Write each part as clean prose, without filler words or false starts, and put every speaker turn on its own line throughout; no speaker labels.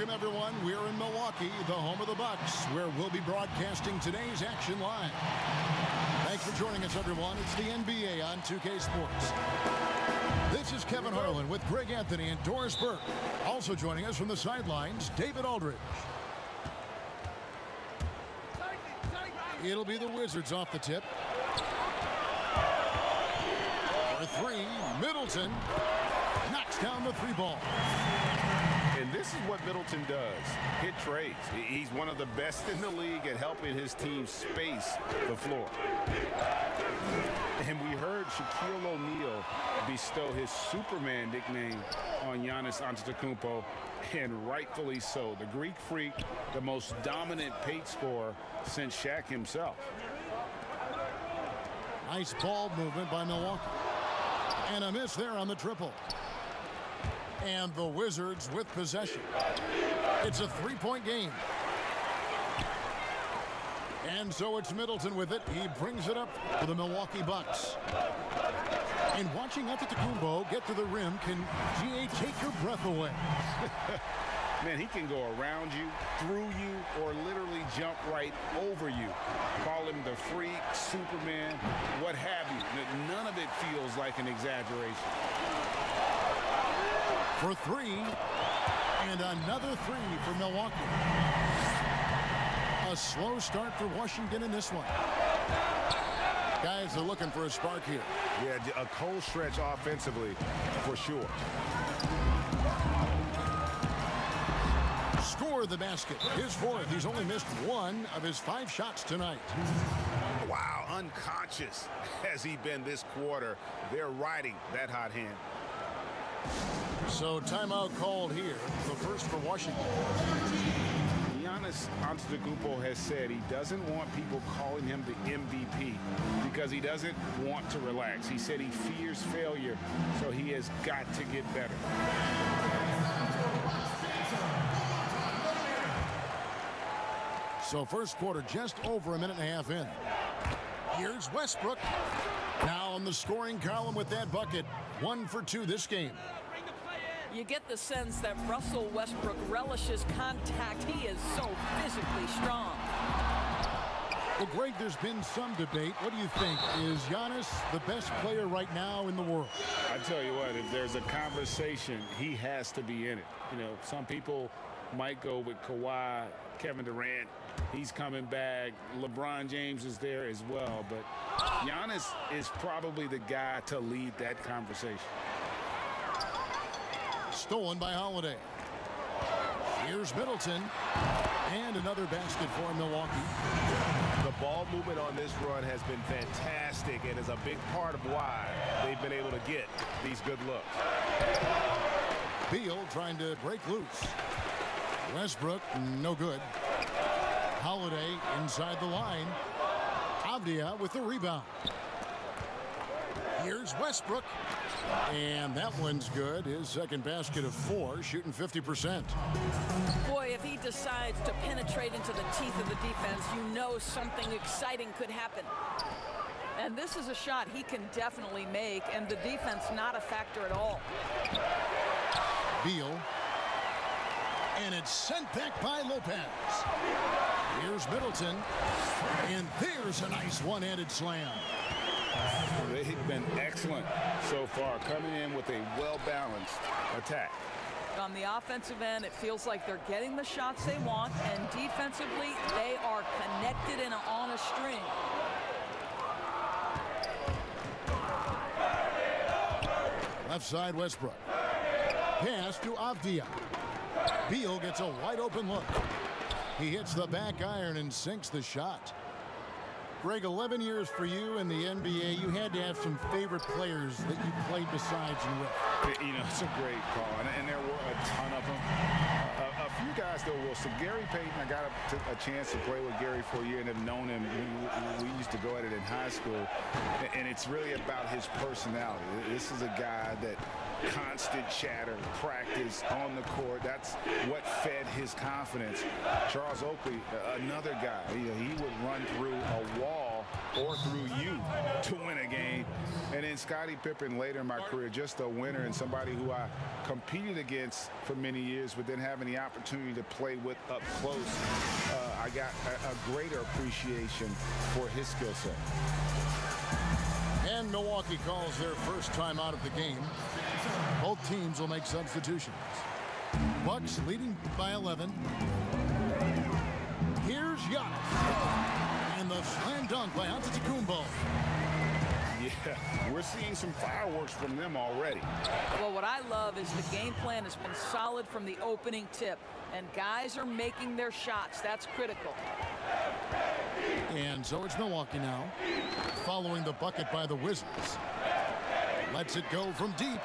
Welcome, everyone. We're in Milwaukee, the home of the Bucks, where we'll be broadcasting today's action live. Thanks for joining us, everyone. It's the NBA on 2K Sports. This is Kevin Harlan with Greg Anthony and Doris Burke. Also joining us from the sidelines, David Aldridge. It'll be the Wizards off the tip. For three, Middleton knocks down the three ball.
And this is what Middleton does, hit trades. He's one of the best in the league at helping his team space the floor. And we heard Shaquille O'Neal bestow his Superman nickname on Giannis Antetokounmpo, and rightfully so. The Greek Freak, the most dominant paint scorer since Shaq himself.
Nice ball movement by Milwaukee. And a miss there on the triple. And the Wizards with possession. It's a three-point game. And so it's Middleton with it. He brings it up for the Milwaukee Bucks. And watching Antetokounmpo get to the rim can, GA, take your breath away.
Man, he can go around you, through you, or literally jump right over you. Call him the freak, Superman, what have you. None of it feels like an exaggeration.
For three, and another three for Milwaukee. A slow start for Washington in this one. Guys are looking for a spark here.
Yeah, a cold stretch offensively, for sure.
Score the basket. His fourth. He's only missed one of his 5 shots tonight.
Wow, unconscious has he been this quarter. They're riding that hot hand.
So timeout called here, the first for Washington.
Giannis Antetokounmpo has said he doesn't want people calling him the MVP because he doesn't want to relax. He said he fears failure, so he has got to get better.
So first quarter just over a minute and a half in. Here's Westbrook. Now on the scoring column with that bucket. 1 for 2 this game.
You get the sense that Russell Westbrook relishes contact. He is so physically strong.
Well, Greg, there's been some debate. What do you think? Is Giannis the best player right now in the world?
I tell you what, if there's a conversation, he has to be in it. You know, some people might go with Kawhi, Kevin Durant. He's coming back. LeBron James is there as well. But Giannis is probably the guy to lead that conversation.
Stolen by Holiday. Here's Middleton. And another basket for Milwaukee.
The ball movement on this run has been fantastic and is a big part of why they've been able to get these good looks.
Beal trying to break loose. Westbrook, no good. Holiday inside the line. Avdia with the rebound. Here's Westbrook. And that one's good. His second basket of 4, shooting 50%.
Boy, if he decides to penetrate into the teeth of the defense, you know something exciting could happen. And this is a shot he can definitely make, and the defense not a factor at all.
Beal. And it's sent back by Lopez. Here's Middleton. And there's a nice one-handed slam.
They've been excellent so far, coming in with a well-balanced attack.
On the offensive end, it feels like they're getting the shots they want, and defensively, they are connected and on a string.
Left side, Westbrook. Pass to Avdia. Beal gets a wide-open look. He hits the back iron and sinks the shot. Greg, 11 years for you in the NBA. You had to have some favorite players that you played besides and with.
You know, it's a great call, and there were a ton of them. A few guys, though, Wilson. Gary Payton, I got a chance to play with Gary for a year and have known him. We used to go at it in high school, and it's really about his personality. This is a guy that constant chatter, practice on the court. That's what fed his confidence. Charles Oakley, another guy, he would run through a wall or through you to win a game. And then Scottie Pippen later in my career, just a winner and somebody who I competed against for many years, but then having the opportunity to play with up close, I got a greater appreciation for his skill set.
And Milwaukee calls their first time out of the game. Both teams will make substitutions. Bucks leading by 11. Here's Giannis. And the slam dunk by Antetokounmpo.
Yeah, we're seeing some fireworks from them already.
Well, what I love is the game plan has been solid from the opening tip. And guys are making their shots. That's critical.
And so it's Milwaukee now, following the bucket by the Wizards. Lets it go from deep.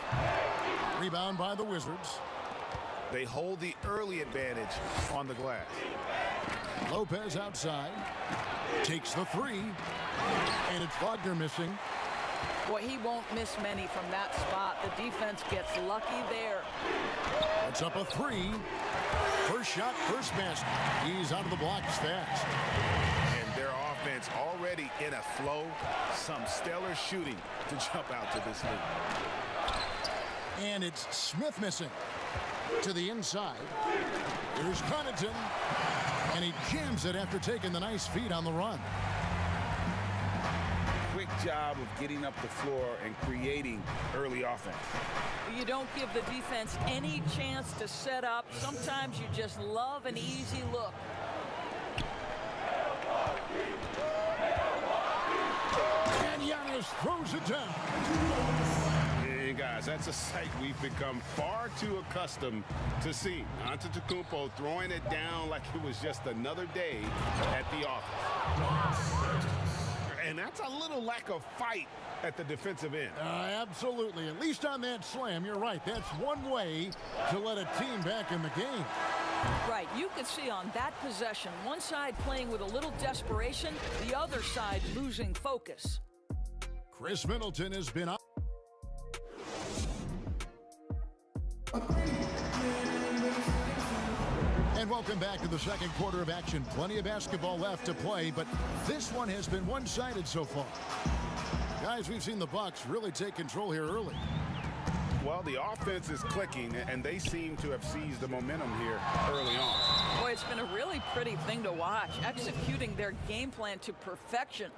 Rebound by the Wizards.
They hold the early advantage on the glass.
Lopez outside. Takes the three. And it's Wagner missing.
Boy, he won't miss many from that spot. The defense gets lucky there.
That's up a three. First shot, first basket. He's out of the blocks fast.
And their offense already in a flow. Some stellar shooting to jump out to this lead.
And it's Smith missing. To the inside. Here's Connaughton. And he jams it after taking the nice feed on the run.
Quick job of getting up the floor and creating early offense.
You don't give the defense any chance to set up. Sometimes you just love an easy look.
And Giannis throws it down.
And guys, that's a sight we've become far too accustomed to seeing. Antetokounmpo throwing it down like it was just another day at the office. And that's a little lack of fight at the defensive end.
Absolutely. At least on that slam, you're right. That's one way to let a team back in the game.
Right, you could see on that possession, one side playing with a little desperation, the other side losing focus.
Chris Middleton has been out. And welcome back to the second quarter of action. Plenty of basketball left to play, but this one has been one-sided so far. Guys, we've seen the Bucks really take control here early.
Well, the offense is clicking, and they seem to have seized the momentum here early on.
Boy, it's been a really pretty thing to watch, executing their game plan to perfection.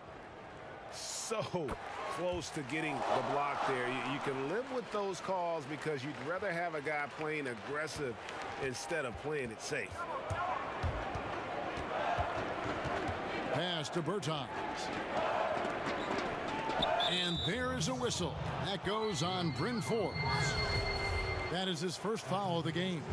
So close to getting the block there. You can live with those calls because you'd rather have a guy playing aggressive instead of playing it safe.
Pass to Bertans. And there is a whistle. That goes on Bryn Forbes. That is his first foul of the game.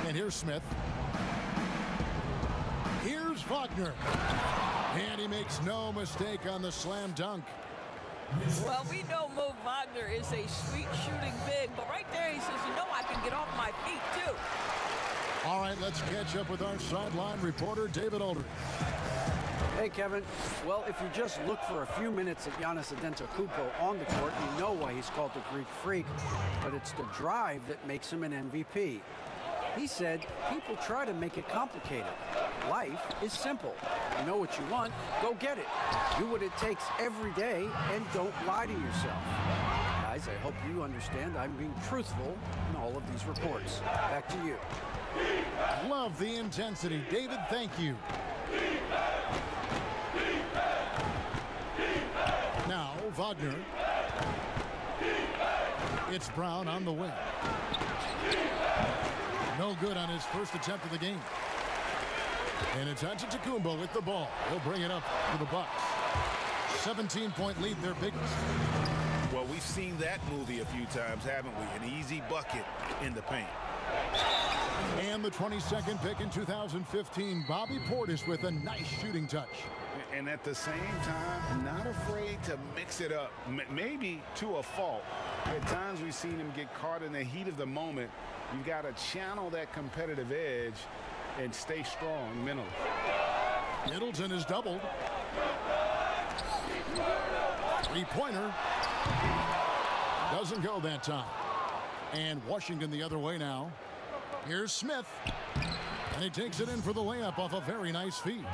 And here's Smith. Here's Wagner. And he makes no mistake on the slam dunk.
Well, we know Mo Wagner is a sweet shooting big, but right there he says, you know, I can get off my feet too.
All right, let's catch up with our sideline reporter, David Aldridge.
Hey, Kevin. Well, if you just look for a few minutes at Giannis Antetokounmpo on the court, you know why he's called the Greek Freak, but it's the drive that makes him an MVP. He said, people try to make it complicated. Life is simple. You know what you want, go get it. Do what it takes every day and don't lie to yourself. Guys, I hope you understand I'm being truthful in all of these reports. Back to you.
Love the intensity. David, thank you. Now, Wagner. It's Brown on the wing. No good on his first attempt of the game. And it's Antetokounmpo with the ball. He'll bring it up to the Bucks. 17-point lead, their biggest.
Well, we've seen that movie a few times, haven't we? An easy bucket in the paint.
And the 22nd pick in 2015, Bobby Portis with a nice shooting touch.
And at the same time, not afraid to mix it up, maybe to a fault. At times we've seen him get caught in the heat of the moment. You've got to channel that competitive edge and stay strong mentally.
Middleton is doubled. Three-pointer. Doesn't go that time. And Washington the other way now. Here's Smith. And he takes it in for the layup off a very nice feed.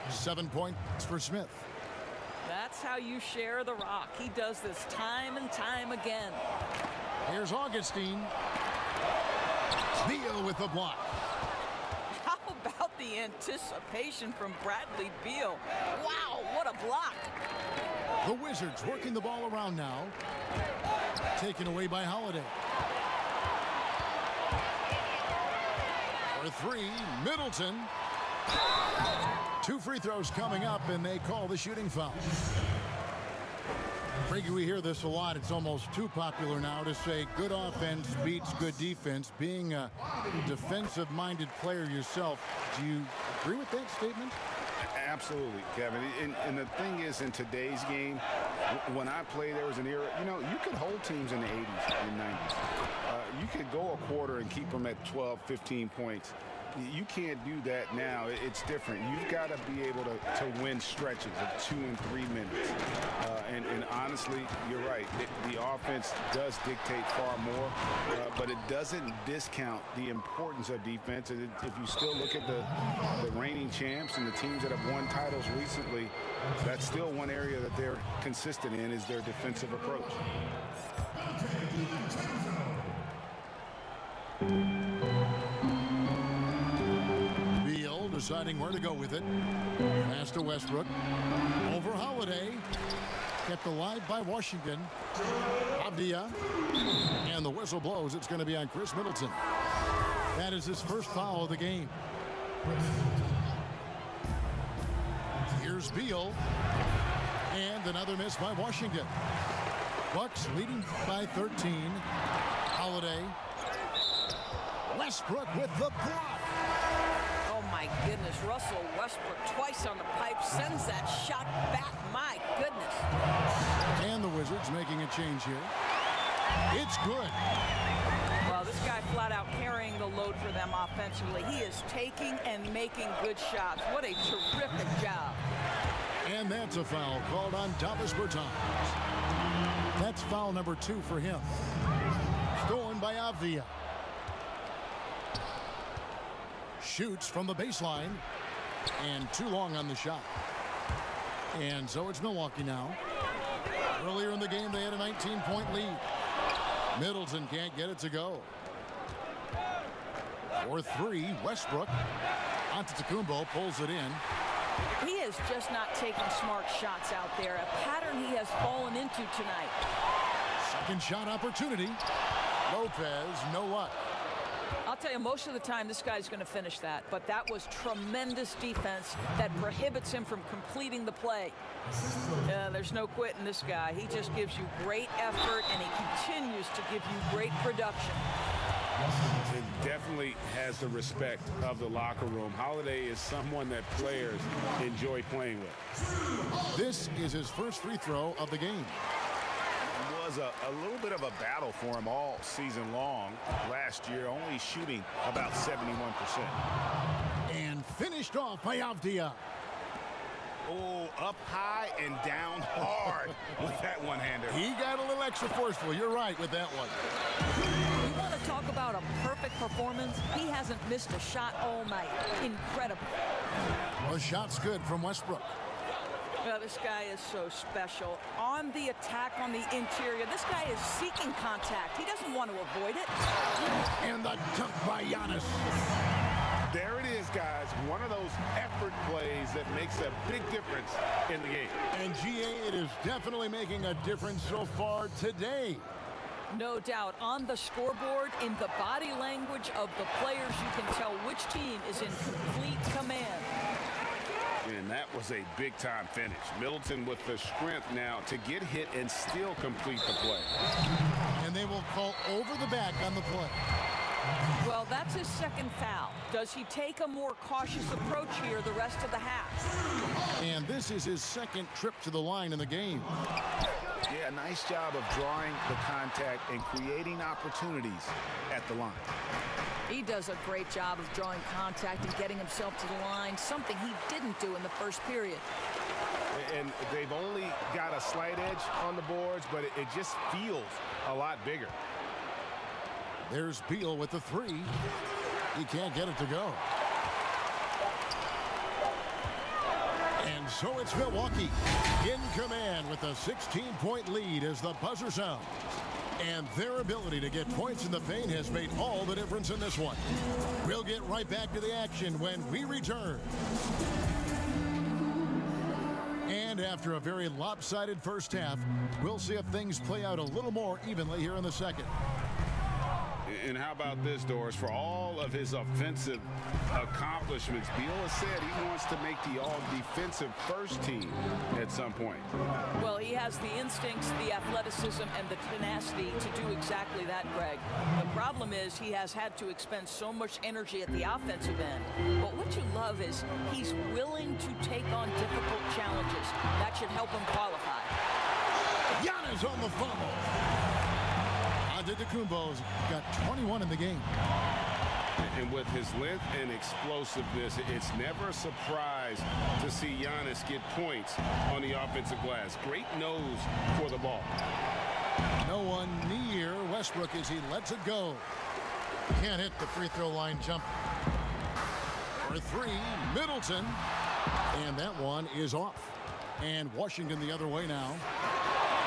7 points for Smith.
That's how you share the rock. He does this time and time again.
Here's Augustine. Beal with the block.
How about the anticipation from Bradley Beal? Wow, what a block.
The Wizards working the ball around now. Taken away by Holiday. For three, Middleton. 2 free throws coming up, and they call the shooting foul. Frankie, we hear this a lot. It's almost too popular now to say good offense beats good defense. Being a defensive-minded player yourself, do you agree with that statement?
Absolutely, Kevin. And the thing is, in today's game, when I played, there was an era, you could hold teams in the 80s and 90s. You could go a quarter and keep them at 12, 15 points. You can't do that now. It's different. You've got to be able to win stretches of 2 and 3 minutes. And honestly, you're right. The offense does dictate far more, but it doesn't discount the importance of defense. And if you still look at the reigning champs and the teams that have won titles recently, that's still one area that they're consistent in, is their defensive approach.
Beal deciding where to go with it. Pass to Westbrook. Over Holiday. Kept alive by Washington. Avdia. And the whistle blows. It's going to be on Chris Middleton. That is his first foul of the game. Here's Beal. And another miss by Washington. Bucks leading by 13. Holiday. Westbrook with the block.
Oh my goodness, Russell Westbrook twice on the pipe, sends that shot back. My goodness.
And the Wizards making a change here. It's good.
Well, this guy flat out carrying the load for them offensively. He is taking and making good shots. What a terrific job.
And that's a foul called on Davis Bertans. That's foul number 2 for him. Stolen by Avdia. Shoots from the baseline. And too long on the shot. And so it's Milwaukee now. Earlier in the game, they had a 19-point lead. Middleton can't get it to go. For 3, Westbrook. Antetokounmpo pulls it in.
He is just not taking smart shots out there, a pattern he has fallen into tonight.
Second shot opportunity. Lopez, no luck.
I'll tell you, most of the time this guy's going to finish that, but that was tremendous defense that prohibits him from completing the play. There's no quitting this guy. He just gives you great effort, and he continues to give you great production.
It definitely has the respect of the locker room. Holiday is someone that players enjoy playing with.
This is his first free throw of the game.
It was a little bit of a battle for him all season long last year, only shooting about 71%.
And finished off by Avdia.
Oh, up high and down hard with that one-hander.
He got a little extra forceful. You're right with that one.
You want to talk about a perfect performance? He hasn't missed a shot all night. Incredible.
The shot's good from Westbrook.
Well, this guy is so special. On the attack on the interior, this guy is seeking contact. He doesn't want to avoid it.
And the dunk by Giannis.
There it is, guys. One of those effort plays that makes a big difference in the game.
And GA, it is definitely making a difference so far today.
No doubt. On the scoreboard, in the body language of the players, you can tell which team is in complete command.
And that was a big-time finish. Middleton with the strength now to get hit and still complete the play.
And they will call over the back on the play.
Well, that's his second foul. Does he take a more cautious approach here the rest of the half?
And this is his second trip to the line in the game.
Yeah, nice job of drawing the contact and creating opportunities at the line.
He does a great job of drawing contact and getting himself to the line, something he didn't do in the first period.
And they've only got a slight edge on the boards, but it just feels a lot bigger.
There's Beal with the three. He can't get it to go. And so it's Milwaukee in command with a 16-point lead as the buzzer sounds. And their ability to get points in the paint has made all the difference in this one. We'll get right back to the action when we return. And after a very lopsided first half, we'll see if things play out a little more evenly here in the second.
And how about this, Doris? For all of his offensive accomplishments, Beal has said he wants to make the all-defensive first team at some point.
Well, he has the instincts, the athleticism, and the tenacity to do exactly that, Greg. The problem is he has had to expend so much energy at the offensive end. But what you love is he's willing to take on difficult challenges. That should help him qualify.
Giannis on the fumble. Antetokounmpo's got 21 in the game.
And with his length and explosiveness, it's never a surprise to see Giannis get points on the offensive glass. Great nose for the ball.
No one near Westbrook as he lets it go. Can't hit the free throw line jump. For three, Middleton. And that one is off. And Washington the other way now.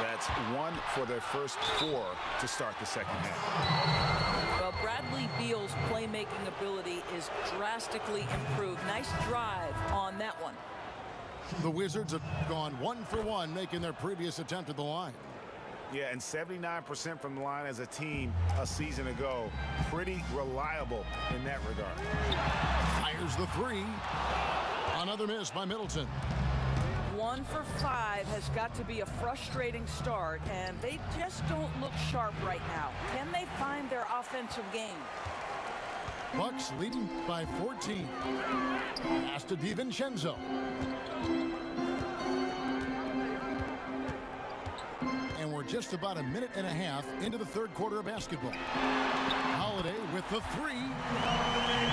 That's one for their first four to start the second half.
Well, Bradley Beal's playmaking ability is drastically improved. Nice drive on that one.
The Wizards have gone 1 for 1, making their previous attempt at the line.
Yeah, and 79% from the line as a team a season ago. Pretty reliable in that regard.
Fires the three. Another miss by Middleton.
1 for 5 has got to be a frustrating start, and they just don't look sharp right now. Can they find their offensive game?
Bucks leading by 14. Pass to DiVincenzo. And we're just about a minute and a half into the third quarter of basketball. Holiday with the three.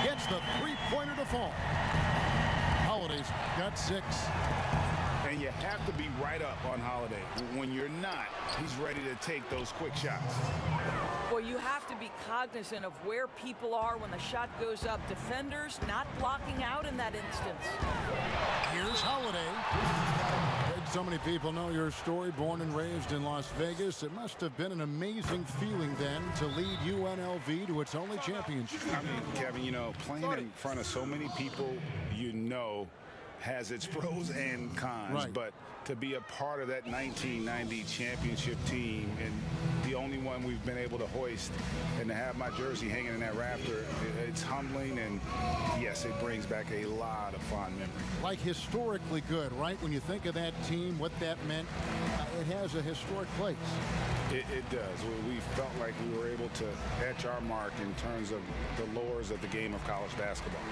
Gets the three-pointer to fall. Holiday's got 6.
And you have to be right up on Holiday. When you're not, he's ready to take those quick shots.
Well, you have to be cognizant of where people are when the shot goes up. Defenders not blocking out in that instance.
Here's Holiday. So many people know your story, born and raised in Las Vegas. It must have been an amazing feeling then to lead UNLV to its only championship.
I mean, Kevin, you know, playing in front of so many people you know has its pros and cons,
right.
But to be a part of that 1990 championship team and the only one we've been able to hoist and to have my jersey hanging in that rafter, it's humbling, and yes, it brings back a lot of fond memories.
Like historically good, right? When you think of that team, what that meant, it has a historic place.
It does. We felt like we were able to etch our mark in terms of the lores of the game of college basketball.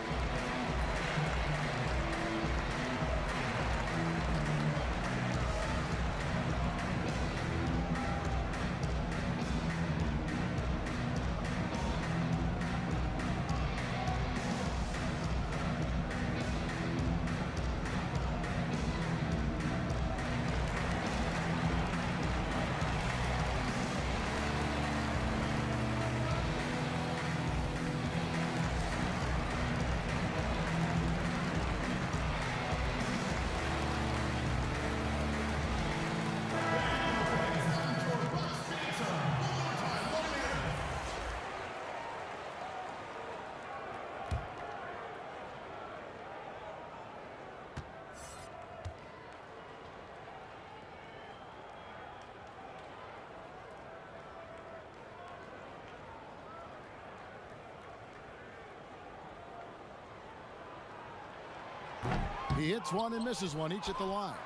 He hits one and misses one, each at the line.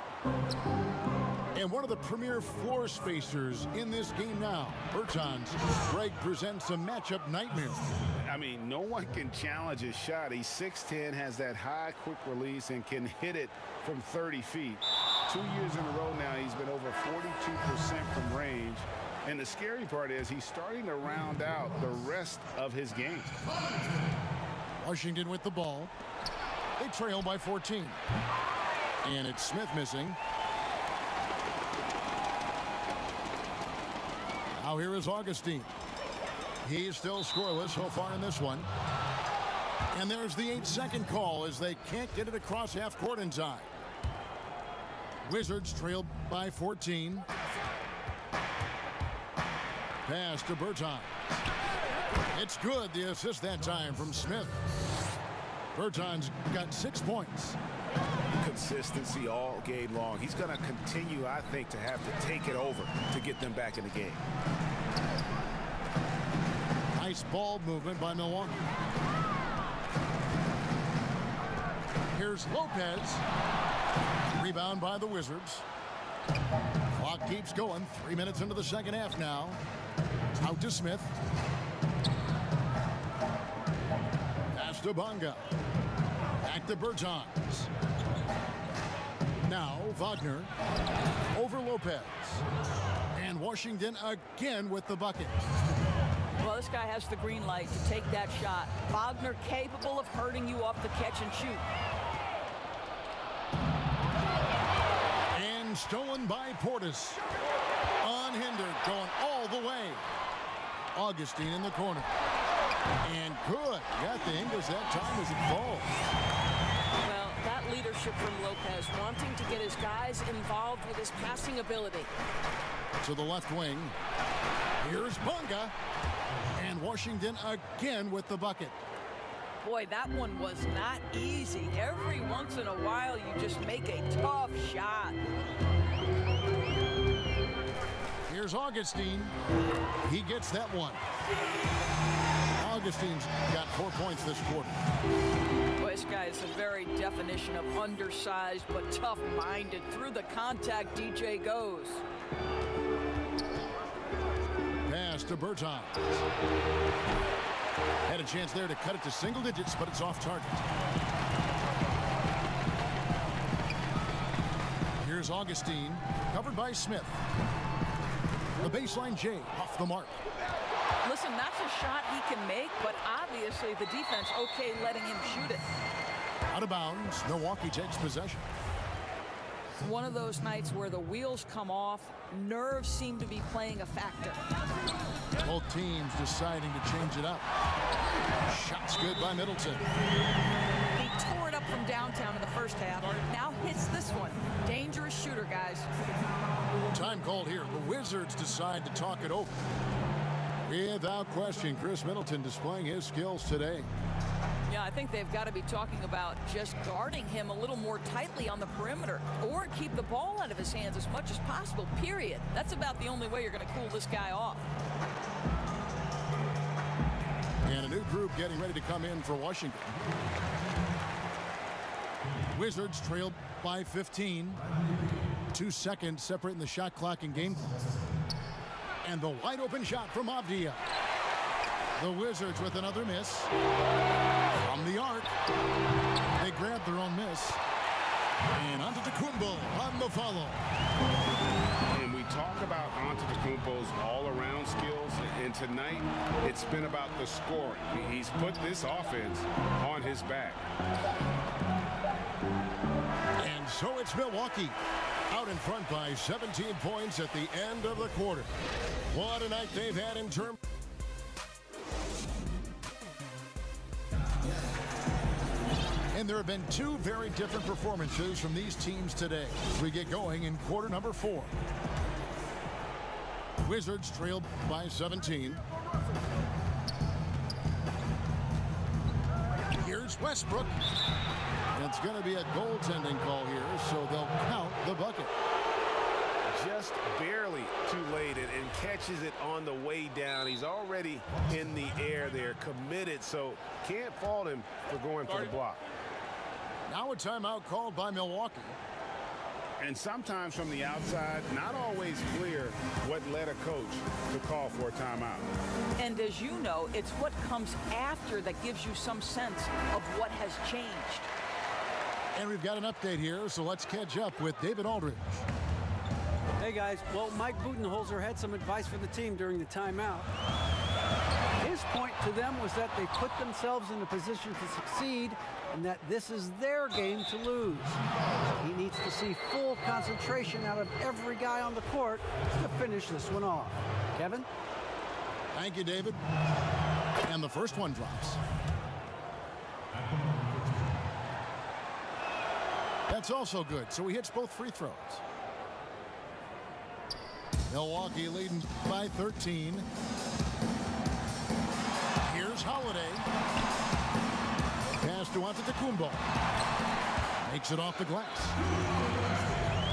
And one of the premier floor spacers in this game now, Bertans. Greg presents a matchup nightmare.
I mean, no one can challenge his shot. He's 6'10", has that high quick release, and can hit it from 30 feet. 2 years in a row now, he's been over 42% from range. And the scary part is he's starting to round out the rest of his game.
Washington with the ball. They trail by 14. And it's Smith missing. Now here is Augustine. He's still scoreless so far in this one. And there's the 8-second call as they can't get it across half court in time. Wizards trail by 14. Pass to Bertans. It's good. The assist that time from Smith. Bertans got 6 points.
Consistency all game long. He's going to continue, I think, to have to take it over to get them back in the game.
Nice ball movement by Milwaukee. Here's Lopez. Rebound by the Wizards. Clock keeps going. 3 minutes into the second half now. Out to Smith. Pass to Bonga. Back to Bertans. Now Wagner over Lopez. And Washington again with the bucket.
Well, this guy has the green light to take that shot. Wagner capable of hurting you off the catch and shoot.
And stolen by Portis. Unhindered, going all the way. Augustine in the corner. And good. Got the English that time as it falls.
Well, that leadership from Lopez, wanting to get his guys involved with his passing ability.
To the left wing. Here's Bonga. And Washington again with the bucket.
Boy, that one was not easy. Every once in a while, you just make a tough shot.
Here's Augustine. He gets that one. Augustine's got 4 points this quarter.
Boy, this guy is the very definition of undersized but tough-minded. Through the contact, DJ goes. Pass
to Bertans. Had a chance there to cut it to single digits, but it's off target. Here's Augustine, covered by Smith. The baseline J off the mark.
Listen, that's a shot he can make, but obviously the defense okay letting him shoot it.
Out of bounds, Milwaukee takes possession.
One of those nights where the wheels come off, nerves seem to be playing a factor.
Both teams deciding to change it up. Shots good by Middleton.
He tore it up from downtown in the first half. Now hits this one. Dangerous shooter, guys.
Time called here. The Wizards decide to talk it over. Without question, Chris Middleton displaying his skills today.
Yeah, I think they've got to be talking about just guarding him a little more tightly on the perimeter or keep the ball out of his hands as much as possible, period. That's about the only way you're going to cool this guy off.
And a new group getting ready to come in for Washington. Wizards trailed by 15. 2 seconds separating the shot clock and game clock. And the wide open shot from Avdia. The Wizards with another miss. From the arc. They grabbed their own miss. And Antetokounmpo on the follow.
And we talk about Antetokounmpo's all-around skills, and tonight it's been about the scoring. He's put this offense on his back.
And so it's Milwaukee out in front by 17 points at the end of the quarter. What a night they've had in terms. And there have been two very different performances from these teams today as we get going in quarter number 4. Wizards trailed by 17. Here's Westbrook. And it's going to be a goaltending call here, so they'll count the bucket.
Just barely too late and catches it on the way down. He's already in the air there, committed, so can't fault him for going for the block.
Now a timeout called by Milwaukee.
And sometimes from the outside, not always clear what led a coach to call for a timeout.
And as you know, it's what comes after that gives you some sense of what has changed.
And we've got an update here, so let's catch up with David Aldridge.
Hey guys, well, Mike Budenholzer had some advice for the team during the timeout. His point to them was that they put themselves in a position to succeed and that this is their game to lose. He needs to see full concentration out of every guy on the court to finish this one off. Kevin?
Thank you, David. And the first one drops. That's also good, so he hits both free throws. Milwaukee leading by 13. Here's Holiday. Pass to Antetokounmpo. Makes it off the glass.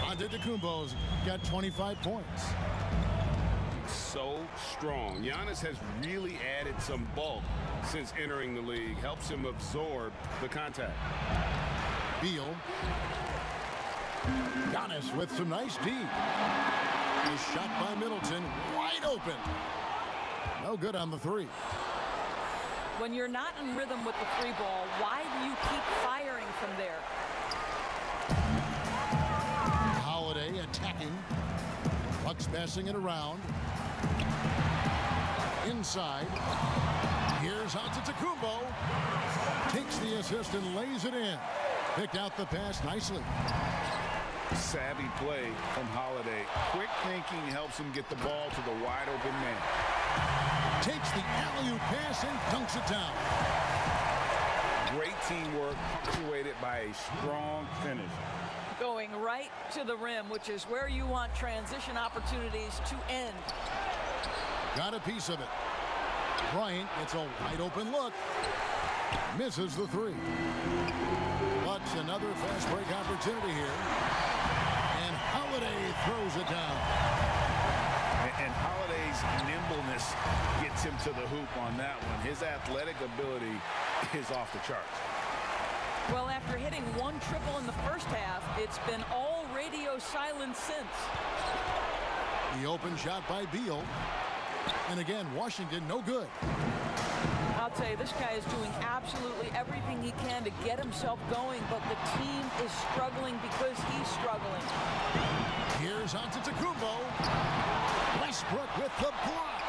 Antetokounmpo's got 25 points.
So strong. Giannis has really added some bulk since entering the league. Helps him absorb the contact.
Beal. Giannis with some nice D. Is shot by Middleton. Wide open. No good on the three.
When you're not in rhythm with the three ball, why do you keep firing from there?
Holiday attacking. Bucks passing it around. Inside. Here's Antetokounmpo. Takes the assist and lays it in. Picked out the pass nicely.
Savvy play from Holiday. Quick thinking helps him get the ball to the wide open man.
Takes the alley-oop pass and dunks it down.
Great teamwork punctuated by a strong finish.
Going right to the rim, which is where you want transition opportunities to end.
Got a piece of it. Bryant gets a wide open look. Misses the three. Bucks another fast break opportunity here. And Holiday throws it down.
And Holiday's nimbleness gets him to the hoop on that one. His athletic ability is off the charts.
Well, after hitting one triple in the first half, it's been all radio silence since.
The open shot by Beal. And again, Washington no good.
I'll tell you, this guy is doing absolutely everything he can to get himself going, but the team is struggling because he's struggling.
Here's Antetokounmpo. Westbrook with the block.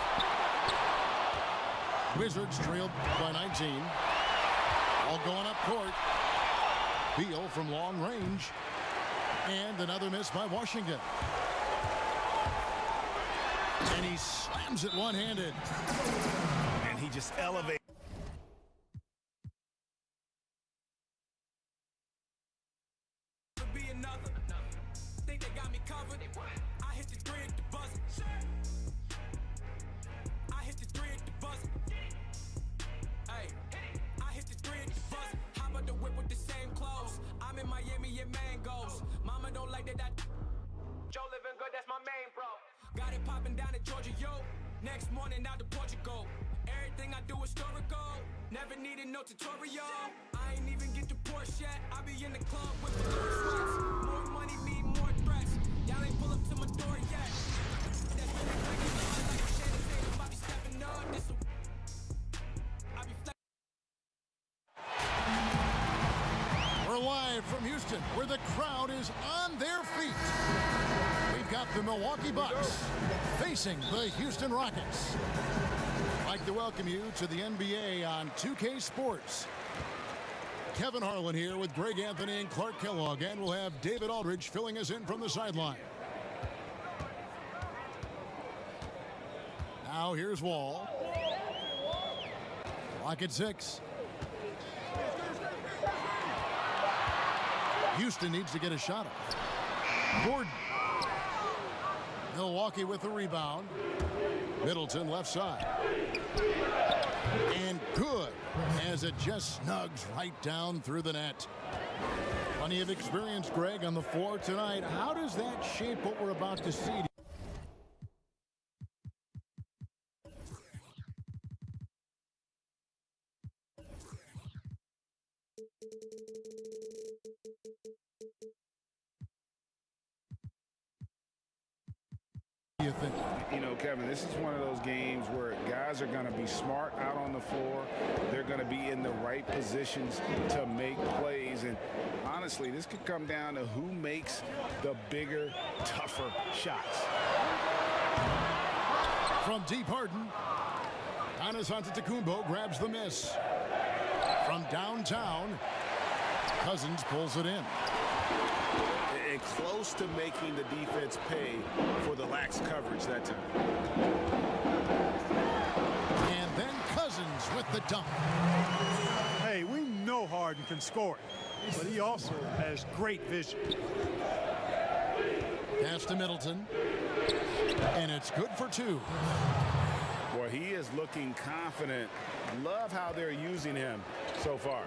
Wizards trailed by 19. All going up court. Beal from long range. And another miss by Washington. And he slams it one-handed.
And he just elevates.
Think they got me covered. I hit the three at the buzzer. I hit the three at the buzzer. Hey, I hit the three at the buzzer. How about the whip with the same clothes? I'm in Miami and mangoes. Mama don't like that. Joe living good, that's my main bro. Got it popping down in Georgia, yo. Next morning out to Portugal. Everything I do is historical. Never needed no tutorial. I ain't even get the Porsche yet. I be in the club with the sweats. More money mean more threats. Y'all ain't pull up to my door yet. That's really breaking on like a shade of tape. I be stepping up. This I be
We're live from Houston, where the crowd is on their feet. We've got the Milwaukee Bucks facing the Houston Rockets. I'd like to welcome you to the NBA on 2K Sports. Kevin Harlan here with Greg Anthony and Clark Kellogg, and we'll have David Aldridge filling us in from the sideline. Now here's Wall. Clock at 6. Houston needs to get a shot off. Gordon. Milwaukee with the rebound. Middleton left side. And good, as it just snugs right down through the net. Plenty of experience, Greg, on the floor tonight. How does that shape what we're about to see? You think?
You know, Kevin, this is one of those games where guys are going to be smart out on the floor. They're going to be in the right positions to make plays. And honestly, this could come down to who makes the bigger, tougher shots.
From deep Harden, Giannis Antetokounmpo grabs the miss. From downtown, Cousins pulls it in.
And close to making the defense pay for the lax coverage that time.
the dunk.
Hey, we know Harden can score it, but he also has great vision.
Pass to Middleton. And it's good for two.
Well, he is looking confident. Love how they're using him so far.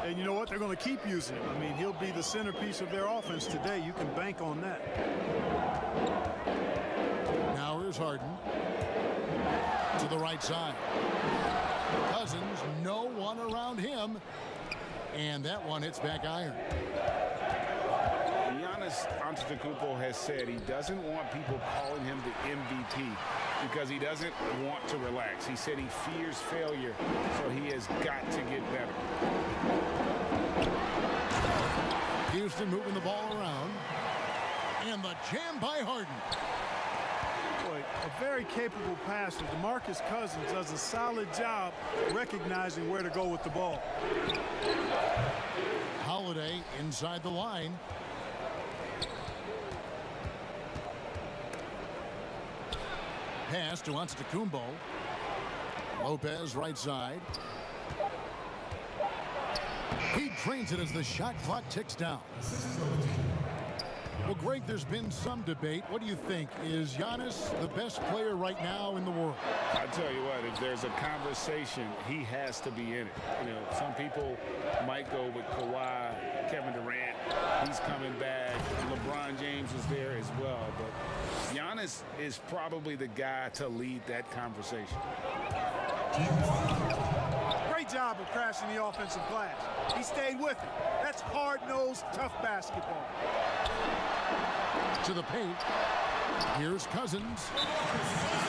And you know what? They're going to keep using him. I mean, he'll be the centerpiece of their offense today. You can bank on that.
Now here's Harden. To the right side. Cousins, no one around him. And that one hits back iron.
Giannis Antetokounmpo has said he doesn't want people calling him the MVP because he doesn't want to relax. He said he fears failure, so he has got to get better.
Houston moving the ball around. And the jam by Harden.
Boy, a very capable passer. DeMarcus Cousins does a solid job recognizing where to go with the ball.
Holiday inside the line. Pass to Antetokounmpo. Lopez right side. He drains it as the shot clock ticks down. Well, Greg, there's been some debate. What do you think? Is Giannis the best player right now in the world?
I tell you what, if there's a conversation, he has to be in it. You know, some people might go with Kawhi, Kevin Durant. He's coming back. LeBron James is there as well. But Giannis is probably the guy to lead that conversation.
Great job of crashing the offensive glass. He stayed with it. That's hard-nosed, tough basketball.
To the paint. Here's Cousins.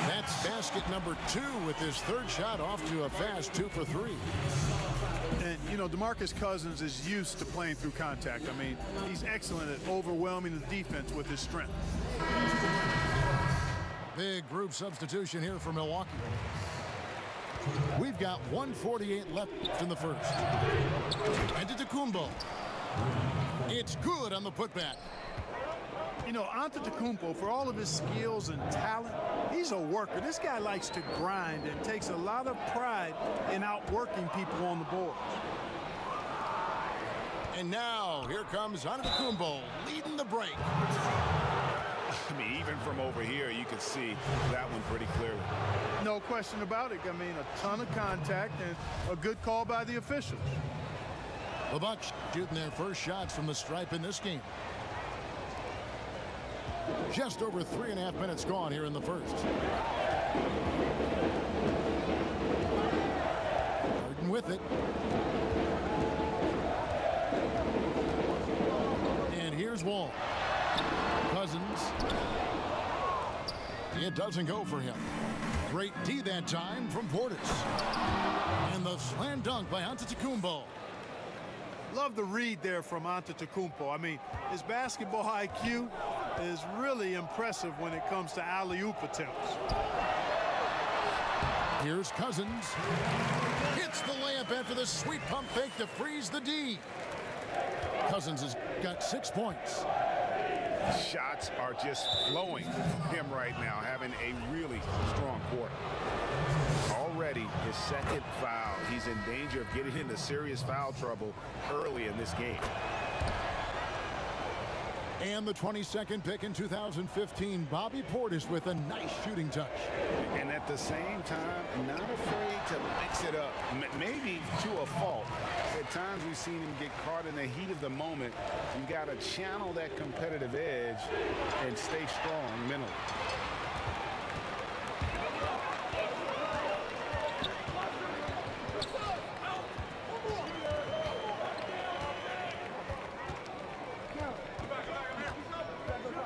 That's basket number 2 with his third shot off to a fast 2 for 3.
And, you know, DeMarcus Cousins is used to playing through contact. I mean, he's excellent at overwhelming the defense with his strength.
Big group substitution here for Milwaukee. We've got 1:48 left in the first. Antetokounmpo. It's good on the putback.
You know, Antetokounmpo, for all of his skills and talent, he's a worker. This guy likes to grind and takes a lot of pride in outworking people on the board.
And now, here comes Antetokounmpo leading the break.
I mean, even from over here, you can see that one pretty clearly.
No question about it. I mean, a ton of contact and a good call by the officials.
The Bucks shooting their first shots from the stripe in this game. Just over 3.5 minutes gone here in the first. Harden with it. And here's Wall. Cousins. It doesn't go for him. Great D that time from Portis. And the slam dunk by Antetokounmpo.
Love the read there from Antetokounmpo. I mean, his basketball IQ is really impressive when it comes to alley-oop attempts.
Here's Cousins. Hits the layup after the sweet pump fake to freeze the D. Cousins has got 6 points.
Shots are just flowing from him right now, having a really strong quarter. Already his second foul. He's in danger of getting into serious foul trouble early in this game.
And the 22nd pick in 2015, Bobby Portis with a nice shooting touch.
And at the same time, not afraid to mix it up, maybe to a fault. At times we've seen him get caught in the heat of the moment. You got to channel that competitive edge and stay strong mentally.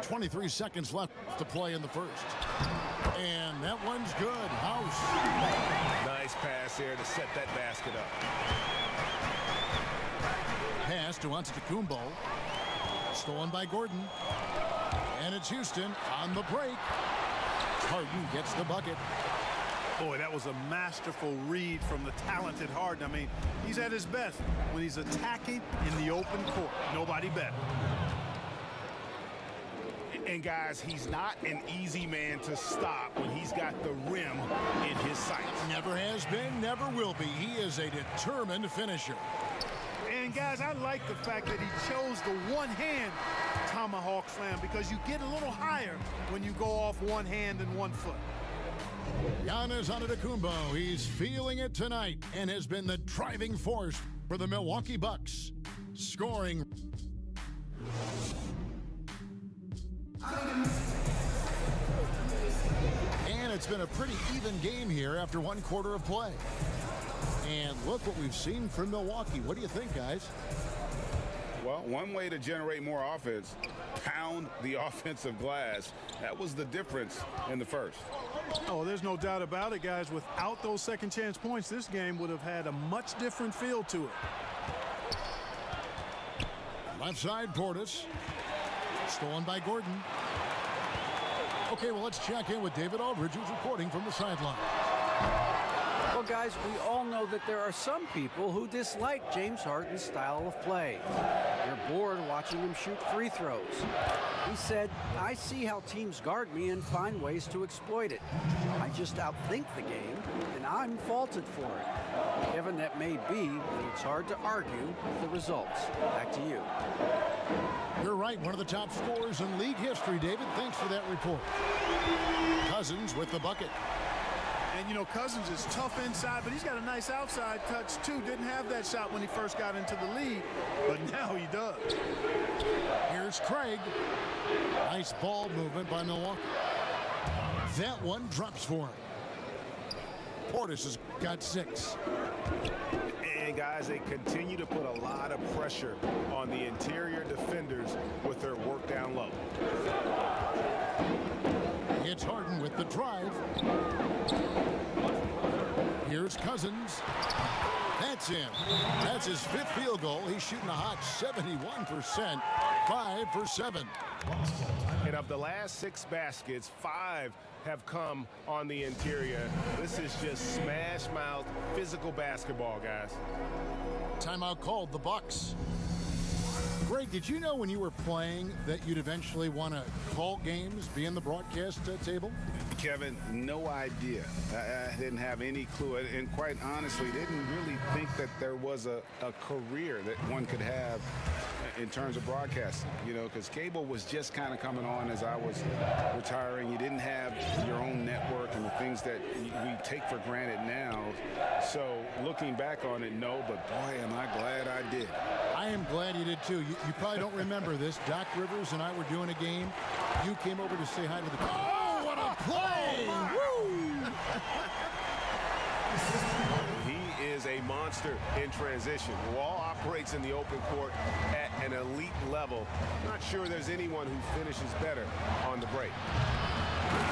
.23 seconds left to play in the first. And that one's good. House.
Nice pass here to set that basket up.
Pass to Antetokounmpo. Stolen by Gordon. And it's Houston on the break. Harden gets the bucket.
Boy, that was a masterful read from the talented Harden. I mean, he's at his best when he's attacking in the open court. Nobody better.
And guys, he's not an easy man to stop when he's got the rim in his sights.
Never has been, never will be. He is a determined finisher.
And guys, I like the fact that he chose the one-hand tomahawk slam because you get a little higher when you go off one hand and one foot.
Giannis Antetokounmpo, he's feeling it tonight and has been the driving force for the Milwaukee Bucks, scoring. And it's been a pretty even game here after one quarter of play. And look what we've seen from Milwaukee. What do you think, guys?
Well, one way to generate more offense, pound the offensive glass. That was the difference in the first.
Oh, there's no doubt about it, guys. Without those second chance points, this game would have had a much different feel to it.
Left side, Portis. Stolen by Gordon. Okay, well, let's check in with David Aldridge, who's reporting from the sideline.
Well, guys, we all know that there are some people who dislike James Harden's style of play. They're bored watching him shoot free throws. He said, "I see how teams guard me and find ways to exploit it. I just outthink the game, and I'm faulted for it." Kevin, that may be, but it's hard to argue with the results. Back to you.
You're right, one of the top scorers in league history, David. Thanks for that report. Cousins with the bucket.
And, you know, Cousins is tough inside, but he's got a nice outside touch, too. Didn't have that shot when he first got into the league, but now he does.
Here's Craig. Nice ball movement by Milwaukee. That one drops for him. Portis has got 6.
And guys, they continue to put a lot of pressure on the interior defenders with their work down low.
It's Harden with the drive. Here's Cousins. That's in. That's his 5th field goal. He's shooting a hot 71%, 5 for 7.
And of the last 6 baskets, 5 have come on the interior. This is just smash mouth physical basketball, guys.
Timeout called, the Bucks. Greg, did you know when you were playing that you'd eventually want to call games, be in the broadcast table?
Kevin, no idea. I didn't have any clue. And quite honestly, didn't really think that there was a career that one could have in terms of broadcasting, you know, because cable was just kind of coming on as I was retiring. You didn't have your own network and the things that we take for granted now. So looking back on it, no, but boy, am I glad I did.
I am glad you did too. You probably don't remember this. Doc Rivers and I were doing a game. You came over to say hi to the... Oh, what a play! Woo!
He is a monster in transition. Wall operates in the open court at an elite level. Not sure there's anyone who finishes better on the break.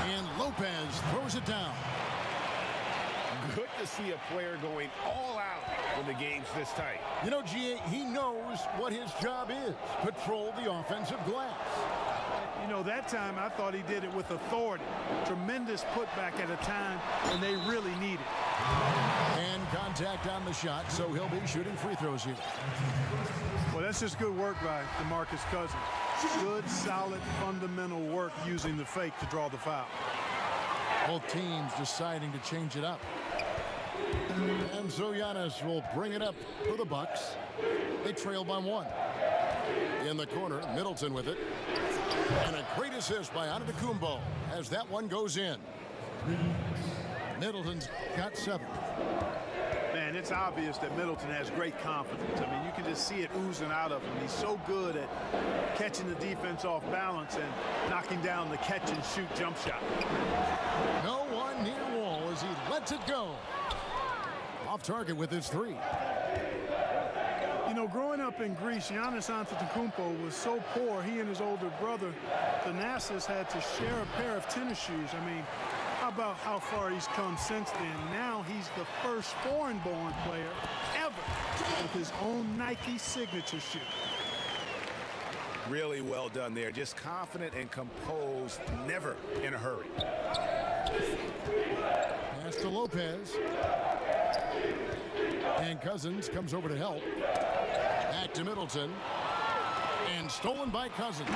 And Lopez throws it down.
Good to see a player going all out when the game's this tight.
You know, G.A., he knows what his job is. Patrol the offensive glass.
You know, that time I thought he did it with authority. Tremendous putback at a time when they really need it.
And contact on the shot, so he'll be shooting free throws here.
Well, that's just good work by DeMarcus Cousins. Good, solid, fundamental work using the fake to draw the foul.
Both teams deciding to change it up. And so Giannis will bring it up for the Bucks. They trail by 1. In the corner, Middleton with it. And a great assist by Antetokounmpo as that one goes in. Middleton's got 7.
Man, it's obvious that Middleton has great confidence. I mean, you can just see it oozing out of him. He's so good at catching the defense off balance and knocking down the catch-and-shoot jump shot.
No one near Wall as he lets it go. Off target with his 3.
You know, growing up in Greece, Giannis Antetokounmpo was so poor, he and his older brother, Thanasis, had to share a pair of tennis shoes. I mean, how about how far he's come since then? Now he's the first foreign-born player ever with his own Nike signature shoe.
Really well done there. Just confident and composed, never in a hurry.
Pass to Lopez. And Cousins comes over to help. Back to Middleton. And stolen by Cousins.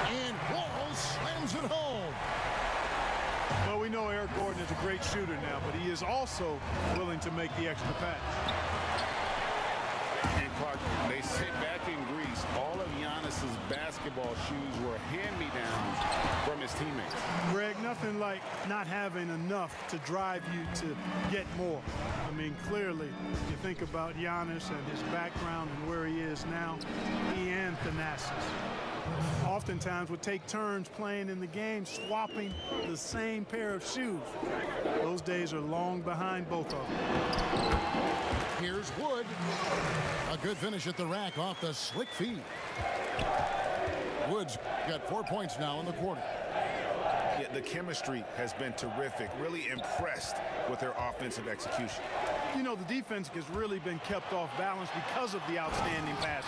And Wall slams it home.
Well, we know Eric Gordon is a great shooter now, but he is also willing to make the extra pass.
And Clark, they sit back in Greece. All of Giannis's basketball shoes were hand-me-downs from his teammates.
Greg, nothing like not having enough to drive you to get more. I mean, clearly, you think about Giannis and his background and where he is now, he and Thanasis oftentimes would take turns playing in the game, swapping the same pair of shoes. Those days are long behind both of them.
Here's Wood. A good finish at the rack off the slick feed. Wood's got 4 points now in the quarter.
Yeah, the chemistry has been terrific. Really impressed with their offensive execution.
You know, the defense has really been kept off balance because of the outstanding pass.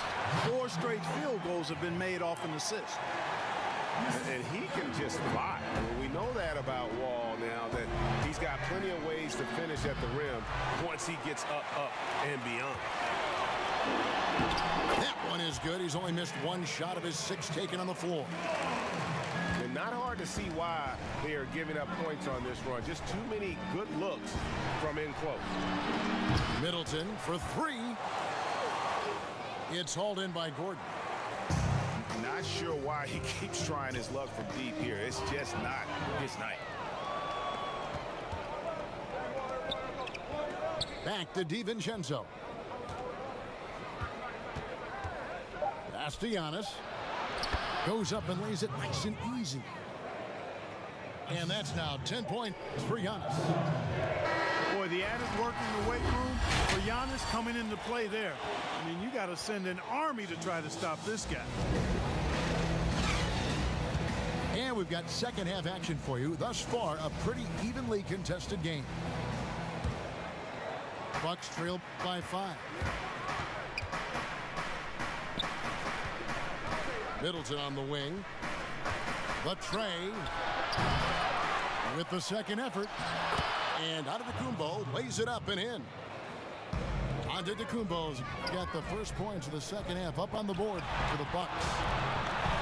4 straight field goals have been made off an assist.
And he can just fly. We know that about Wall now, that he's got plenty of ways to finish at the rim once he gets up, and beyond.
That one is good. He's only missed 1 shot of his 6 taken on the floor.
And not hard to see why they are giving up points on this run. Just too many good looks from in close.
Middleton for 3. It's hauled in by Gordon.
Not sure why he keeps trying his luck from deep here. It's just not his night.
Back to DiVincenzo. Pass to Giannis. Goes up and lays it nice and easy. And that's now 10 points for Giannis.
Boy, the added work in the weight room for Giannis coming into play there. I mean, you got to send an army to try to stop this guy.
And we've got second half action for you. Thus far, a pretty evenly contested game. Bucks trail by 5. Middleton on the wing. The tray with the second effort. And Antetokounmpo lays it up and in. Antetokounmpo's got the first points of the second half up on the board for the Bucks.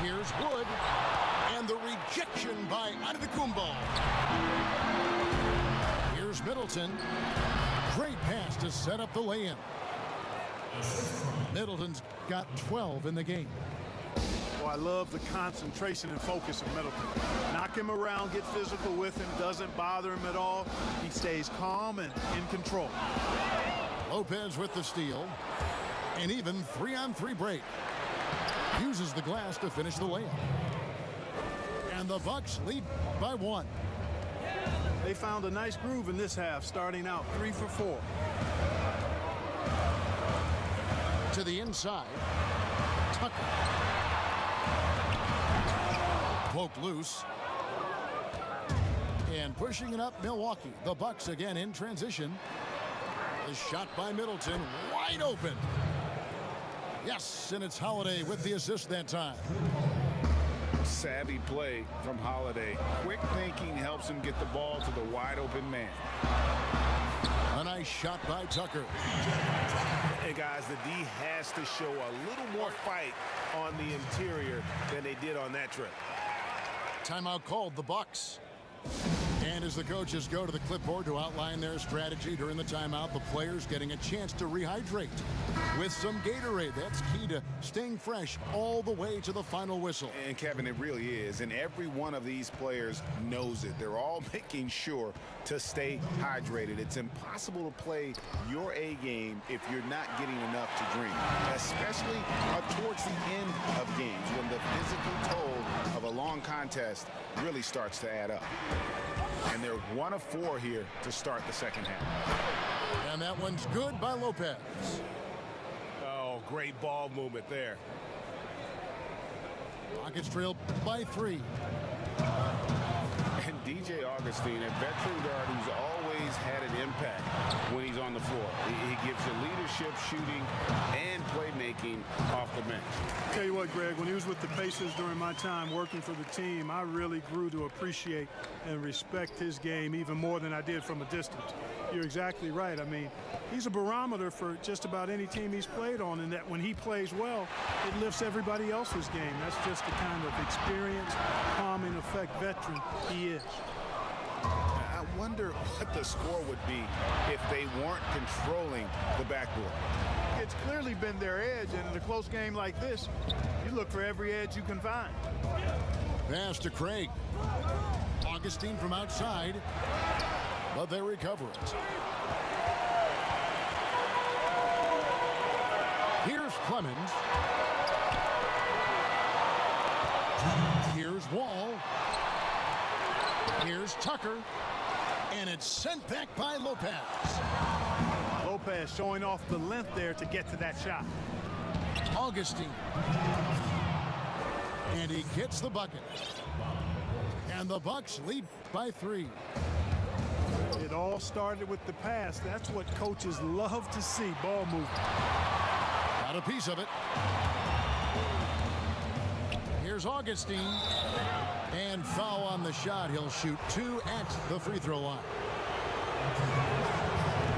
Here's Wood. And the rejection by Antetokounmpo. Here's Middleton. Great pass to set up the lay-in. Middleton's got 12 in the game.
Well, I love the concentration and focus of Middleton. Knock him around, get physical with him, doesn't bother him at all. He stays calm and in control.
Lopez with the steal. And even 3-on-3 break. Uses the glass to finish the layup. And the Bucks lead by 1.
They found a nice groove in this half, starting out 3 for 4.
To the inside. Tucker. Poked loose. And pushing it up, Milwaukee. The Bucks again in transition. The shot by Middleton, wide open. Yes, and it's Holiday with the assist that time.
Savvy play from Holiday. Quick thinking helps him get the ball to the wide open man.
A nice shot by Tucker.
Hey guys, the D has to show a little more fight on the interior than they did on that trip.
Timeout called, the Bucks. And as the coaches go to the clipboard to outline their strategy during the timeout, the players getting a chance to rehydrate with some Gatorade. That's key to staying fresh all the way to the final whistle.
And Kevin, it really is. And every one of these players knows it. They're all making sure to stay hydrated. It's impossible to play your A game if you're not getting enough to drink, especially towards the end of games when the physical toll of a long contest really starts to add up. And they're 1 of 4 here to start the second half.
And that one's good by Lopez.
Oh, great ball movement there.
Rockets trail by 3.
And DJ Augustine, a veteran guard who's always
always had an impact when he's on the floor. He gives you leadership, shooting, and playmaking off the bench.
Tell you what, Greg, when he was with the Pacers during my time working for the team, I really grew to appreciate and respect his game even more than I did from a distance. You're exactly right. I mean, he's a barometer for just about any team he's played on, and that when he plays well, it lifts everybody else's game. That's just the kind of experienced, calming effect veteran he is.
I wonder what the score would be if they weren't controlling the backboard.
It's clearly been their edge, and in a close game like this, you look for every edge you can find.
Pass to Craig. Augustine from outside, but they recover it. Here's Clemens. Here's Wall. Here's Tucker. And it's sent back by Lopez.
Lopez showing off the length there to get to that shot.
Augustine. And he gets the bucket. And the Bucks lead by 3.
It all started with the pass. That's what coaches love to see, ball movement.
Got a piece of it. Here's Augustine. And foul on the shot. He'll shoot 2 at the free throw line.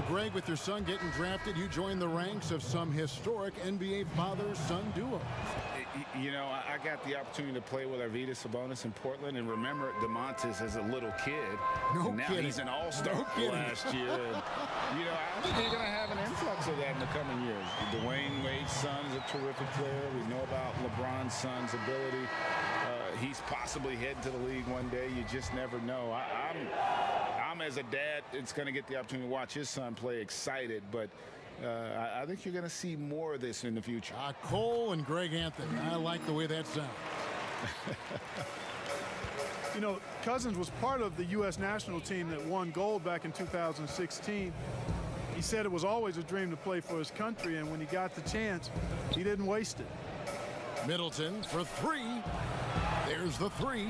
Greg, with your son getting drafted, you joined the ranks of some historic NBA father-son duo.
You know, I got the opportunity to play with Arvydas Sabonis in Portland, and remember Domantas as a little kid.
No
and now
kidding.
he's an all-star last year. And, you know, I think they're going to have an influx of that in the coming years. Dwayne Wade's son is a terrific player. We know about LeBron's son's ability. He's possibly heading to the league one day. You just never know. I'm as a dad, it's going to get the opportunity to watch his son play, excited, but I think you're going to see more of this in the future.
Cole and Greg Anthony. I like the way that sounds.
You know, Cousins was part of the U.S. national team that won gold back in 2016. He said it was always a dream to play for his country, and when he got the chance, he didn't waste it.
Middleton for 3. There's the 3.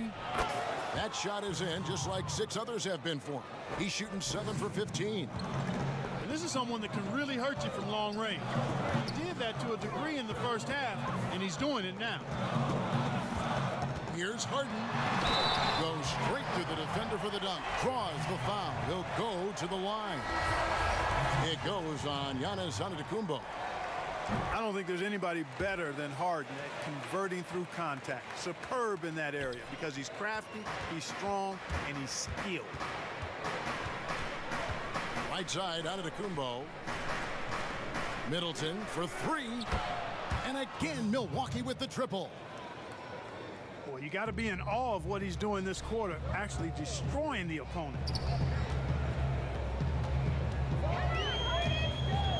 That shot is in, just like 6 others have been for him. He's shooting 7 for 15.
And this is someone that can really hurt you from long range. He did that to a degree in the first half, and he's doing it now.
Here's Harden. Goes straight through the defender for the dunk. Draws the foul. He'll go to the line. It goes on Giannis Antetokounmpo.
I don't think there's anybody better than Harden at converting through contact. Superb in that area because he's crafty, he's strong, and he's skilled.
Right side, Antetokounmpo. Middleton for 3. And again, Milwaukee with the triple.
Boy, you got to be in awe of what he's doing this quarter, actually destroying the opponent.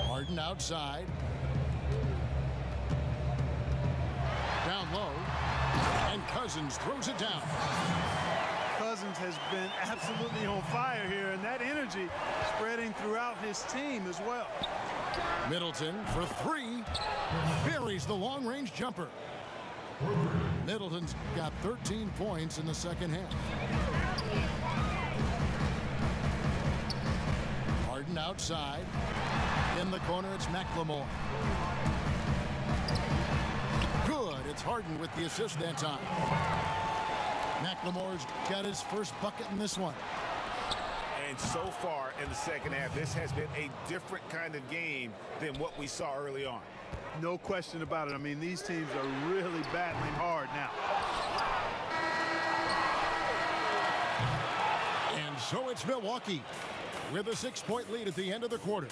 Harden outside. Down low. And Cousins throws it down.
Cousins has been absolutely on fire here, and that energy spreading throughout his team as well.
Middleton for 3. Buries the long-range jumper. Middleton's got 13 points in the second half. Harden outside. In the corner, it's McLemore. Good. It's Harden with the assist that time. McLemore's got his first bucket in this one.
And so far in the second half, this has been a different kind of game than what we saw early on.
No question about it. I mean, these teams are really battling hard now.
And so it's Milwaukee with a 6-point lead at the end of the quarter.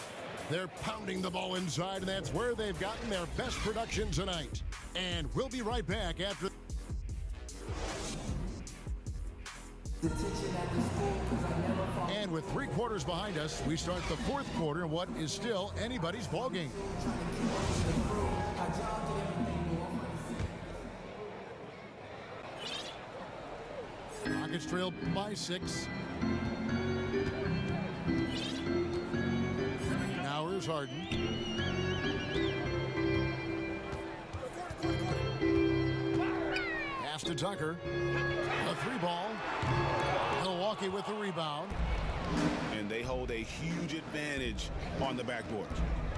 They're pounding the ball inside, and that's where they've gotten their best production tonight. And we'll be right back after. And with 3 quarters behind us, we start the 4th quarter in what is still anybody's ball game. Rockets trail by 6. Now here's Harden. Pass to Tucker. A 3 ball. Milwaukee with the rebound.
And they hold a huge advantage on the backboard.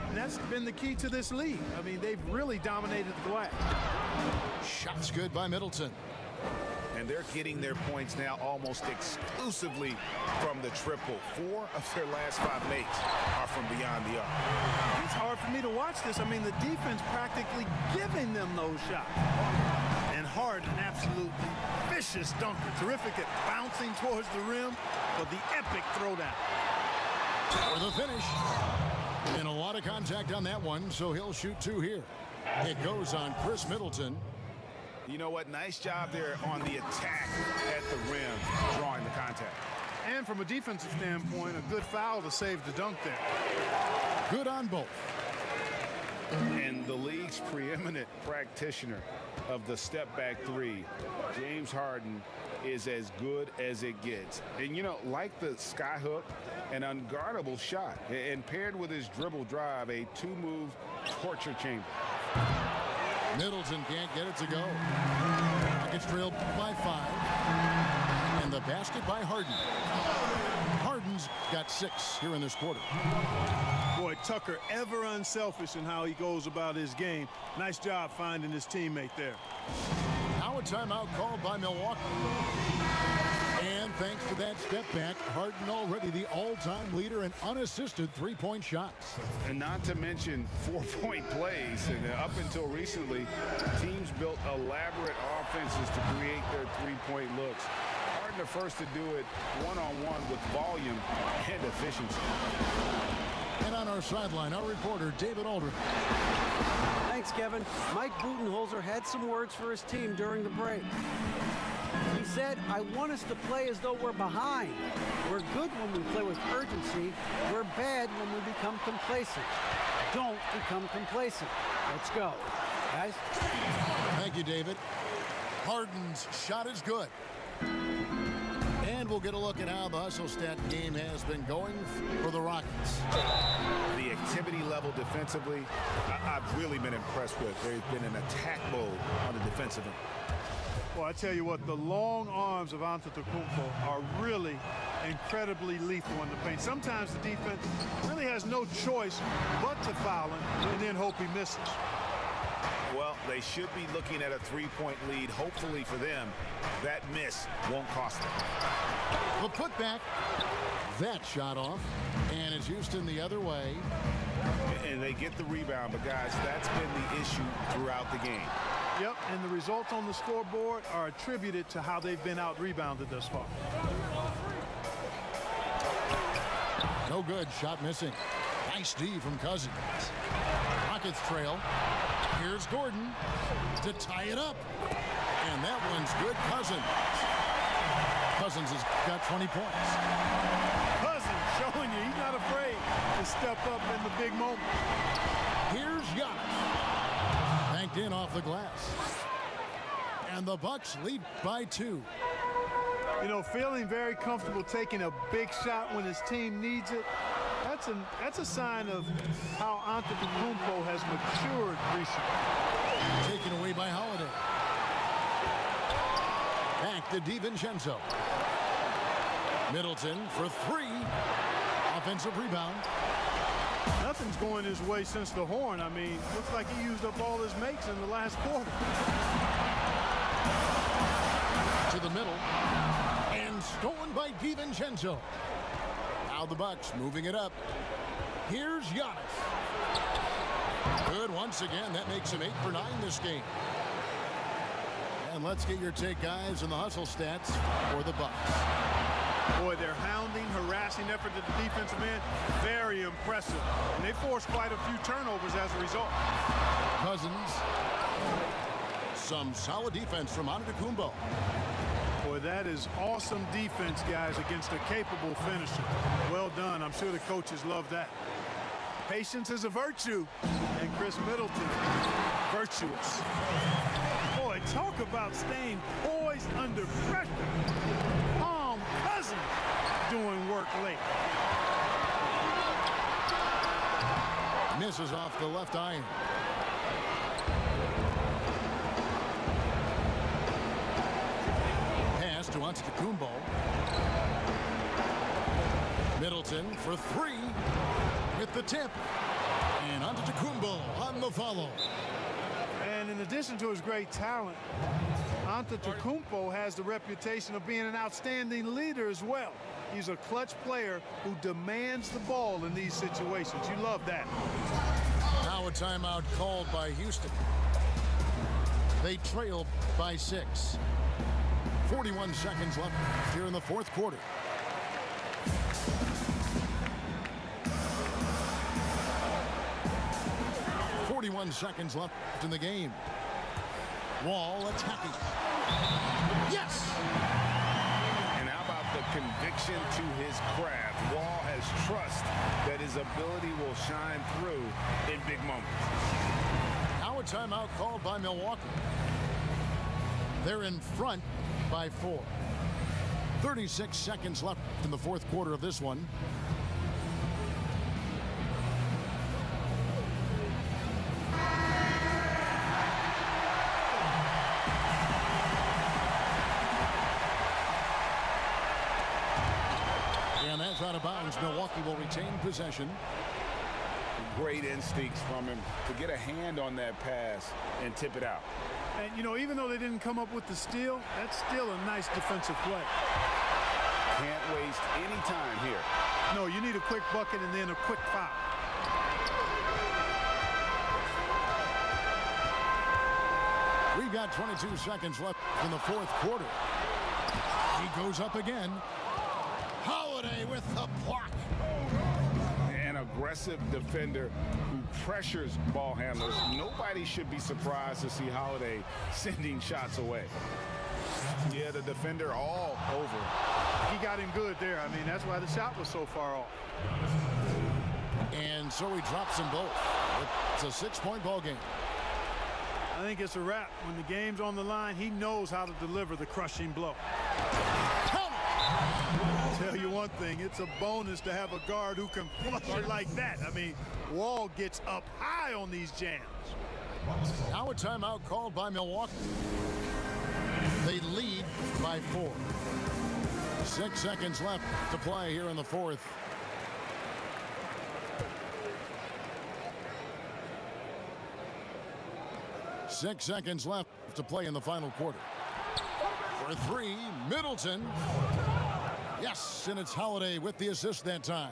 And that's been the key to this league. I mean, they've really dominated the glass.
Shots good by Middleton.
And they're getting their points now almost exclusively from the triple. 4 of their last 5 makes are from beyond the arc.
It's hard for me to watch this. I mean, the defense practically giving them those shots. And Harden, absolutely vicious dunker. Terrific at bouncing towards the rim for the epic throwdown.
For the finish. And a lot of contact on that one, so he'll shoot 2 here. It goes on Chris Middleton.
You know what? Nice job there on the attack at the rim, drawing the contact.
And from a defensive standpoint, a good foul to save the dunk there.
Good on both.
And the league's preeminent practitioner of the step-back 3, James Harden, is as good as it gets. And, you know, like the skyhook, an unguardable shot. And paired with his dribble drive, a 2-move torture chamber.
Middleton can't get it to go. Rockets trail by 5. And the basket by Harden. Harden's got 6 here in this quarter.
Boy, Tucker ever unselfish in how he goes about his game. Nice job finding his teammate there.
Now a timeout called by Milwaukee. And thanks to that step back, Harden already the all-time leader in unassisted 3-point shots.
And not to mention 4-point plays. And up until recently, teams built elaborate offenses to create their 3-point looks. Harden the first to do it one-on-one with volume and efficiency.
And on our sideline, our reporter, David Aldridge.
Thanks, Kevin. Mike Budenholzer had some words for his team during the break. He said, I want us to play as though we're behind. We're good when we play with urgency. We're bad when we become complacent. Don't become complacent. Let's go. Guys?
Thank you, David. Harden's shot is good. And we'll get a look at how the hustle stat game has been going for the Rockets.
The activity level defensively, I've really been impressed with. There's been an attack mode on the defensive end.
Well, I tell you what, the long arms of Antetokounmpo are really incredibly lethal in the paint. Sometimes the defense really has no choice but to foul him and then hope he misses.
Well, they should be looking at a 3-point lead. Hopefully for them, that miss won't cost them.
The putback, that shot off, and it's Houston the other way.
And they get the rebound, but guys, that's been the issue throughout the game.
Yep, and the results on the scoreboard are attributed to how they've been out-rebounded thus far.
No good, shot missing. Nice D from Cousins. Rockets trail. Here's Gordon to tie it up. And that one's good. Cousins. Cousins has got 20 points.
Cousins showing you he's not afraid to step up in the big moment.
Here's Giannis. Banked in off the glass. And the Bucks lead by 2.
You know, feeling very comfortable taking a big shot when his team needs it. That's a sign of how Antetokounmpo has matured recently.
Taken away by Holiday. Back to DiVincenzo. Middleton for 3. Offensive rebound.
Nothing's going his way since the horn. I mean, looks like he used up all his makes in the last quarter.
To the middle. And stolen by DiVincenzo. Now the Bucks moving it up. Here's Giannis. Good once again. That makes him 8 for 9 this game. And let's get your take, guys, on the hustle stats for the Bucks.
Boy, their hounding, harassing effort at the defensive end, very impressive. And they forced quite a few turnovers as a result.
Cousins. Some solid defense from Antetokounmpo.
Boy, that is awesome defense, guys, against a capable finisher. Well done. I'm sure the coaches love that. Patience is a virtue. And Chris Middleton, virtuous. Boy, talk about staying poised under pressure. Cousins doing work late.
Misses off the left iron. Pass to Antetokounmpo. Middleton for three with the tip. And Antetokounmpo on the follow.
And in addition to his great talent, Antetokounmpo has the reputation of being an outstanding leader as well. He's a clutch player who demands the ball in these situations. You love that.
Now a timeout called by Houston. They trail by 6. 41 seconds left here in the fourth quarter. Seconds left in the game. Wall attacking. Yes!
And how about the conviction to his craft? Wall has trust that his ability will shine through in big moments.
Now a timeout called by Milwaukee. They're in front by 4. 36 seconds left in the fourth quarter of this one. Out of bounds. Milwaukee will retain possession.
Great instincts from him to get a hand on that pass and tip it out.
And, you know, even though they didn't come up with the steal, that's still a nice defensive play.
Can't waste any time here.
No, you need a quick bucket and then a quick foul.
We've got 22 seconds left in the fourth quarter. He goes up again. Holiday with the block.
An aggressive defender who pressures ball handlers. Nobody should be surprised to see Holiday sending shots away. Yeah, the defender all over.
He got him good there. I mean, that's why the shot was so far off.
And so he drops them both. It's a 6-point ball game.
I think it's a wrap. When the game's on the line, he knows how to deliver the crushing blow. I'll tell you one thing, it's a bonus to have a guard who can flush it like that. I mean, Wall gets up high on these jams.
Now a timeout called by Milwaukee. They lead by 4. 6 seconds left to play here in the fourth. Six seconds left to play in the final quarter. For three, Middleton. Yes, and it's Holiday with the assist that time.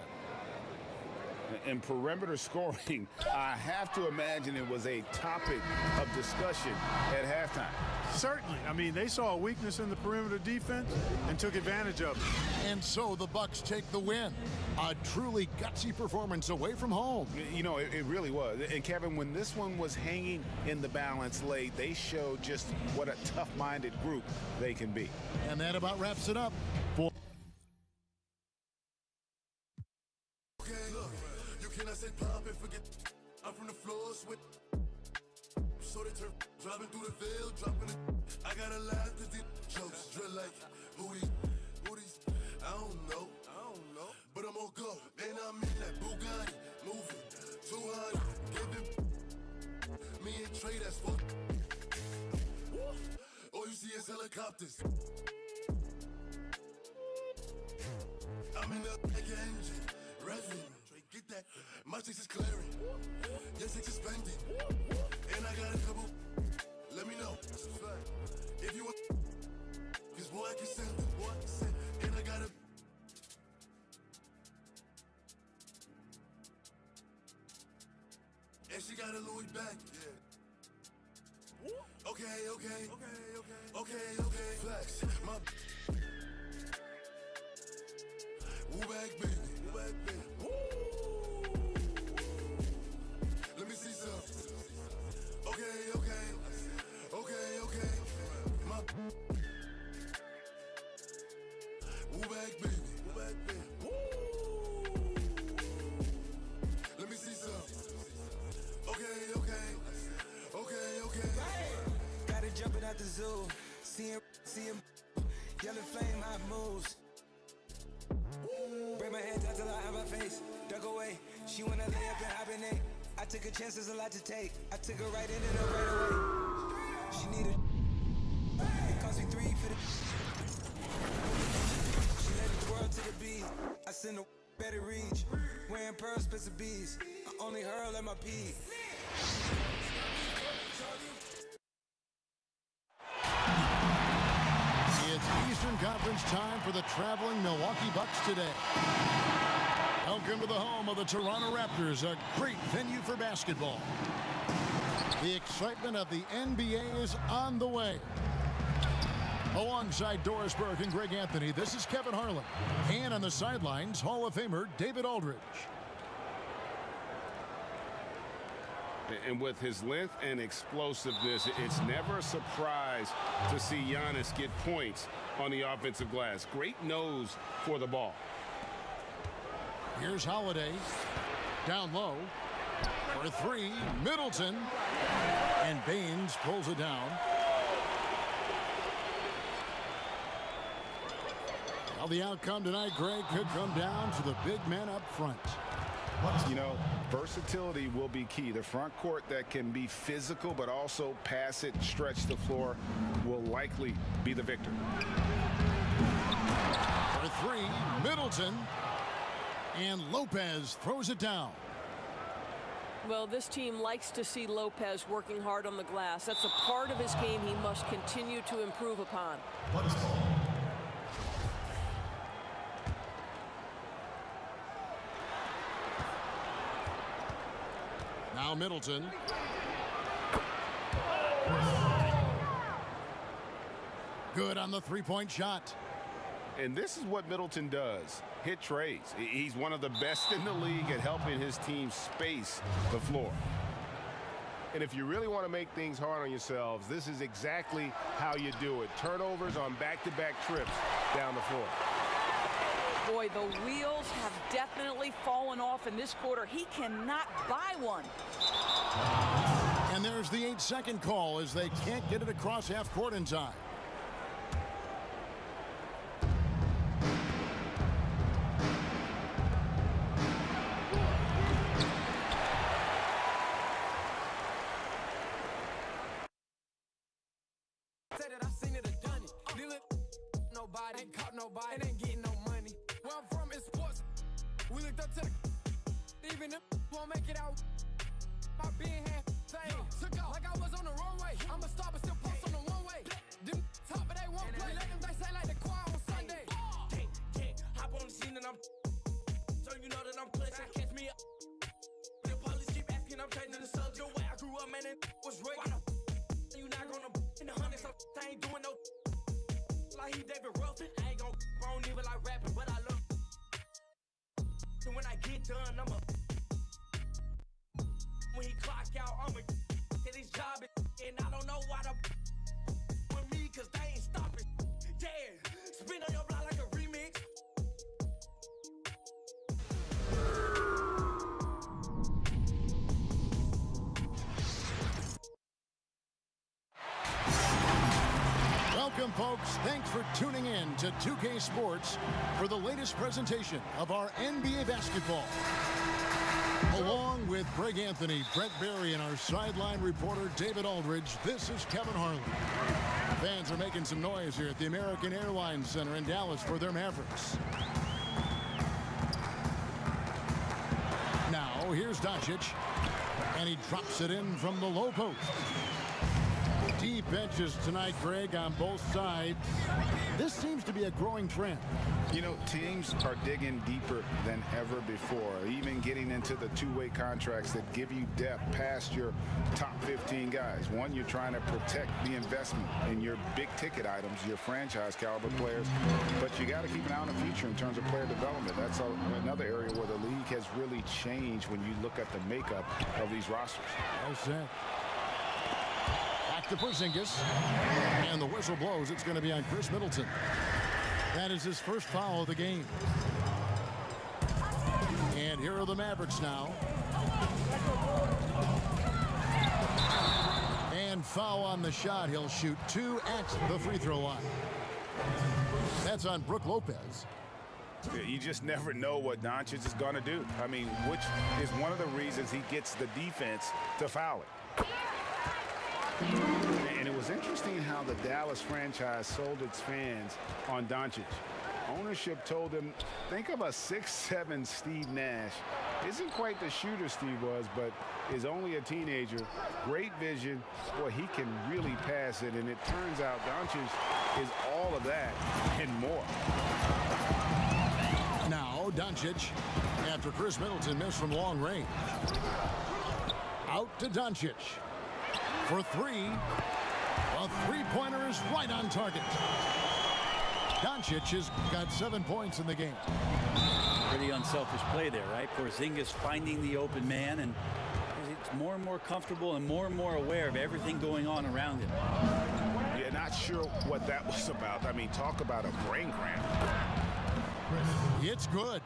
In perimeter scoring, I have to imagine it was a topic of discussion at halftime.
Certainly. I mean, they saw a weakness in the perimeter defense and took advantage of it.
And so the Bucks take the win. A truly gutsy performance away from home.
You know, it really was. And Kevin, when this one was hanging in the balance late, they showed just what a tough-minded group they can be.
And that about wraps it up.
Say pop and forget I'm from the floors with so they turn driving through the veil, dropping it. I gotta laugh cause these jokes drill like who these I don't know, but I'm gonna go and I'm in that Bugatti moving 200 giving me and Trey that's for all you see is helicopters. I'm in the like an engine revving. Get that, my chicks is clearing, your chicks is spending, and I got a couple, let me know, if you want, cause boy I can send them, and I got a, and she got a Louis bag, yeah, okay, flex, my, woo bag baby, woo. Let me see some. Okay. My woo bag baby. Woo. Let me see some. Okay.
Got it jumping out the zoo. See him. Yellow flame, hot moves. Bring my head down till I have my face. Duck away. She wanna lay up and hibernate. I took a chance, there's a lot to take. I took her right in and her right away. She needed. It cost me 3 for the. She let it twirl to the beat. I send her better reach. Wearing pearl spits of bees. I only hurl at my peas.
It's Eastern Conference time for the traveling Milwaukee Bucks today. Welcome to the home of the Toronto Raptors, a great venue for basketball. The excitement of the NBA is on the way. Alongside Doris Burke and Greg Anthony, this is Kevin Harlan. And on the sidelines, Hall of Famer David Aldridge.
And with his length and explosiveness, it's never a surprise to see Giannis get points on the offensive glass. Great nose for the ball.
Here's Holiday. Down low. For three, Middleton. And Baines pulls it down. Well, the outcome tonight, Greg, could come down to the big men up front.
You know, versatility will be key. The front court that can be physical but also pass it, stretch the floor will likely be the victor.
For three, Middleton. And Lopez throws it down.
Well, this team likes to see Lopez working hard on the glass. That's a part of his game he must continue to improve upon.
Now Middleton. Good on the three-point shot.
And this is what Middleton does. Hit trays. He's one of the best in the league at helping his team space the floor.
And if you really want to make things hard on yourselves, this is exactly how you do it. Turnovers on back-to-back trips down the floor.
Boy, the wheels have definitely fallen off in this quarter. He cannot buy one.
And there's the 8-second call as they can't get it across half court in time.
Said that I seen it or done it. Dealing nobody, ain't caught nobody, and ain't getting no money. Where I'm from is sports. We looked up to the even if won't make it out. My being here, same. Took out like I was on the wrong way. I'ma stop and still post on the one way. Them top, but they won't play. Let them they say like the choir on Sunday.
Hop on the scene and I'm so you know that I'm clutch. Catch me up. The police keep asking, I'm changing the subject. Where I grew up, man, it was regular. You not gonna in the hundreds, so I ain't doing no like he David Ruffin. I ain't gon' I don't even like rapping, but I love. So when I get done, I'ma when he clock out, I'ma get his job and I don't know why the with me, cause they ain't stopping. Yeah, spin on your block like a remix.
Welcome, folks. Thanks for tuning in to 2K Sports for the latest presentation of our NBA basketball. Along with Greg Anthony, Brett Berry, and our sideline reporter David Aldridge, this is Kevin Harlan. Fans are making some noise here at the American Airlines Center in Dallas for their Mavericks. Now, here's Doncic, and he drops it in from the low post. Deep benches tonight, Greg, on both sides. This seems to be a growing trend.
You know, teams are digging deeper than ever before, even getting into the two-way contracts that give you depth past your top 15 guys. One, you're trying to protect the investment in your big-ticket items, your franchise-caliber players, but you got to keep an eye on the future in terms of player development. That's another area where the league has really changed when you look at the makeup of these rosters.
Well said. Back to Porzingis, and the whistle blows. It's going to be on Chris Middleton. That is his first foul of the game. And here are the Mavericks now. And foul on the shot. He'll shoot two at the free throw line. That's on Brook Lopez.
You just never know what Doncic is going to do. I mean, which is one of the reasons he gets the defense to foul it. And it was interesting how the Dallas franchise sold its fans on Doncic. Ownership told him, think of a 6'7" Steve Nash. Isn't quite the shooter Steve was, but is only a teenager. Great vision. Boy, he can really pass it, and it turns out Doncic is all of that and more.
Now Doncic, after Chris Middleton missed from long range. Out to Doncic for three. A three-pointer is right on target. Doncic has got 7 points in the game.
Pretty unselfish play there, right? Porzingis finding the open man, and it's more and more comfortable and more aware of everything going on around him.
Yeah, not sure what that was about. I mean, talk about a brain cramp.
It's good.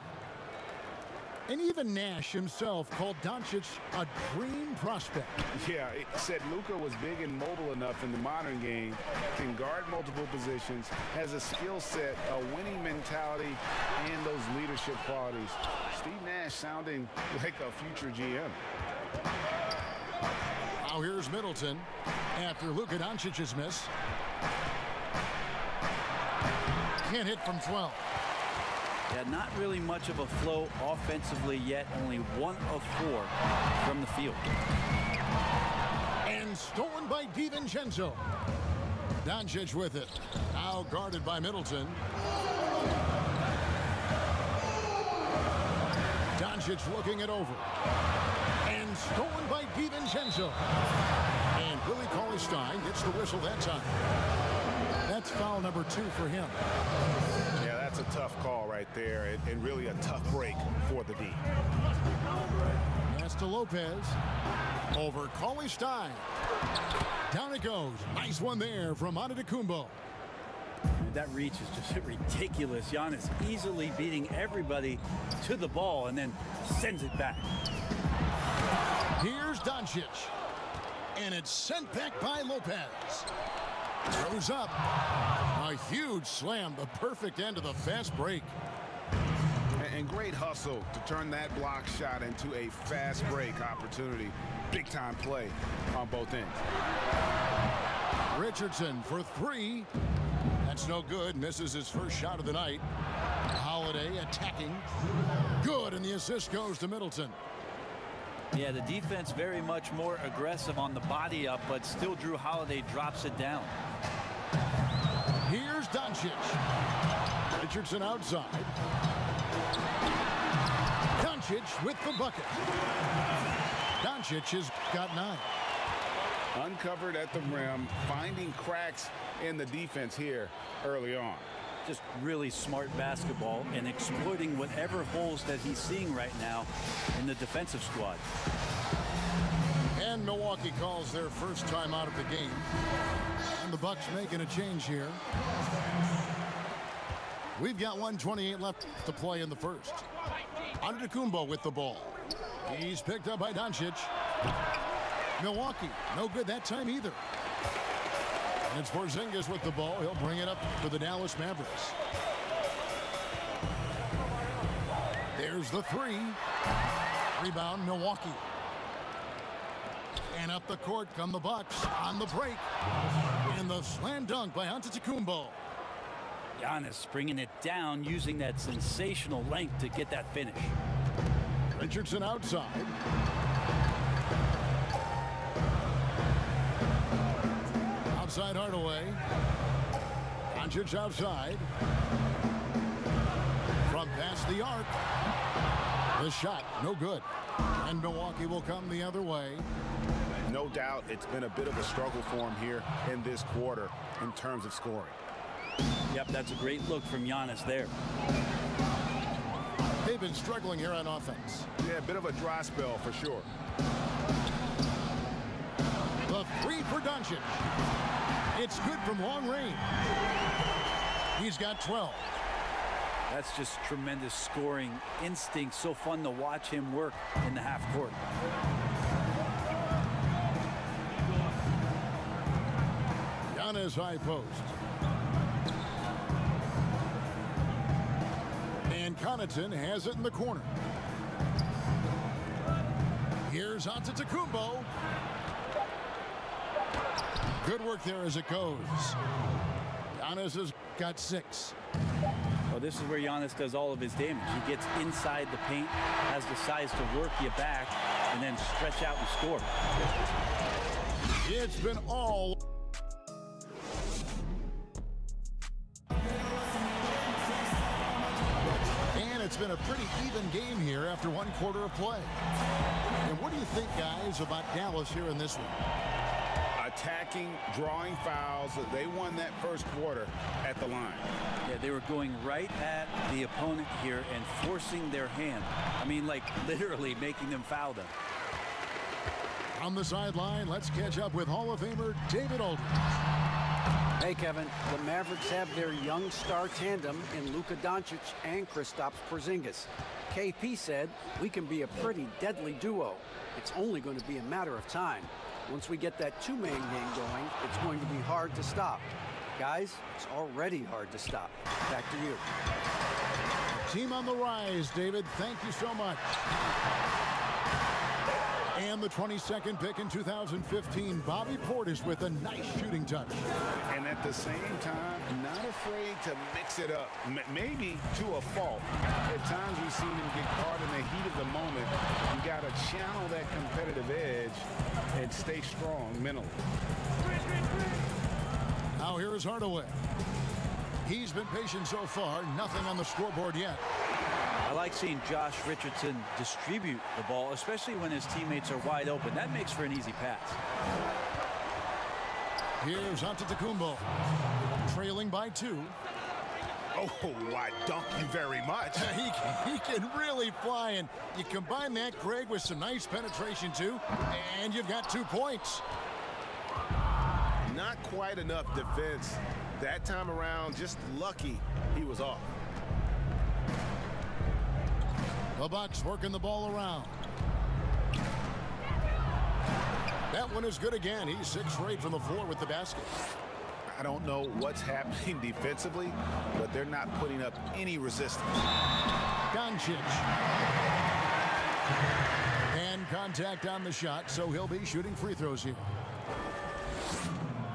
And even Nash himself called Doncic a dream prospect.
Yeah, it said Luka was big and mobile enough in the modern game, can guard multiple positions, has a skill set, a winning mentality, and those leadership qualities. Steve Nash sounding like a future GM.
Now here's Middleton after Luka Doncic's miss. Can't hit from 12.
Yeah, not really much of a flow offensively yet. Only 1 of 4 from the field.
And stolen by DiVincenzo. Doncic with it. Now guarded by Middleton. Doncic looking it over. And stolen by DiVincenzo. And Willie Cauley-Stein gets the whistle that time. That's foul number 2 for him.
Yeah, that's a tough call right there, and really a tough break for the D.
Pass to Lopez. Over Cauley-Stein. Down it goes. Nice one there from Antetokounmpo.
That reach is just ridiculous. Giannis easily beating everybody to the ball and then sends it back.
Here's Doncic. And it's sent back by Lopez. Throws up. A huge slam. The perfect end of the fast break.
And great hustle to turn that block shot into a fast break opportunity. Big time play on both ends.
Richardson for 3. That's no good. Misses his first shot of the night. Holiday attacking. Good, and the assist goes to Middleton.
Yeah, the defense very much more aggressive on the body up, but still Drew Holiday drops it down.
Here's Doncic. Richardson outside. Doncic with the bucket. Doncic has got 9.
Uncovered at the rim, finding cracks in the defense here early on.
Just really smart basketball and exploiting whatever holes that he's seeing right now in the defensive squad.
And Milwaukee calls their first time out of the game. And the Bucks making a change here. We've got 1:28 left to play in the first. Antetokounmpo with the ball. He's picked up by Doncic. Milwaukee, no good that time either. And it's Porzingis with the ball. He'll bring it up for the Dallas Mavericks. There's the 3. Rebound, Milwaukee. And up the court come the Bucks on the break. And the slam dunk by Antetokounmpo.
Giannis bringing it down, using that sensational length to get that finish.
Richardson outside. Outside Hardaway. Doncic outside. From past the arc. The shot, no good. And Milwaukee will come the other way.
No doubt it's been a bit of a struggle for him here in this quarter in terms of scoring.
Yep, that's a great look from Giannis there.
They've been struggling here on offense.
Yeah, a bit of a dry spell for sure.
The 3 for Doncic. It's good from long range. He's got 12.
That's just tremendous scoring instinct. So fun to watch him work in the half court.
Giannis high post. And Connaughton has it in the corner. Here's Antetokounmpo. Good work there as it goes. Giannis has got 6.
Well, Well, this is where Giannis does all of his damage. He gets inside the paint, has the size to work you back, and then stretch out and score.
It's been all. And it's been a pretty even game here after one quarter of play. And what do you think, guys, about Dallas here in this one?
Attacking, drawing fouls. They won that first quarter at the line.
Yeah, they were going right at the opponent here and forcing their hand. I mean, like literally making them foul them.
On the sideline, let's catch up with Hall of Famer David Aldridge.
Hey, Kevin, the Mavericks have their young star tandem in Luka Doncic and Kristaps Porzingis. KP said, "We can be a pretty deadly duo. It's only going to be a matter of time. Once we get that two-man game going, it's going to be hard to stop." Guys, it's already hard to stop. Back to you.
Team on the rise, David. Thank you so much. And the 22nd pick in 2015, Bobby Portis with a nice shooting touch.
And at the same time, not afraid to mix it up, maybe to a fault. At times we've seen him get caught in the heat of the moment. You got to channel that competitive edge and stay strong mentally.
Now here is Hardaway. He's been patient so far, nothing on the scoreboard yet.
I like seeing Josh Richardson distribute the ball, especially when his teammates are wide open. That makes for an easy pass.
Here's Antetokounmpo, trailing by 2.
Oh, I dunk you very much.
He can really fly, and you combine that, Greg, with some nice penetration too, and you've got 2 points.
Not quite enough defense that time around. Just lucky he was off.
The Bucks working the ball around. That one is good again. He's 6 for 8 from the floor with the basket.
I don't know what's happening defensively, but they're not putting up any resistance.
Doncic. And contact on the shot, so he'll be shooting free throws here.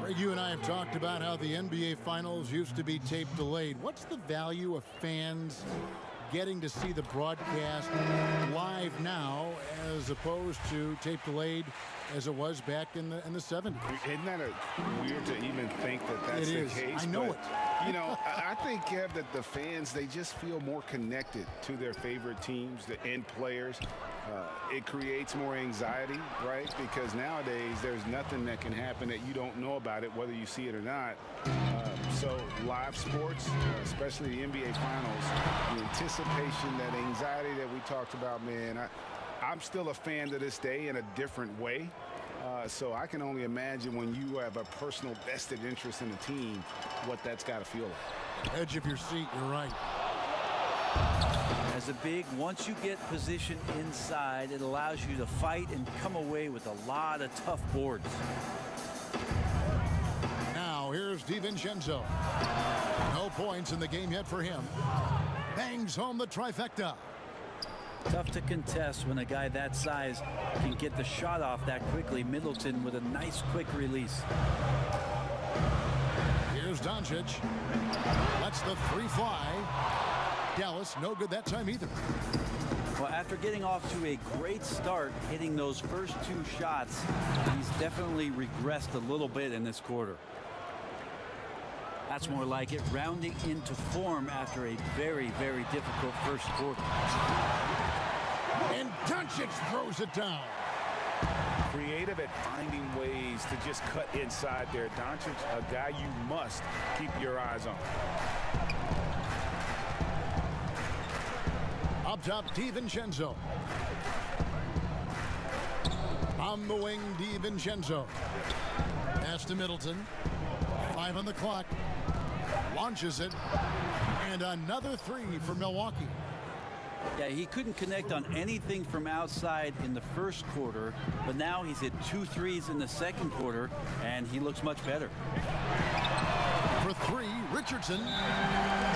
Greg, you and I have talked about how the NBA Finals used to be tape delayed. What's the value of fans getting to see the broadcast live now as opposed to tape delayed as it was back in the 70s?
Isn't that weird to even think that that's the case?
I know it.
You know, I think, Kev, that the fans, they just feel more connected to their favorite teams and players. It creates more anxiety, right? Because nowadays there's nothing that can happen that you don't know about it, whether you see it or not. So live sports, especially the NBA Finals, the anticipation, that anxiety that we talked about, man, I'm still a fan to this day in a different way. So I can only imagine when you have a personal vested interest in a team, what that's got to feel like.
Edge of your seat, you're right.
As a big, once you get positioned inside, it allows you to fight and come away with a lot of tough boards.
Now here's DiVincenzo. No points in the game yet for him. Bangs home the trifecta.
Tough to contest when a guy that size can get the shot off that quickly. Middleton with a nice quick release.
Here's Doncic. Lets the 3 fly. Dallas no good that time either.
Well, after getting off to a great start, hitting those first 2 shots, he's definitely regressed a little bit in this quarter. That's more like it, rounding into form after a very, very difficult first quarter.
And Doncic throws it down.
Creative at finding ways to just cut inside there. Doncic, a guy you must keep your eyes on.
Up top, DiVincenzo. On the wing, DiVincenzo. Pass to Middleton. 5 on the clock. Launches it. And another 3 for Milwaukee.
Yeah, he couldn't connect on anything from outside in the first quarter, but now he's hit 2 threes in the second quarter, and he looks much better.
For 3, Richardson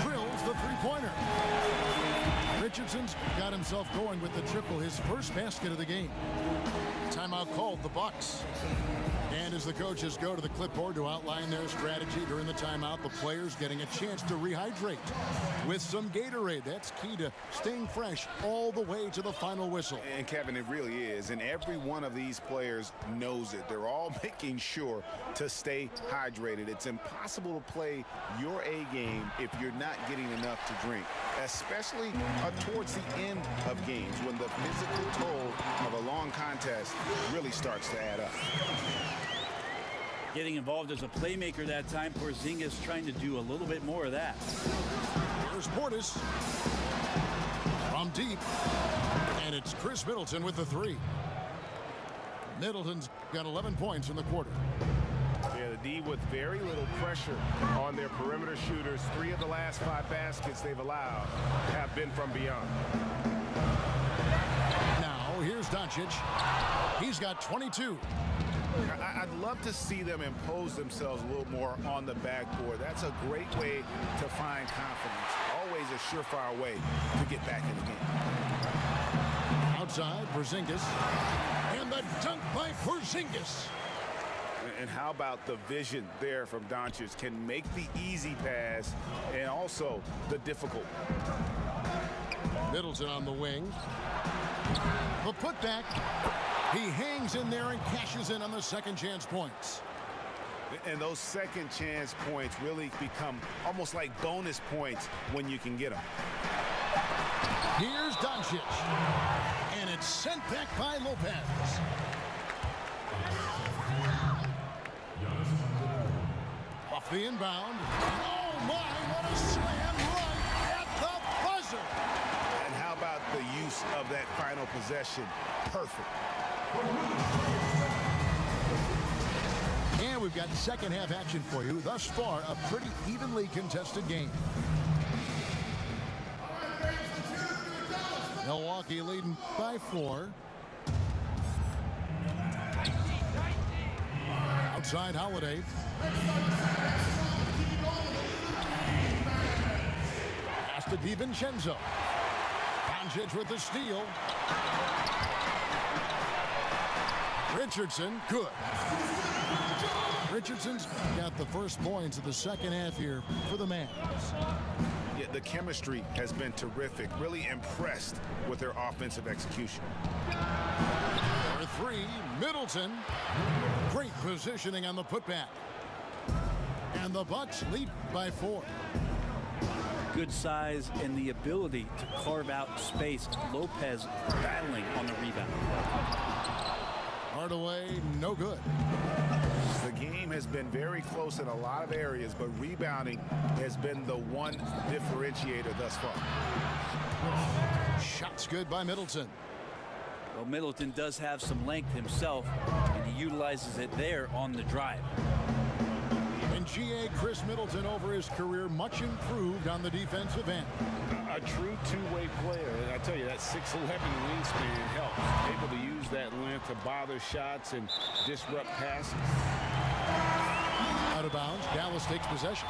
drills the 3-pointer. Richardson's got himself going with the triple, his first basket of the game. Timeout called, the Bucks. And as the coaches go to the clipboard to outline their strategy during the timeout, the players getting a chance to rehydrate with some Gatorade. That's key to staying fresh all the way to the final whistle.
And Kevin, it really is. And every one of these players knows it. They're all making sure to stay hydrated. It's impossible to play your A game if you're not getting enough to drink, especially towards the end of games when the physical toll of a long contest really starts to add up.
Getting involved as a playmaker that time, Porzingis trying to do a little bit more of that.
Here's Portis from deep, and it's Chris Middleton with the three. Middleton's got 11 points in the quarter.
Yeah, the D with very little pressure on their perimeter shooters. 3 of the last 5 baskets they've allowed have been from beyond.
Now here's Doncic. He's got 22.
I'd love to see them impose themselves a little more on the backboard. That's a great way to find confidence. Always a surefire way to get back in the game.
Outside, Porzingis. And the dunk by Porzingis.
And how about the vision there from Doncic? Can make the easy pass and also the difficult.
Middleton on the wing. The putback. He hangs in there and cashes in on the second chance points.
And those second chance points really become almost like bonus points when you can get them.
Here's Doncic. And it's sent back by Lopez. Off the inbound. Oh my, what a slam right at the buzzer.
And how about the use of that final possession? Perfect.
And we've got second half action for you. Thus far, a pretty evenly contested game. Milwaukee leading by 4. Outside Holiday. Pass to DiVincenzo. Doncic with the steal. Richardson, good. Richardson's got the first points of the second half here for the Mavs.
Yeah, the chemistry has been terrific. Really impressed with their offensive execution.
For 3, Middleton. Great positioning on the putback. And the Bucks lead by 4.
Good size and the ability to carve out space. Lopez battling on the rebound.
Hardaway, no good.
The game has been very close in a lot of areas, but rebounding has been the one differentiator thus far.
Shots good by Middleton.
Well, Middleton does have some length himself, and he utilizes it there on the drive.
And GA Chris Middleton over his career, much improved on the defensive end.
A true two-way player. I tell you, that 6'11" wingspan helps. Able to use that length to bother shots and disrupt passes.
Out of bounds, Dallas takes possession.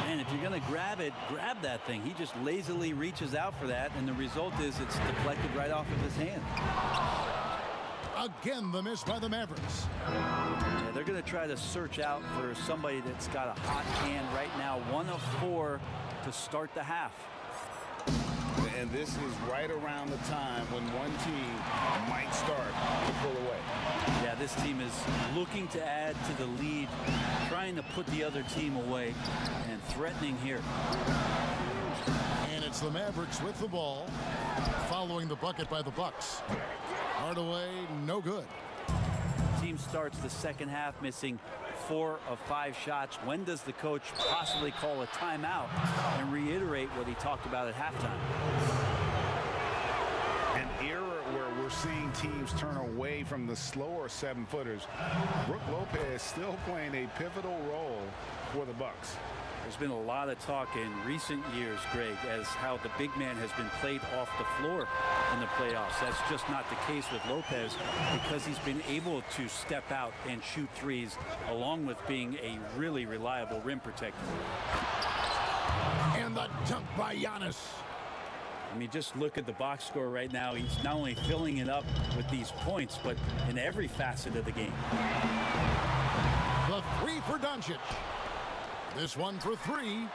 And if you're going to grab it, grab that thing. He just lazily reaches out for that, and the result is it's deflected right off of his hand.
Again, the miss by the Mavericks.
Yeah, they're going to try to search out for somebody that's got a hot hand right now. 1 of 4 to start the half.
And this is right around the time when one team might start to pull away.
Yeah, this team is looking to add to the lead, trying to put the other team away, and threatening here.
And it's the Mavericks with the ball, following the bucket by the Bucks. Hardaway, no good.
Team starts the second half missing 4 of 5 shots. When does the coach possibly call a timeout and reiterate what he talked about at halftime?
An era where we're seeing teams turn away from the slower 7-footers. Brook Lopez still playing a pivotal role for the Bucks.
There's been a lot of talk in recent years, Greg, as how the big man has been played off the floor in the playoffs. That's just not the case with Lopez because he's been able to step out and shoot threes along with being a really reliable rim protector.
And the dunk by Giannis.
I mean, just look at the box score right now. He's not only filling it up with these points, but in every facet of the game.
The three for Doncic. This one for three.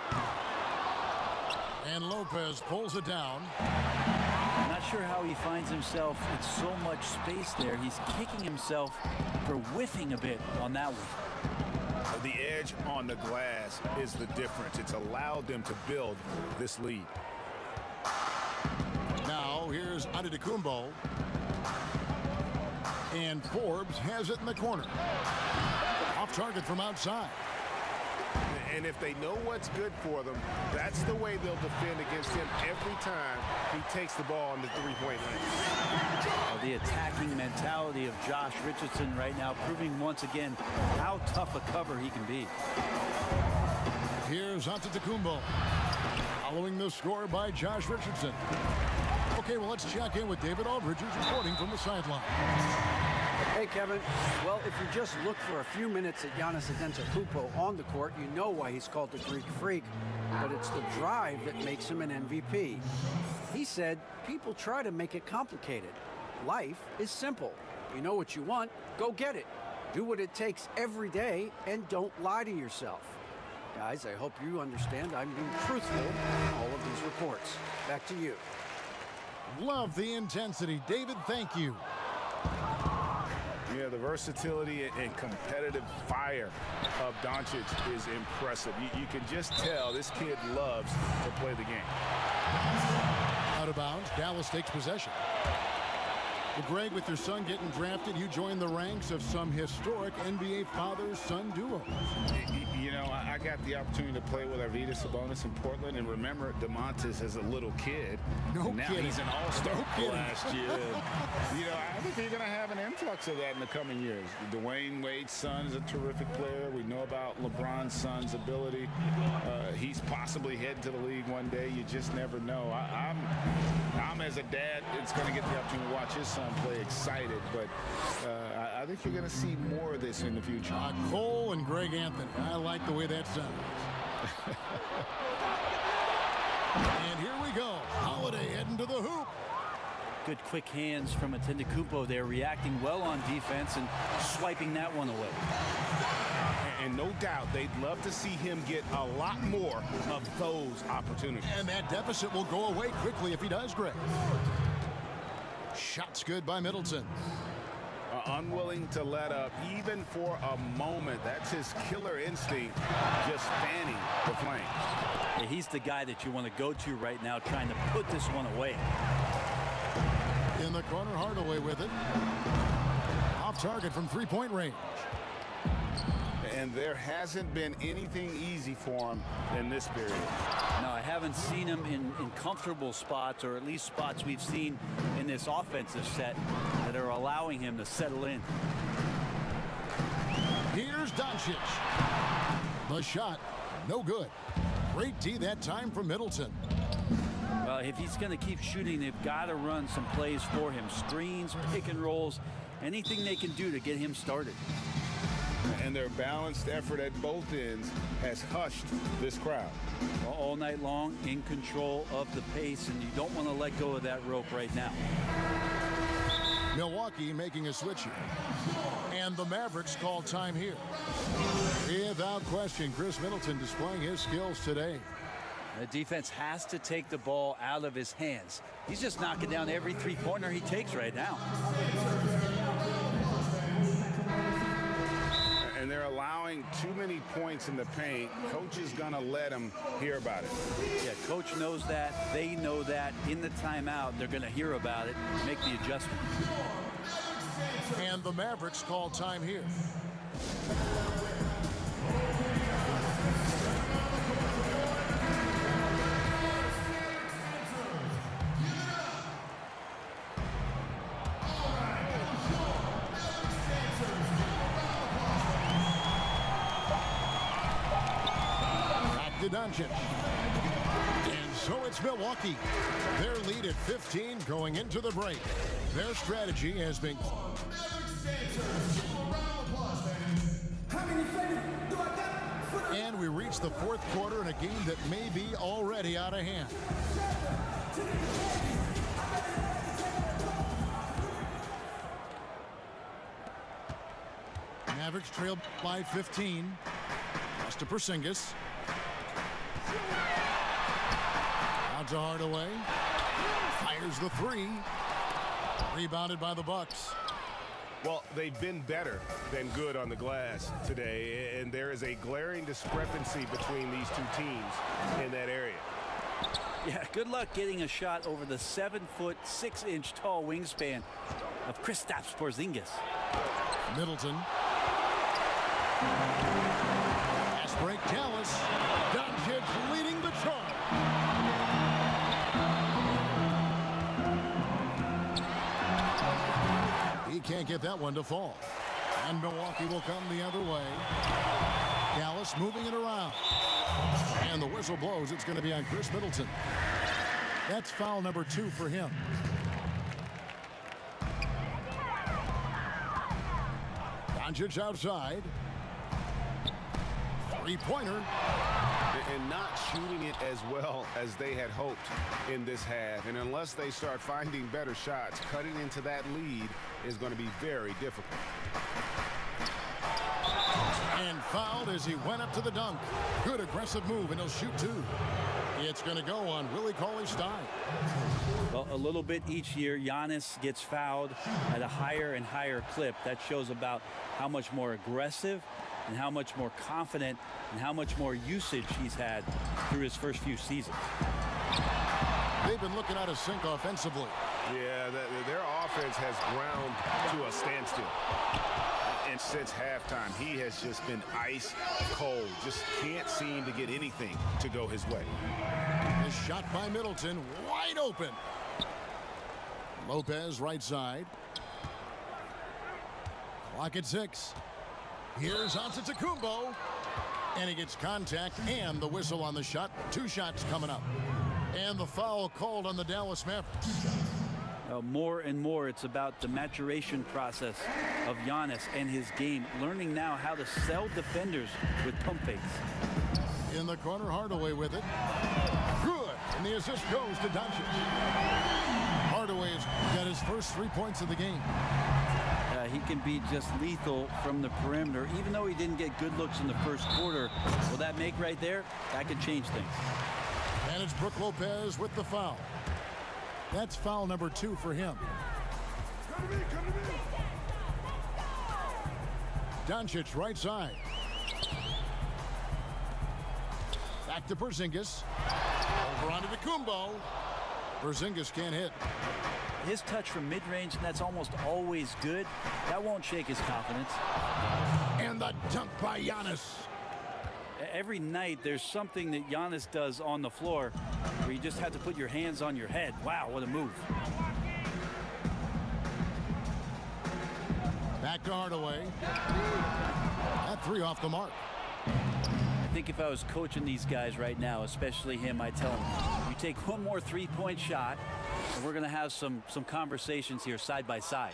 And Lopez pulls it down.
I'm not sure how he finds himself in so much space there. He's kicking himself for whiffing a bit on that one.
The edge on the glass is the difference. It's allowed them to build this lead.
Now here's Antetokounmpo. And Forbes has it in the corner. Off target from outside.
And if they know what's good for them, that's the way they'll defend against him every time he takes the ball in the three-point line.
The attacking mentality of Josh Richardson right now, proving once again how tough a cover he can be.
Here's Antetokounmpo. Following the score by Josh Richardson. Okay, well, let's check in with David Aldridge, who's reporting from the sideline.
Hey, Kevin. Well, if you just look for a few minutes at Giannis Antetokounmpo on the court, you know why he's called the Greek Freak, but it's the drive that makes him an MVP. He said, people try to make it complicated. Life is simple. You know what you want, go get it. Do what it takes every day, and don't lie to yourself. Guys, I hope you understand I'm being truthful in all of these reports. Back to you.
Love the intensity. David, thank you.
Yeah, the versatility and competitive fire of Doncic is impressive. You can just tell this kid loves to play the game.
Out of bounds, Dallas takes possession. Well, Greg, with your son getting drafted, you joined the ranks of some historic NBA father-son duos.
You know, I got the opportunity to play with Arvydas Sabonis in Portland, and remember DeMontis as a little kid.
No
now
kidding.
He's an all-star last year. You know, I think you're going to have an influx of that in the coming years. Dwayne Wade's son is a terrific player. We know about LeBron's son's ability. He's possibly heading to the league one day. You just never know. I'm as a dad, it's going to get the opportunity to watch his son play excited, but I think you're going to see more of this in the future.
Cole and Greg Anthony. I like the way that sounds. And here we go. Holiday heading to the hoop.
Good quick hands from Antetokounmpo there, reacting well on defense and swiping that one away.
And no doubt they'd love to see him get a lot more of those opportunities.
And that deficit will go away quickly if he does, Greg. Shots good by Middleton.
Unwilling to let up even for a moment. That's his killer instinct, just fanning the flame.
Yeah, he's the guy that you want to go to right now, trying to put this one away.
In the corner, Hardaway with it. Off target from three-point range.
And there hasn't been anything easy for him in this period.
No, I haven't seen him in comfortable spots, or at least spots we've seen in this offensive set that are allowing him to settle in.
Here's Doncic. The shot, no good. Great D that time from Middleton.
Well, if he's going to keep shooting, they've got to run some plays for him. Screens, pick and rolls, anything they can do to get him started.
And their balanced effort at both ends has hushed this crowd.
All night long, in control of the pace, and you don't want to let go of that rope right now.
Milwaukee making a switch here. And the Mavericks call time here. Without question, Chris Middleton displaying his skills today.
The defense has to take the ball out of his hands. He's just knocking down every three-pointer he takes right now.
And they're allowing too many points in the paint. Coach is going to let them hear about it.
Yeah, coach knows that. They know that. In the timeout, they're going to hear about it, make the adjustment.
And the Mavericks call time here. Doncic. And so it's Milwaukee. Their lead at 15 going into the break. Their strategy has been... And we reach the fourth quarter in a game that may be already out of hand. Mavericks trail by 15. Pass to Porzingis. Out to Hardaway. Fires the three. Rebounded by the Bucks.
Well, they've been better than good on the glass today, and there is a glaring discrepancy between these two teams in that area.
Yeah, good luck getting a shot over the 7-foot, 6-inch tall wingspan of Kristaps Porzingis.
Middleton. Fast break, Dallas. Doncic leading the charge. He can't get that one to fall. And Milwaukee will come the other way. Dallas moving it around. And the whistle blows. It's going to be on Chris Middleton. That's foul number 2 for him. Doncic outside. Three-pointer.
And not shooting it as well as they had hoped in this half. And unless they start finding better shots, cutting into that lead is going to be very difficult.
And fouled as he went up to the dunk. Good aggressive move, and he'll shoot 2. It's going to go on Willie Cauley-Stein.
Well, a little bit each year, Giannis gets fouled at a higher and higher clip. That shows about how much more aggressive and how much more confident and how much more usage he's had through his first few seasons.
They've been looking out of sync offensively.
Yeah, their offense has ground to a standstill. And since halftime, he has just been ice cold. Just can't seem to get anything to go his way.
The shot by Middleton, wide open. Lopez right side. Clock at 6. Here's Antetokounmpo. And he gets contact and the whistle on the shot. 2 shots coming up. And the foul called on the Dallas Mavericks.
More and more, it's about the maturation process of Giannis and his game, learning now how to sell defenders with pump fakes.
In the corner, Hardaway with it. Good. And the assist goes to Doncic. Hardaway has got his first 3 points of the game.
He can be just lethal from the perimeter, even though he didn't get good looks in the first quarter. Will that make right there? That could change things.
And it's Brook Lopez with the foul. That's foul number 2 for him. Doncic right side. Back to Porzingis. Over onto Antetokounmpo. Porzingis can't hit.
His touch from mid-range, and that's almost always good. That won't shake his confidence.
And the dunk by Giannis.
Every night there's something that Giannis does on the floor where you just have to put your hands on your head. Wow, what a move.
Back to Hardaway. That 3 off the mark.
I think if I was coaching these guys right now, especially him, I'd tell him, you take one more 3-point shot, and we're going to have some conversations here side by side.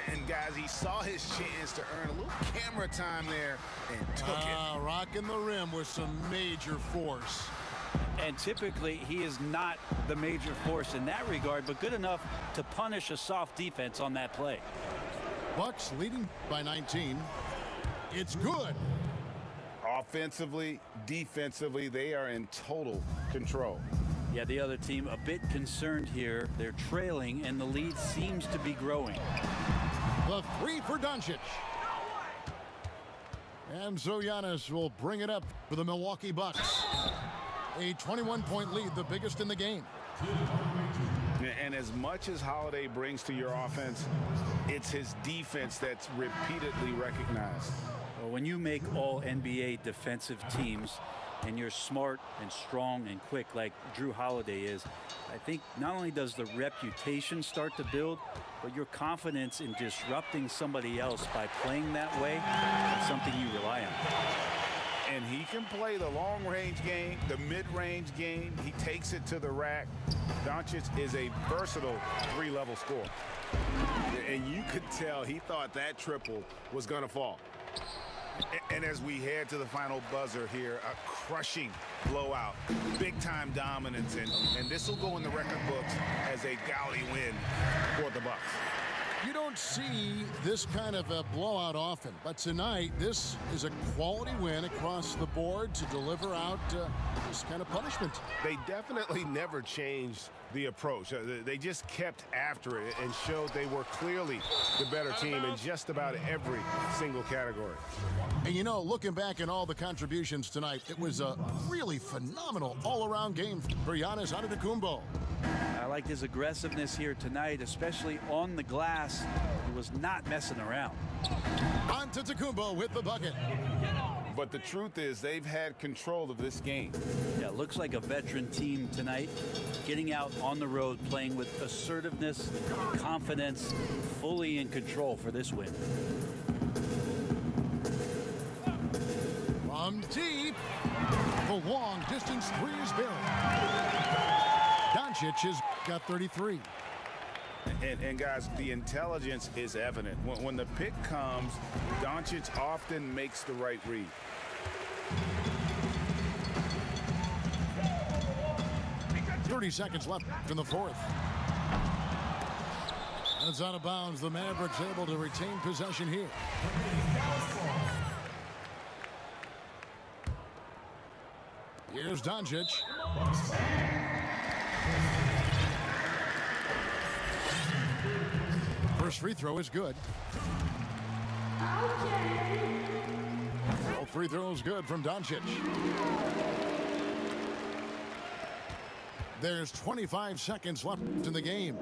And guys, he saw his chance to earn a little camera time there and took it.
Rocking the rim with some major force.
And typically, he is not the major force in that regard, but good enough to punish a soft defense on that play.
Bucks leading by 19. It's good.
Offensively, defensively, they are in total control.
Yeah, the other team a bit concerned here. They're trailing, and the lead seems to be growing.
The 3 for Doncic. And so Giannis will bring it up for the Milwaukee Bucks. A 21-point lead, the biggest in the game.
And as much as Holiday brings to your offense, it's his defense that's repeatedly recognized.
Well, when you make all NBA defensive teams and you're smart and strong and quick like Drew Holiday is, I think not only does the reputation start to build, but your confidence in disrupting somebody else by playing that way is something you rely on.
And he can play the long-range game, the mid-range game. He takes it to the rack. Doncic is a versatile 3-level scorer. And you could tell he thought that triple was going to fall. And as we head to the final buzzer here, a crushing blowout, big-time dominance, and this will go in the record books as a gaudy win for the Bucks.
You don't see this kind of a blowout often, but tonight this is a quality win across the board to deliver out this kind of punishment.
They definitely never changed the approach. They just kept after it and showed they were clearly the better team in just about every single category.
And you know, looking back at all the contributions tonight, it was a really phenomenal all-around game for Giannis Antetokounmpo.
I liked his aggressiveness here tonight, especially on the glass. He was not messing around.
Antetokounmpo with the bucket.
But the truth is, they've had control of this game.
Yeah, looks like a veteran team tonight, getting out on the road, playing with assertiveness, confidence, fully in control for this win.
From deep, the long distance three is buried. Doncic has got 33.
And guys, the intelligence is evident. When the pick comes, Doncic often makes the right read.
.30 seconds left in the fourth. And it's out of bounds. The Mavericks able to retain possession here. Here's Doncic. First free throw is good. All free throws good from Doncic. There's 25 seconds left in the game.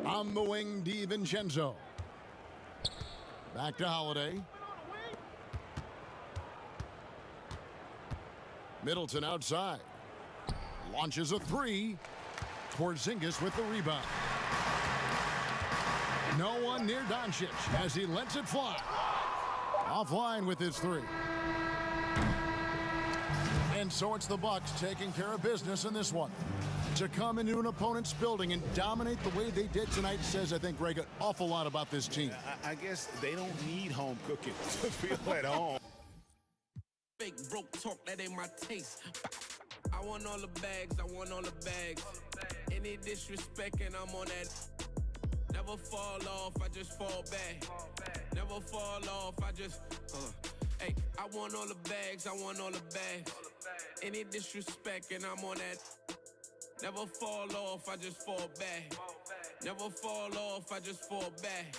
On the wing, DiVincenzo. Back to Holiday. Middleton outside. Launches a three. Porzingis with the rebound. No one near Doncic as he lets it fly. Offline with his three. And so it's the Bucks taking care of business in this one. To come into an opponent's building and dominate the way they did tonight says, I think, Greg, an awful lot about this team.
I guess they don't need home cooking to feel at home.
Fake broke talk, that ain't my taste. I want all the bags, I want all the bags. Any disrespect and I'm on that. Never fall off, I just fall back. Never fall off, I just hey, I want all the bags, I want all the bags. Any disrespect and I'm on that. Never fall off, I just fall back. Never fall off, I just fall back.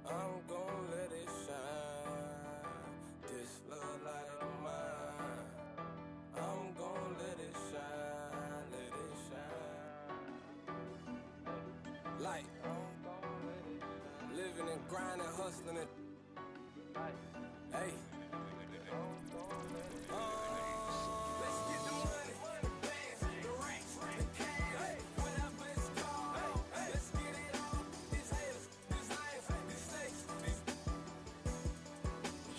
I'm gon' let it shine. This love light of mine. I'm gon' let it shine, let it shine. Light. Living and grinding, hustling it. Hey. Let's get the money, the bands, the racks, the cash, whatever it's called. Let's get it on. These haters, these lions, these snakes, these.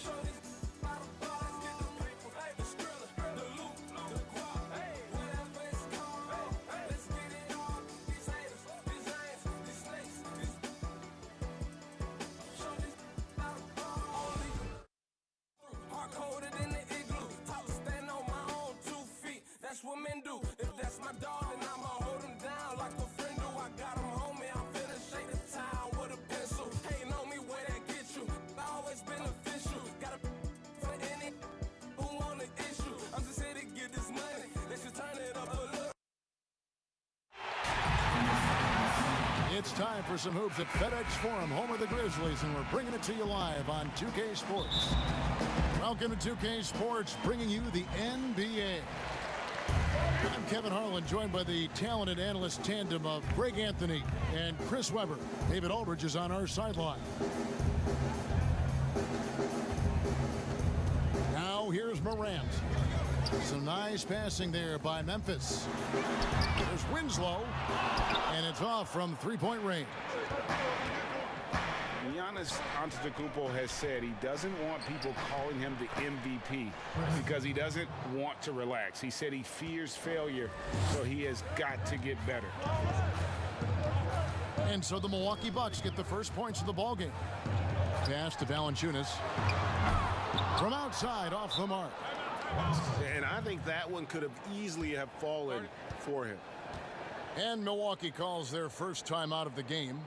Show these how to ball. Let's get the people, the skrilla, the loot, the guap, whatever it's called. Let's get it on. These haters, these lions, these snakes, these. Show these how to ball. Heart colder than the igloo. Taught to stand on my own 2 feet. That's what men do. If that's my dog, then I'ma hold him down like a friend do. I got him homie. I'm finna shake the town with a pencil. Hating on me where that get you. I always beneficial. Got a for any who want an issue. I'm just here to get this money. Let's just turn it up a little.
It's time for some hoops at FedEx Forum, home of the Grizzlies, and we're bringing it to you live on 2K Sports. Welcome to 2K Sports, bringing you the NBA. I'm Kevin Harlan, joined by the talented analyst tandem of Greg Anthony and Chris Webber. David Aldridge is on our sideline. here's Morant. Some nice passing there by Memphis. There's Winslow, and it's off from three-point range.
Giannis Antetokounmpo has said he doesn't want people calling him the MVP because he doesn't want to relax. He said he fears failure, so he has got to get better.
And so the Milwaukee Bucks get the first points of the ballgame. Pass to Valanciunas. From outside, off the mark.
And I think that one could have easily have fallen for him.
And Milwaukee calls their first time out of the game.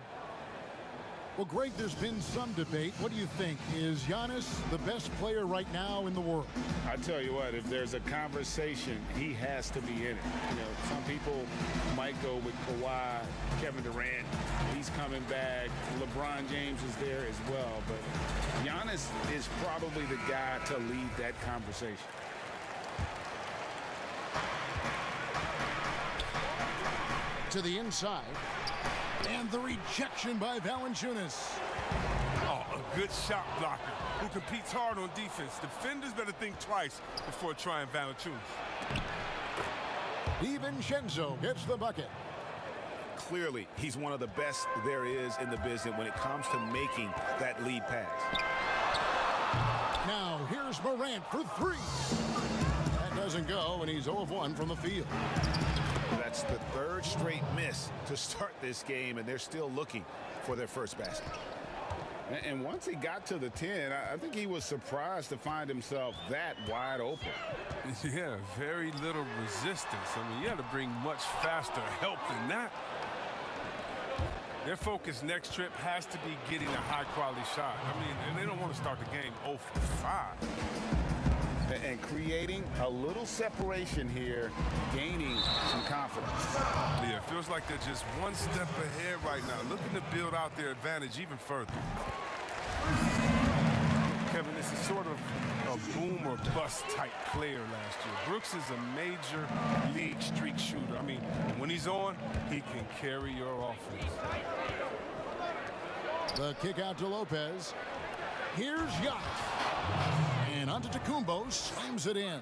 Well, Greg, there's been some debate. What do you think? Is Giannis the best player right now in the world?
I tell you what, if there's a conversation, he has to be in it. You know, some people might go with Kawhi, Kevin Durant. He's coming back. LeBron James is there as well. But Giannis is probably the guy to lead that conversation.
To the inside. And the rejection by Valanciunas.
Oh, a good shot blocker who competes hard on defense. Defenders better think twice before trying Valanciunas.
DiVincenzo gets the bucket.
Clearly, he's one of the best there is in the business when it comes to making that lead pass.
Now, here's Morant for three. That doesn't go, and he's 0 of 1 from the field.
That's the third straight miss to start this game, and they're still looking for their first basket.
And once he got to the 10, I think he was surprised to find himself that wide open.
Yeah, very little resistance. I mean, you had to bring much faster help than that. Their focus next trip has to be getting a high-quality shot. I mean, and they don't want to start the game 0 for 5.
And creating a little separation here, gaining some confidence.
Yeah, it feels like they're just one step ahead right now, looking to build out their advantage even further. Kevin, this is sort of a boom or bust type player last year. Brooks is a major league streak shooter. I mean, when he's on, he can carry your offense.
The kick out to Lopez. Here's Giannis. And Antetokounmpo slams it in.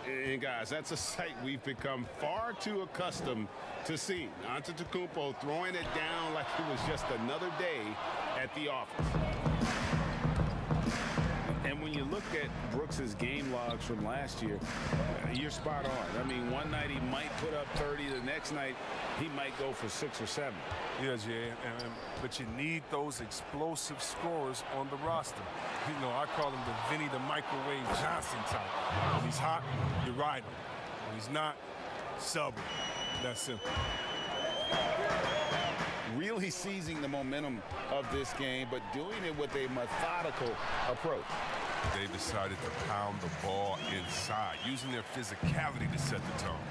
And guys, that's a sight we've become far too accustomed to seeing. Antetokounmpo throwing it down like it was just another day at the office.
And when you look at Brooks's game logs from last year, you're spot on. I mean, one night he might put up 30, the next night he might go for 6 or 7.
Yeah, Jay, but you need those explosive scorers on the roster. You know, I call him the Vinny the Microwave Johnson type. When he's hot, you ride him. When he's not, sub him. That's simple.
Really seizing the momentum of this game, but doing it with a methodical approach.
They decided to pound the ball inside, using their physicality to set the tone.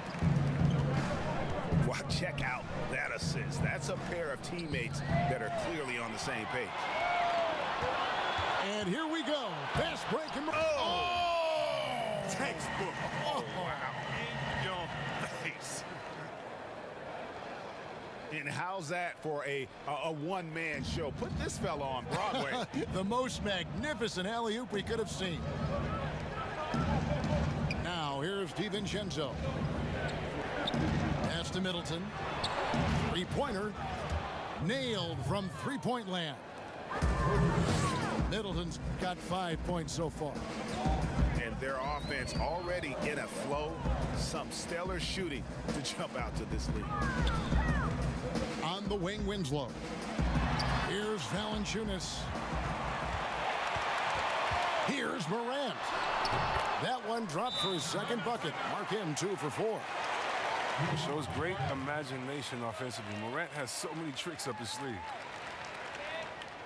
Well, check out that assist. That's a pair of teammates that are clearly on the same page.
And here we go. Fast break and
Textbook. Oh, wow. In your face.
And how's that for a one-man show? Put this fella on Broadway.
The most magnificent alley-oop we could have seen. Now, here's DiVincenzo. Pass to Middleton. Three-pointer. Nailed from three-point land. Middleton's got 5 points so far.
And their offense already in a flow. Some stellar shooting to jump out to this lead.
On the wing, Winslow. Here's Valanciunas. Here's Morant. That one dropped for his second bucket. Mark him 2 for 4.
It shows great imagination offensively. Morant has so many tricks up his sleeve.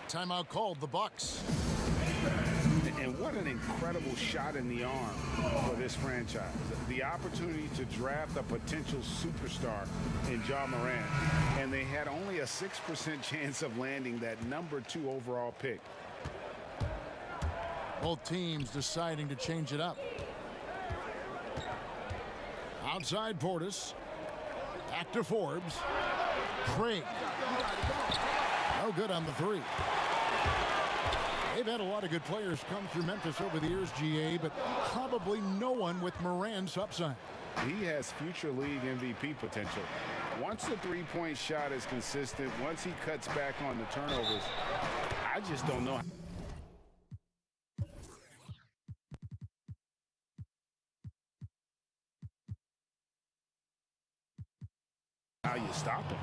Timeout called, the Bucks.
And what an incredible shot in the arm for this franchise. The opportunity to draft a potential superstar in Ja Morant, and they had only a 6% chance of landing that number 2 overall pick.
Both teams deciding to change it up. Outside Portis. Back to Forbes. Craig. No good on the 3. They've had a lot of good players come through Memphis over the years, GA, but probably no one with Moran's upside.
He has future league MVP potential. Once the three-point shot is consistent, once he cuts back on the turnovers, I just don't know how you stop him.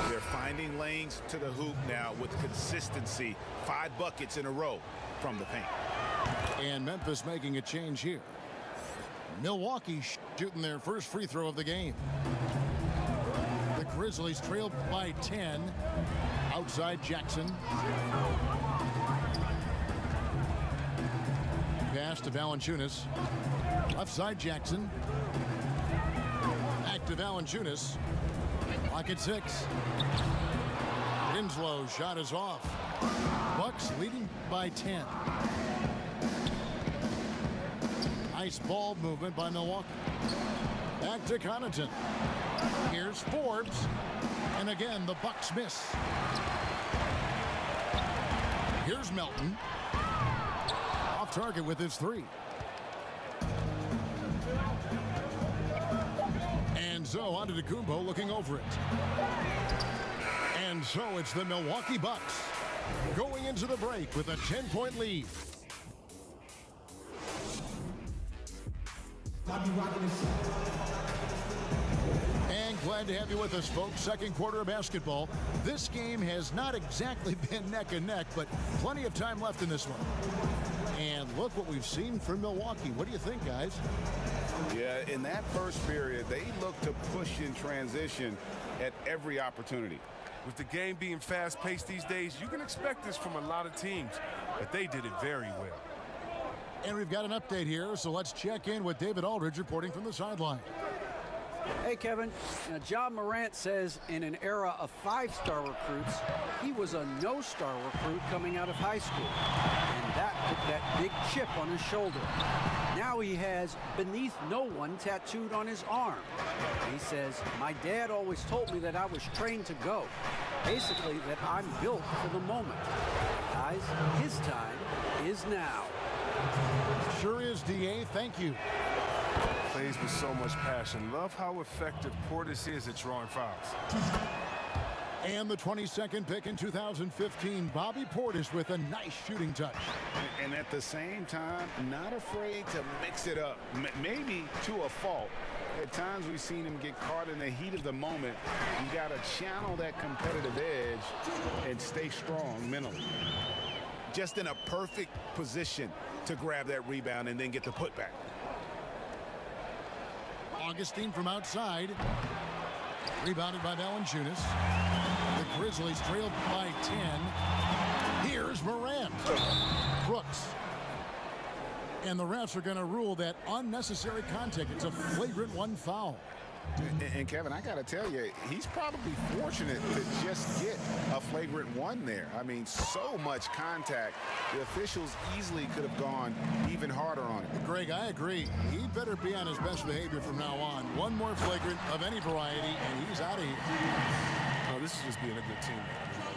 They're finding lanes to the hoop now with consistency. 5 buckets in a row from the paint.
And Memphis making a change here. Milwaukee shooting their first free throw of the game. The Grizzlies trail by 10. Outside Jackson. Pass to Valanciunas. Left side Jackson. Back to Valanciunas. Lock at 6. Winslow's shot is off. Bucks leading by 10. Nice ball movement by Milwaukee. Back to Connaughton. Here's Forbes. And again, the Bucks miss. Here's Melton. Off target with his 3. And so Antetokounmpo looking over it. And so it's the Milwaukee Bucks going into the break with a 10-point lead. And glad to have you with us, folks. Second quarter of basketball. This game has not exactly been neck and neck, but plenty of time left in this one. And look what we've seen from Milwaukee. What do you think, guys?
Yeah, in that first period, they looked to push in transition at every opportunity.
With the game being fast-paced these days, you can expect this from a lot of teams, but they did it very well.
And we've got an update here, so let's check in with David Aldridge reporting from the sideline.
Hey, Kevin. Now, John Morant says in an era of 5-star recruits, he was a no-star recruit coming out of high school. And that put that big chip on his shoulder. Now he has "beneath no one" tattooed on his arm. He says, "My dad always told me that I was trained to go. Basically, that I'm built for the moment." Guys, his time is now.
Sure is, DA. Thank you.
Plays with so much passion. Love how effective Portis is at drawing fouls.
And the 22nd pick in 2015, Bobby Portis with a nice shooting touch.
And at the same time, not afraid to mix it up. Maybe to a fault. At times we've seen him get caught in the heat of the moment. You got to channel that competitive edge and stay strong mentally.
Just in a perfect position to grab that rebound and then get the putback.
Augustine from outside. Rebounded by Valanciunas. The Grizzlies trailed by 10. Here's Morant. Brooks. And the refs are going to rule that unnecessary contact. It's a flagrant 1 foul.
And Kevin, I got to tell you, he's probably fortunate to just get a flagrant 1 there. I mean, so much contact. The officials easily could have gone even harder on it.
Greg, I agree. He better be on his best behavior from now on. One more flagrant of any variety, and he's out of here.
Oh, this is just being a good team.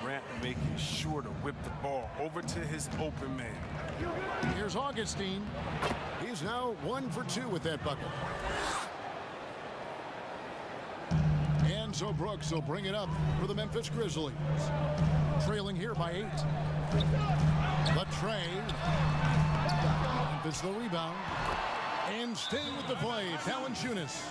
Morant making sure to whip the ball over to his open man.
Here's Augustine. He's now 1 for 2 with that bucket. And so Brooks will bring it up for the Memphis Grizzlies. Trailing here by 8. The tray. Memphis the rebound. And staying with the play, Valanciunas.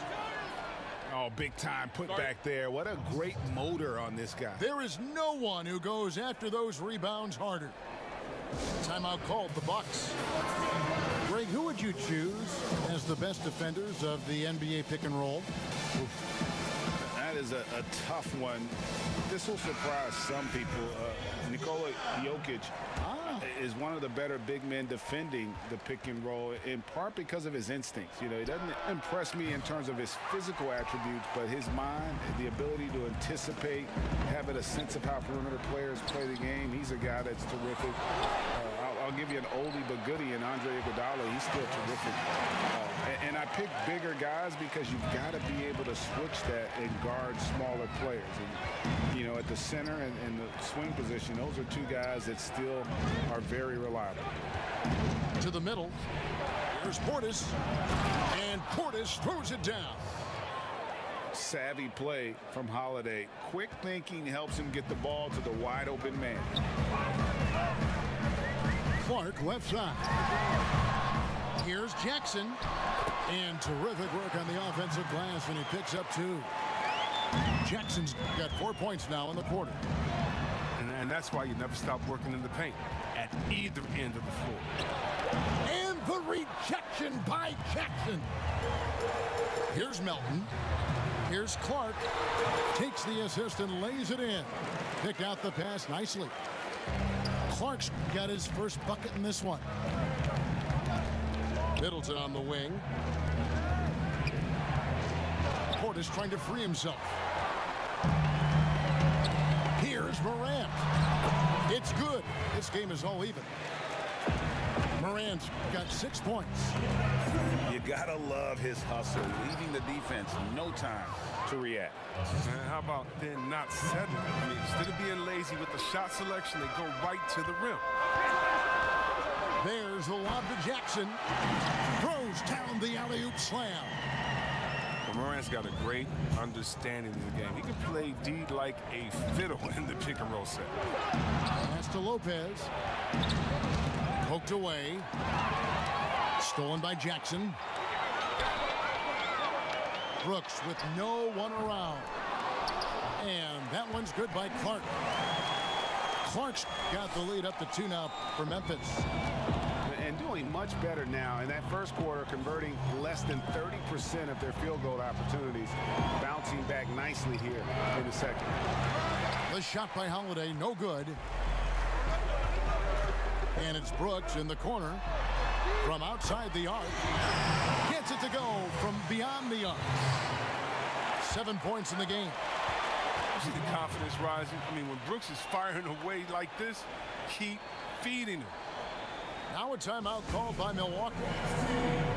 Oh, big time put back there. What a great motor on this guy.
There is no one who goes after those rebounds harder. Timeout called, the Bucks. Greg, who would you choose as the best defenders of the NBA pick and roll?
That is a tough one. This will surprise some people. Nikola Jokic is one of the better big men defending the pick and roll, in part because of his instincts. You know, he doesn't impress me in terms of his physical attributes, but his mind, the ability to anticipate, having a sense of how perimeter players play the game. He's a guy that's terrific. I'll give you an oldie but goodie in Andre Iguodala. He's still terrific. And I pick bigger guys because you've got to be able to switch that and guard smaller players. And, you know, at the center and the swing position, those are two guys that still are very reliable.
To the middle. Here's Portis. And Portis throws it down.
Savvy play from Holiday. Quick thinking helps him get the ball to the wide open man.
Clark left side. Here's Jackson. And terrific work on the offensive glass, and he picks up 2. Jackson's got 4 points now in the quarter.
And that's why you never stop working in the paint at either end of the floor.
And the rejection by Jackson. Here's Melton. Here's Clark. Takes the assist and lays it in. Picked out the pass nicely. Clark's got his first bucket in this one. Middleton on the wing. Portis trying to free himself. Here's Morant. It's good. This game is all even. Morant's got 6 points.
You gotta love his hustle, leaving the defense no time to react.
And how about then not settling? I mean, instead of being lazy with the shot selection, they go right to the rim.
There's the lob to Jackson. Throws down the alley-oop slam.
Well, Morant's got a great understanding of the game. He can play D like a fiddle in the pick and roll set.
Pass to Lopez. Poked away. Stolen by Jackson. Brooks with no one around. And that one's good by Clark. Clark's got the lead up to 2 now for Memphis.
And doing much better now in that first quarter, converting less than 30% of their field goal opportunities, bouncing back nicely here in the second.
The shot by Holiday, no good. And it's Brooks in the corner from outside the arc. Gets it to go from beyond the arc. 7 points in the game.
You see the confidence rising? I mean, when Brooks is firing away like this, keep feeding him.
Now a timeout called by Milwaukee.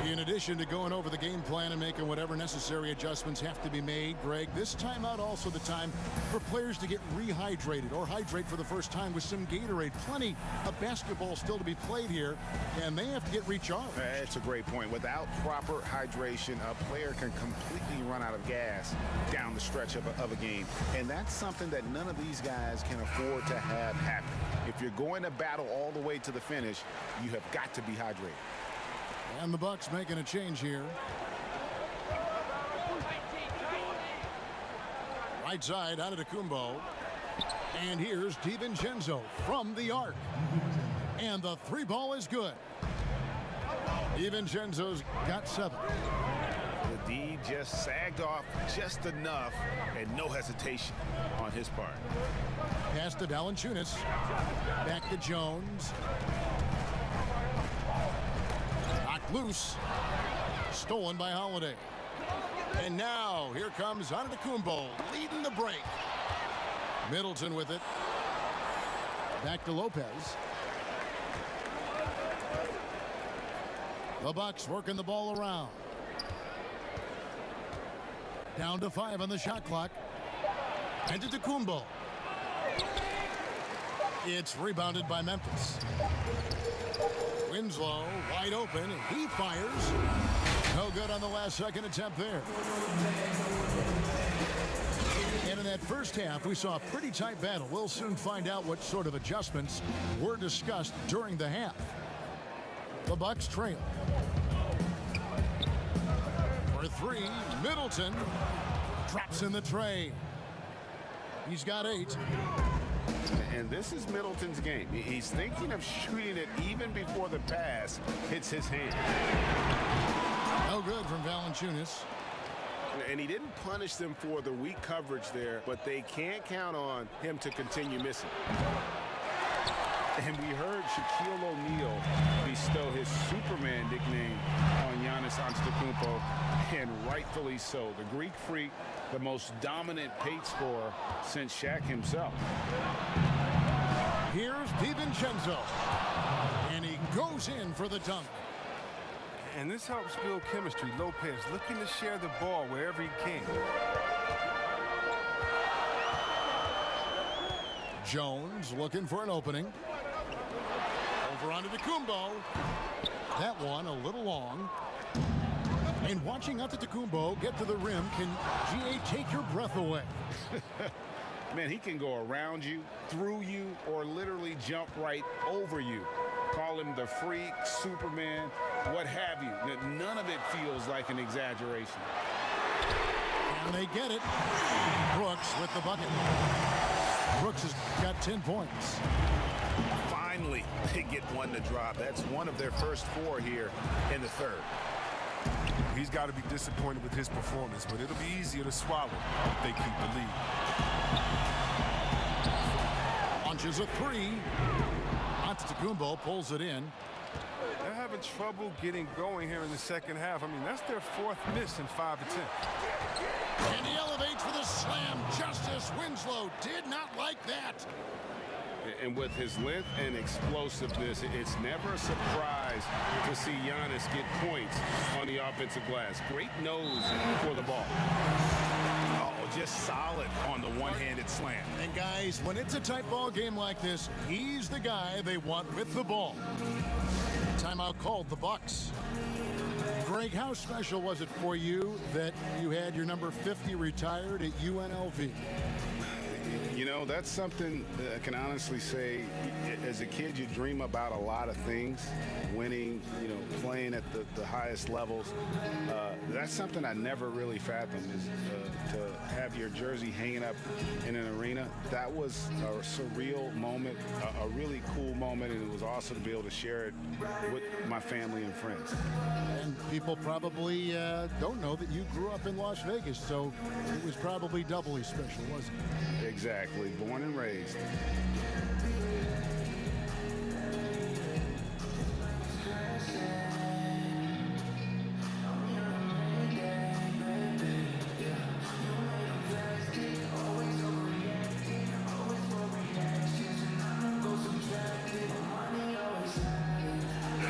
In addition to going over the game plan and making whatever necessary adjustments have to be made, Greg, this timeout also the time for players to get rehydrated or hydrate for the first time with some Gatorade. Plenty of basketball still to be played here, and they have to get recharged.
That's a great point. Without proper hydration, a player can completely run out of gas down the stretch of a game. And that's something that none of these guys can afford to have happen. If you're going to battle all the way to the finish, you have got to be hydrated.
And the Bucks making a change here. Right side out of Antetokounmpo. And here's DiVincenzo from the arc. And the 3 ball is good. DiVincenzo's got 7.
The D just sagged off just enough and no hesitation on his part.
Pass to Valanciunas. Back to Jones. Knocked loose. Stolen by Holiday. And now here comes Antetokounmpo leading the break. Middleton with it. Back to Lopez. The Bucks working the ball around. Down to 5 on the shot clock. Antetokounmpo. It's rebounded by Memphis. Winslow wide open. He fires. No good on the last second attempt there. And in that first half, we saw a pretty tight battle. We'll soon find out what sort of adjustments were discussed during the half. The Bucks trail. For 3, Middleton drops in the tray. He's got 8.
And this is Middleton's game. He's thinking of shooting it even before the pass hits his hand.
No good from Valanciunas.
And he didn't punish them for the weak coverage there, but they can't count on him to continue missing. And we heard Shaquille O'Neal bestow his Superman nickname on Giannis Antetokounmpo, and rightfully so. The Greek Freak, the most dominant paint scorer since Shaq himself.
Here's DiVincenzo. And he goes in for the dunk.
And this helps build chemistry. Lopez looking to share the ball wherever he can.
Jones looking for an opening. Over onto Antetokounmpo. That one a little long. And watching Antetokounmpo get to the rim can, GA, take your breath away.
Man, he can go around you, through you, or literally jump right over you. Call him the freak, Superman, what have you. None of it feels like an exaggeration.
And they get it. Brooks with the bucket. Brooks has got 10 points.
Finally, they get one to drop. That's one of their first 4 here in the third.
He's got to be disappointed with his performance, but it'll be easier to swallow if they keep the lead.
Launches a 3. Antetokounmpo pulls it in.
They're having trouble getting going here in the second half. I mean, that's their 4th miss in 5 attempts.
And he elevates for the slam. Justice Winslow did not like that.
And with his length and explosiveness, it's never a surprise to see Giannis get points on the offensive glass. Great nose for the ball.
Oh, just solid on the one-handed slam.
And guys, when it's a tight ball game like this, he's the guy they want with the ball. Timeout called the Bucks. Greg, how special was it for you that you had your number 50 retired at UNLV?
You know, that's something that I can honestly say, as a kid, you dream about a lot of things, winning, you know, playing at the highest levels. That's something I never really fathomed, is to have your jersey hanging up in an arena. That was a surreal moment, a really cool moment, and it was awesome to be able to share it with my family and friends.
And people probably don't know that you grew up in Las Vegas, so it was probably doubly special, wasn't it?
Exactly. Born and raised.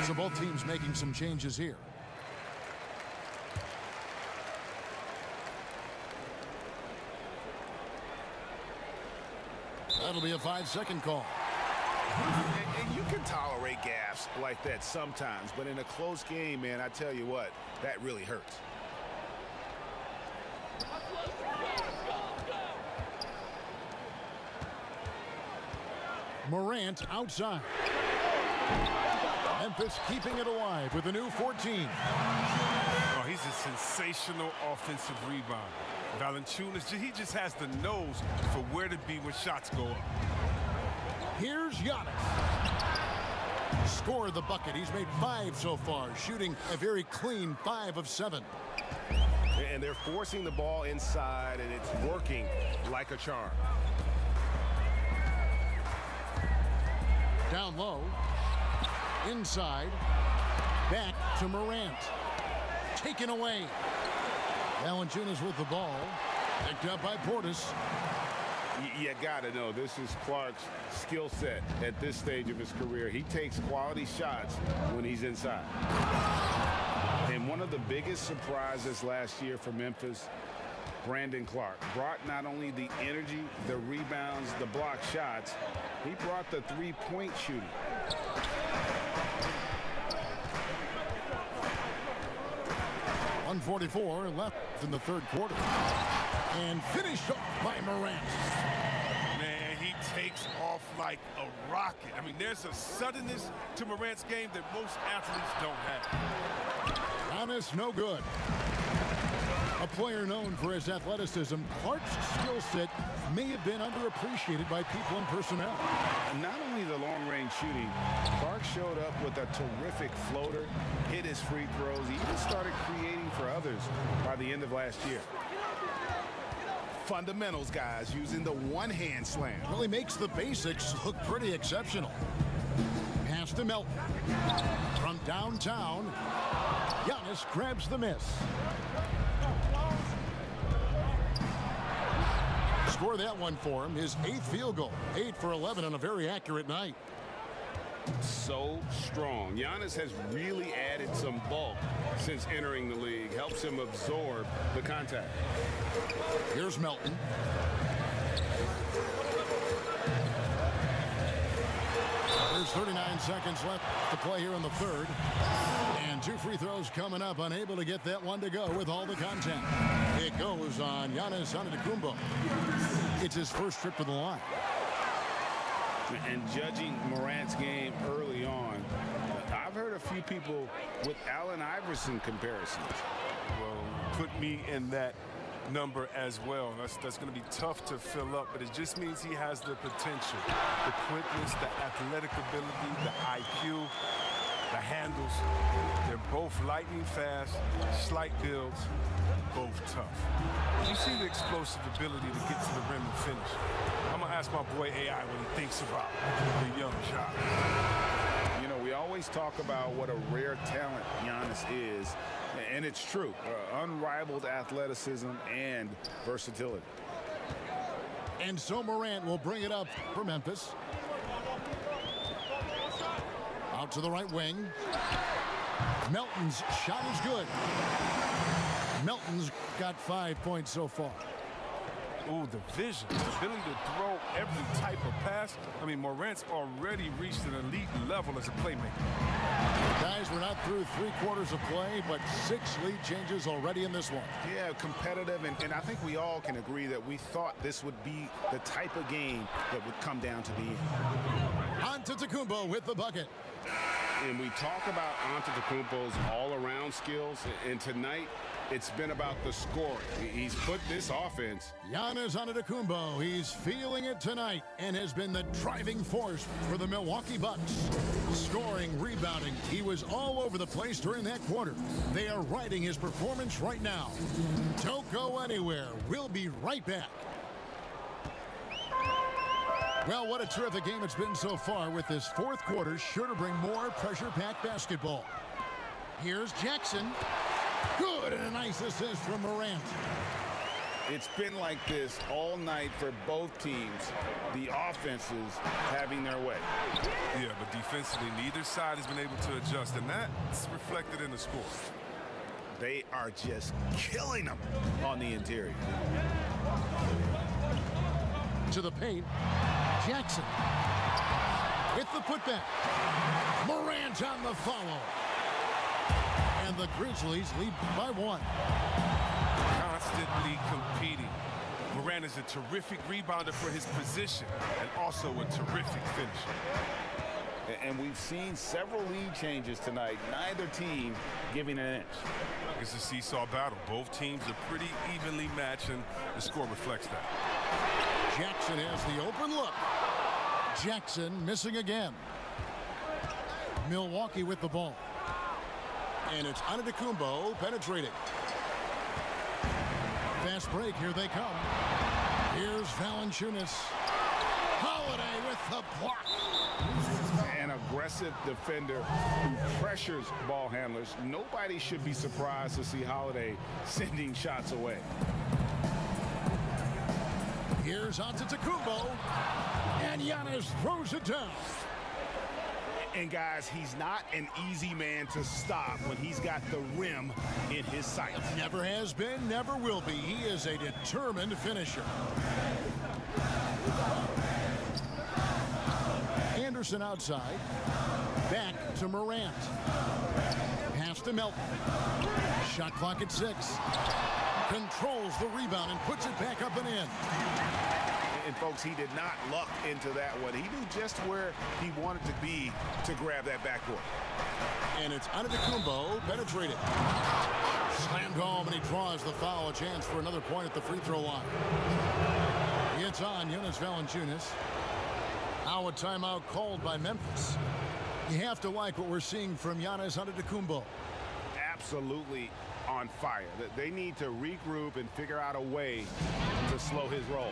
So both teams making some changes here. That'll be a 5-second call.
And you can tolerate gaffes like that sometimes, but in a close game, man, I tell you what, that really hurts.
Morant outside. Memphis keeping it alive with a new 14.
Oh, he's a sensational offensive rebounder. Valanciunas, he just has the nose for where to be when shots go up.
Here's Giannis. Score the bucket. He's made 5 so far, shooting a very clean 5 of 7.
And they're forcing the ball inside, and it's working like a charm.
Down low. Inside. Back to Morant. Taken away. Valanciunas with the ball. Picked up by Portis.
You gotta know, this is Clark's skill set at this stage of his career. He takes quality shots when he's inside. And one of the biggest surprises last year for Memphis, Brandon Clark brought not only the energy, the rebounds, the block shots, he brought the three-point shooting.
.144 left in the third quarter. And finished off by Morant.
Man, he takes off like a rocket. I mean, there's a suddenness to Morant's game that most athletes don't have.
Giannis, no good. A player known for his athleticism, Clark's skill set may have been underappreciated by people in personnel.
And not only the long-range shooting, Clark showed up with a terrific floater, hit his free throws. He even started creating for others by the end of last year.
Fundamentals, guys, using the one-hand slam.
Really makes the basics look pretty exceptional. Pass to Melton. From downtown, Giannis grabs the miss. score that one for him. His 8th field goal. 8 for 11 on a very accurate night.
So strong. Giannis has really added some bulk since entering the league. Helps him absorb the contact.
Here's Melton. There's 39 seconds left to play here in the third. And 2 free throws coming up. Unable to get that one to go with all the contact. It goes on Giannis Antetokounmpo. It's his first trip to the line.
And judging Morant's game early on, I've heard a few people with Allen Iverson comparisons.
Well, put me in that number as well. That's going to be tough to fill up, but it just means he has the potential, the quickness, the athletic ability, the IQ, the handles. They're both lightning fast, slight builds, both tough. You see the explosive ability to get to the rim and finish. I'm going to ask my boy AI what he thinks about the young shot.
You know, we always talk about what a rare talent Giannis is, and it's true. Unrivaled athleticism and versatility.
And so Morant will bring it up for Memphis. Out to the right wing. Melton's shot is good. Melton's got 5 points so far.
Ooh, the vision, the ability to throw every type of pass. I mean, Morant's already reached an elite level as a playmaker.
Guys, we're not through 3 quarters of play, but 6 lead changes already in this one.
Yeah, competitive, and I think we all can agree that we thought this would be the type of game that would come down to the end.
Antetokounmpo with the bucket.
And we talk about Antetokounmpo's all-around skills, and tonight it's been about the scoring. He's put this offense.
Giannis Antetokounmpo, he's feeling it tonight and has been the driving force for the Milwaukee Bucks. Scoring, rebounding, he was all over the place during that quarter. They are riding his performance right now. Don't go anywhere. We'll be right back. Well, what a terrific game it's been so far, with this 4th quarter sure to bring more pressure-packed basketball. Here's Jackson. Good, and a nice assist from Morant.
It's been like this all night for both teams. The offenses having their way.
Yeah, but defensively, neither side has been able to adjust, and that's reflected in the score.
They are just killing them on the interior.
To the paint. Jackson with the putback. Morant on the follow. And the Grizzlies lead by 1.
Constantly competing. Morant is a terrific rebounder for his position and also a terrific finisher.
And we've seen several lead changes tonight. Neither team giving an inch.
It's a seesaw battle. Both teams are pretty evenly matched, and the score reflects that.
Jackson has the open look. Jackson missing again. Milwaukee with the ball. And it's Antetokounmpo penetrating. Fast break, here they come. Here's Valanciunas. Holiday with the block.
An aggressive defender who pressures ball handlers. Nobody should be surprised to see Holiday sending shots away.
Here's Antetokounmpo, and Giannis throws it down.
And guys, he's not an easy man to stop when he's got the rim in his sights.
Never has been, never will be. He is a determined finisher. Anderson outside. Back to Morant. Pass to Melton. Shot clock at 6. Controls the rebound and puts it back up and in.
And folks, he did not luck into that one. He knew just where he wanted to be to grab that backboard.
And it's Antetokounmpo penetrated. Slammed home, and he draws the foul. A chance for another point at the free throw line. It's on Jonas Valanciunas. Now a timeout called by Memphis. You have to like what we're seeing from Giannis Antetokounmpo.
Absolutely on fire. They need to regroup and figure out a way to slow his roll.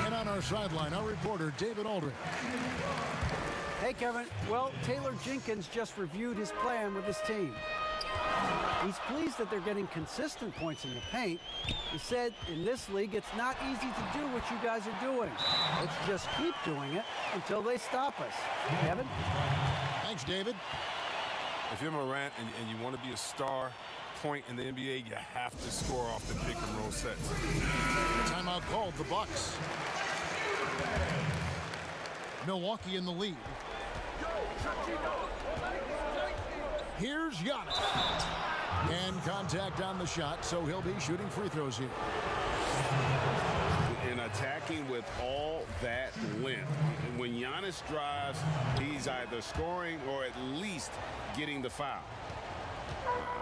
And on our sideline, our reporter, David Aldridge.
Hey, Kevin. Well, Taylor Jenkins just reviewed his plan with his team. He's pleased that they're getting consistent points in the paint. He said, in this league, it's not easy to do what you guys are doing. Let's just keep doing it until they stop us. Kevin?
Thanks, David.
If you're Morant and you want to be a star point in the NBA, you have to score off the pick and roll sets.
Timeout called, the Bucks. Milwaukee in the lead. Here's Giannis. And contact on the shot, so he'll be shooting free throws here.
And attacking with all that length. When Giannis drives, he's either scoring or at least getting the foul.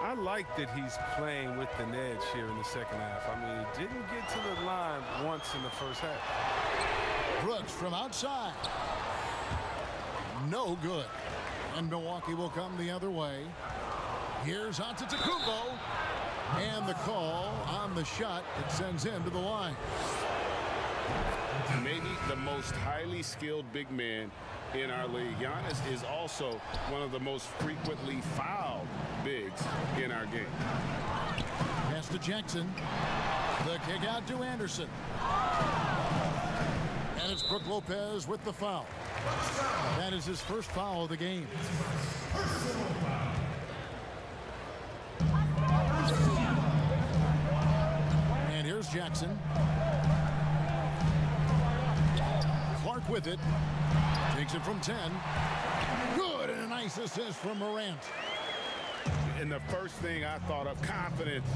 I like that he's playing with an edge here in the second half. I mean, he didn't get to the line once in the first half.
Brooks from outside. No good. And Milwaukee will come the other way. Here's Antetokounmpo. And the call on the shot. It sends him to the line.
Maybe the most highly skilled big man in our league. Giannis is also one of the most frequently fouled bigs in our game.
Pass to Jackson. The kick out to Anderson. And it's Brook Lopez with the foul. That is his first foul of the game. And here's Jackson. Clark with it. Takes it from 10. Good, and a nice assist from Morant.
And the first thing I thought of, confidence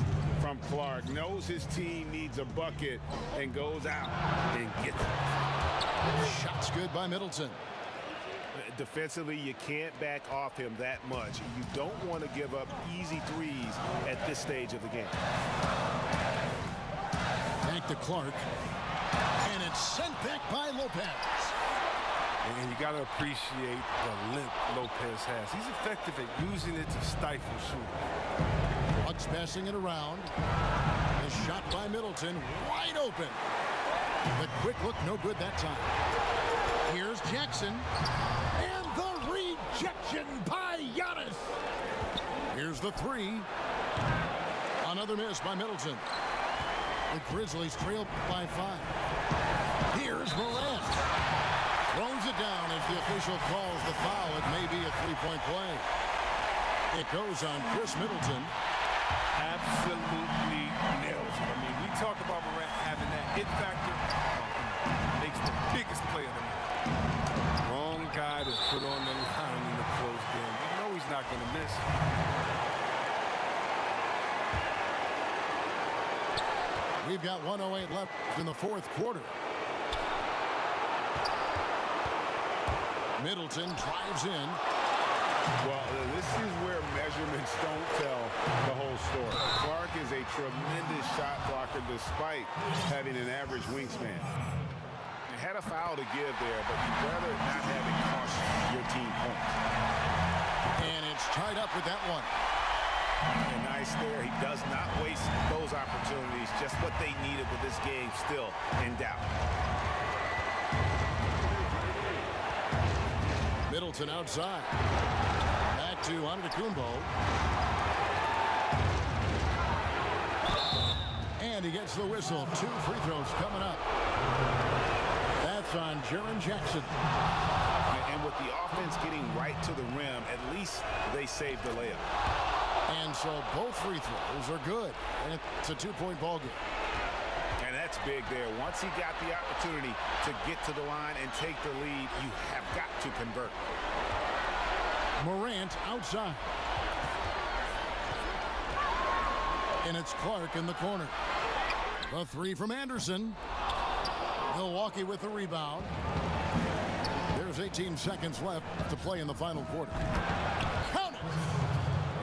from Clark. Knows his team needs a bucket and goes out and gets it.
Shots good by Middleton.
Defensively, you can't back off him that much. You don't want to give up easy threes at this stage of the game.
Back to Clark. And it's sent back by Lopez.
And you got to appreciate the length Lopez has. He's effective at using it to stifle shooting.
Bucks passing it around. The shot by Middleton, wide open. The quick look, no good that time. Here's Jackson. And the rejection by Giannis. Here's the three. Another miss by Middleton. The Grizzlies trail by 5. Here's Morant. Throws it down as the official calls the foul. It may be a three-point play. It goes on Chris Middleton.
Absolutely nails it. I mean, we talk about Morant having that hit factor. Makes the biggest play of the night. Wrong guy to put on the line in the close game. You know he's not going to miss.
We've got 1:08 left in the fourth quarter. Middleton drives in.
Well, this is where measurements don't tell the whole story. Clark is a tremendous shot blocker despite having an average wingspan. You had a foul to give there, but you'd rather not have it cost your team points.
And it's tied up with that one.
And nice there. He does not waste those opportunities. Just what they needed with this game still in doubt.
Middleton outside. Back to Antetokounmpo. And he gets the whistle. 2 free throws coming up. That's on Jaren Jackson.
And with the offense getting right to the rim, at least they saved the layup.
And so both free throws are good. And it's a 2-point ball game.
And that's big there. Once he got the opportunity to get to the line and take the lead, you have got to convert.
Morant outside. And it's Clark in the corner. The 3 from Anderson. Milwaukee with the rebound. There's 18 seconds left to play in the final quarter. Count it!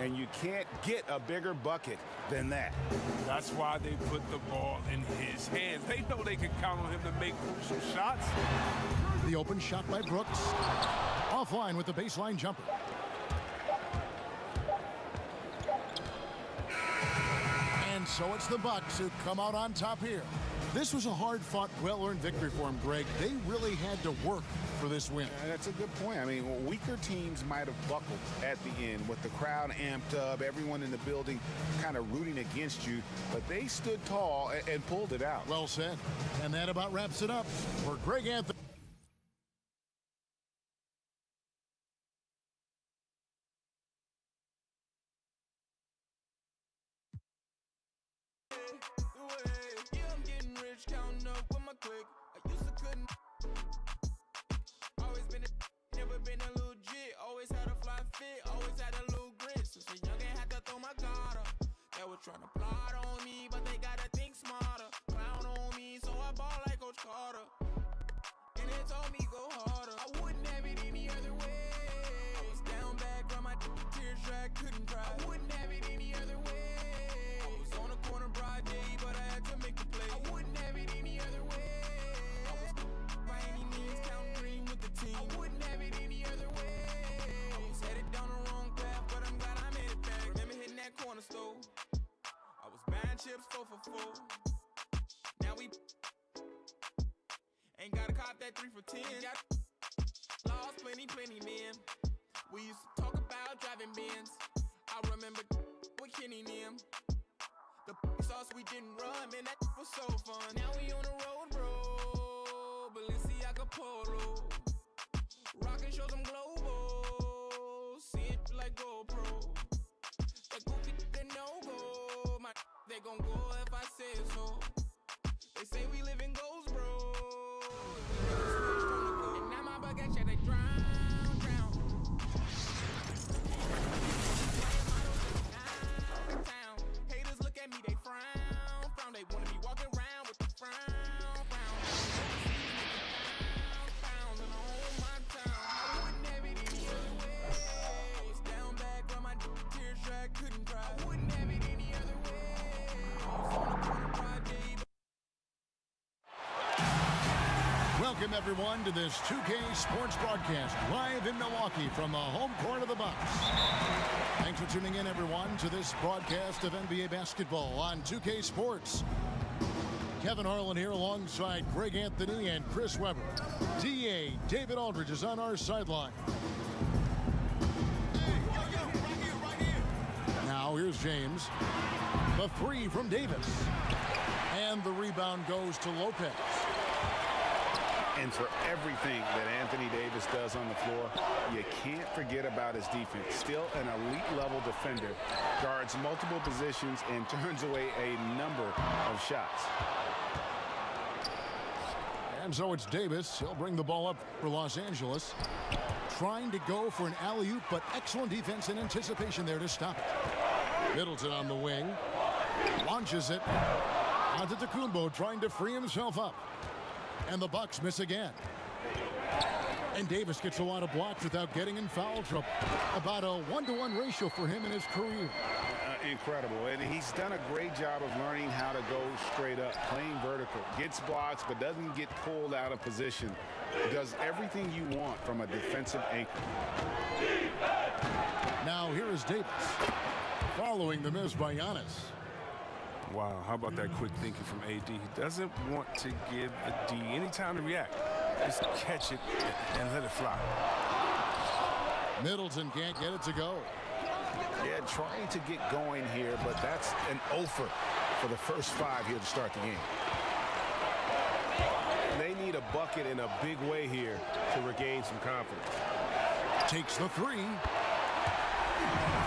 And you can't get a bigger bucket than that.
That's why they put the ball in his hands. They know they can count on him to make crucial shots.
The open shot by Brooks. Offline with the baseline jumper. And so it's the Bucks who come out on top here. This was a hard-fought, well-earned victory for him, Greg. They really had to work for this win.
That's a good point. I mean, weaker teams might have buckled at the end with the crowd amped up, everyone in the building kind of rooting against you, but they stood tall and pulled it out.
Well said. And that about wraps it up for Greg Anthony.
Yeah, I'm getting rich, counting up with my click. I used to couldn't. Always been never been a little jit. Always had a fly fit, always had a little grit. Since a youngin' had to throw my guard up. They were trying to plot on me, but they gotta think smarter. Clown on me, so I ball like Coach Carter. And they told me go harder. I wouldn't have it any other way. I was down bad, from my tears dry, couldn't cry. I wouldn't have it any other way. I was on the corner broad day, but I had to make a play. I wouldn't have it any other way. I was by any means counting green with the team. I wouldn't have it any other way. I was headed down the wrong path, but I'm glad I made it back. Remember hitting that corner store? I was buying chips 4 for $4. Now we ain't gotta cop that 3 for $10. Got lost plenty men. We used to talk about driving Benz. I remember with Kenny and them. The sauce we didn't run, man, that was so fun. Now we on the road, bro. Balenciaga Polo. Rockin' shows them global. See it like GoPro. That goofy, they no-go. My they gon' go if I say so. They say we live in ghosts, bro. And now my baguette, yeah, they drown. Haters look at me, they frown. They wanna be walking around with the frown. Pounds and on my town. I wouldn't have it any other way. I was down bad, from my tears dry, couldn't cry. I wouldn't have it any other way. I was on the corner broad day.
Welcome, everyone, to this 2K Sports broadcast live in Milwaukee from the home court of the Bucks. Thanks for tuning in, everyone, to this broadcast of NBA basketball on 2K Sports. Kevin Harlan here alongside Greg Anthony and Chris Webber. DA David Aldridge is on our sideline. Now here's James. The three from Davis. And the rebound goes to Lopez.
And for everything that Anthony Davis does on the floor, you can't forget about his defense. Still an elite-level defender, guards multiple positions, and turns away a number of shots.
And so it's Davis. He'll bring the ball up for Los Angeles. Trying to go for an alley-oop, but excellent defense and anticipation there to stop it. Middleton on the wing. Launches it. Antetokounmpo trying to free himself up. And the Bucks miss again. And Davis gets a lot of blocks without getting in foul trouble. About a 1-to-1 ratio for him in his career.
Incredible. And he's done a great job of learning how to go straight up, playing vertical. Gets blocks, but doesn't get pulled out of position. Does everything you want from a defensive anchor.
Now here is Davis. Following the miss by Giannis.
Wow, how about that quick thinking from AD? He doesn't want to give the D any time to react. Just catch it and let it fly.
Middleton can't get it to go.
Yeah, trying to get going here, but that's an offer for the first 5 here to start the game.
They need a bucket in a big way here to regain some confidence.
Takes the three.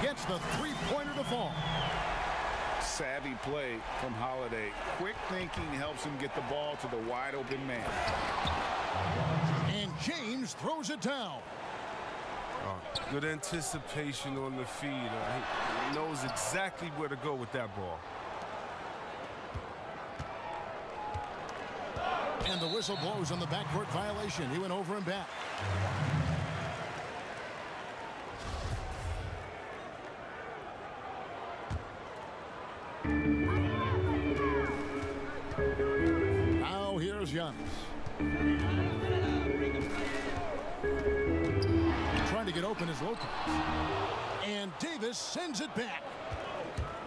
Gets the three-pointer to fall.
Savvy play from Holiday. Quick thinking helps him get the ball to the wide open man.
And James throws it down.
Good anticipation on the feed. He knows exactly where to go with that ball.
And the whistle blows on the backcourt violation. He went over and back. Now here's Giannis. Trying to get open is Lopez. And Davis sends it back.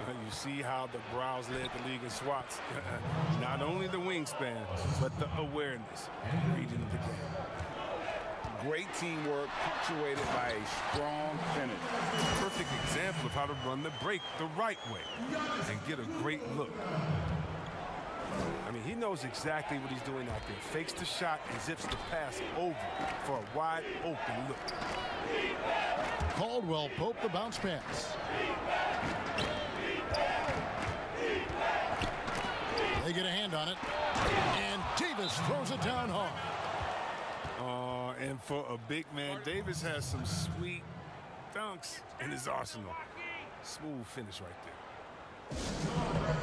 You see how the Browns led the league in swats. Not only the wingspan, but the awareness, reading the game.
great teamwork punctuated by a strong finish.
Perfect example of how to run the break the right way and get a great look. I mean, he knows exactly what he's doing out there. Fakes the shot and zips the pass over for a wide open look.
Caldwell Pope the bounce pass. They get a hand on it, and Davis throws it down hard.
And for a big man, Davis has some sweet dunks in his arsenal. Smooth finish right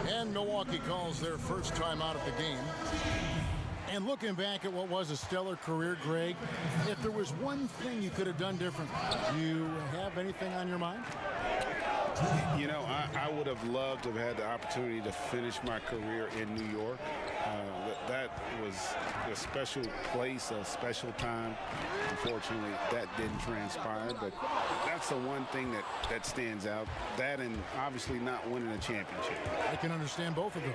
there.
And Milwaukee calls their first time out of the game. And looking back at what was a stellar career, Greg, if there was one thing you could have done different, do you have anything on your mind?
You know, I would have loved to have had the opportunity to finish my career in New York. That was a special place, a special time. Unfortunately, that didn't transpire, but that's the one thing that stands out. That and obviously not winning a championship.
I can understand both of them.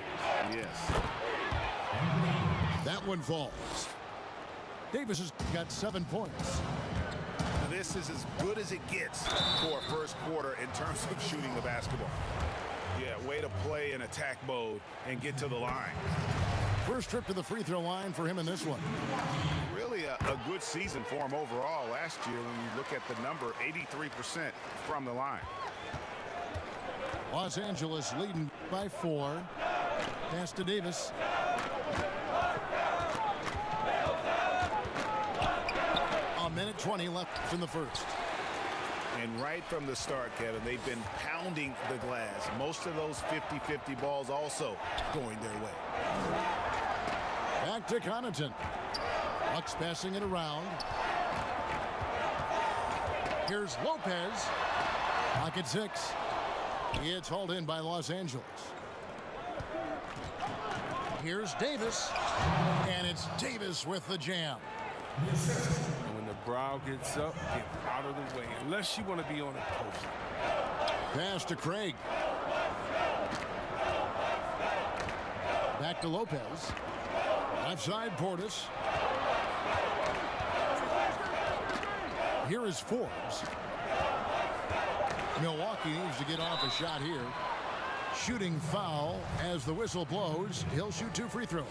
Yes.
That one falls. Davis has got 7 points.
This is as good as it gets for a first quarter in terms of shooting the basketball. Yeah, way to play in attack mode and get to the line.
First trip to the free throw line for him in this one.
Really a good season for him overall last year when you look at the number, 83% from the line.
Los Angeles leading by 4. Pass to Davis. A minute 20 left in the first.
And right from the start, Kevin, they've been pounding the glass. Most of those 50-50 balls also going their way.
Back to Connaughton. Bucks passing it around. Here's Lopez. Pocket 6. It's hauled in by Los Angeles. Here's Davis. And it's Davis with the jam.
When the brow gets up, get out of the way, unless you want to be on a post.
Pass to Craig. Back to Lopez. Left side, Portis. Here is Forbes. Milwaukee needs to get off a shot here. Shooting foul as the whistle blows. He'll shoot 2 free throws.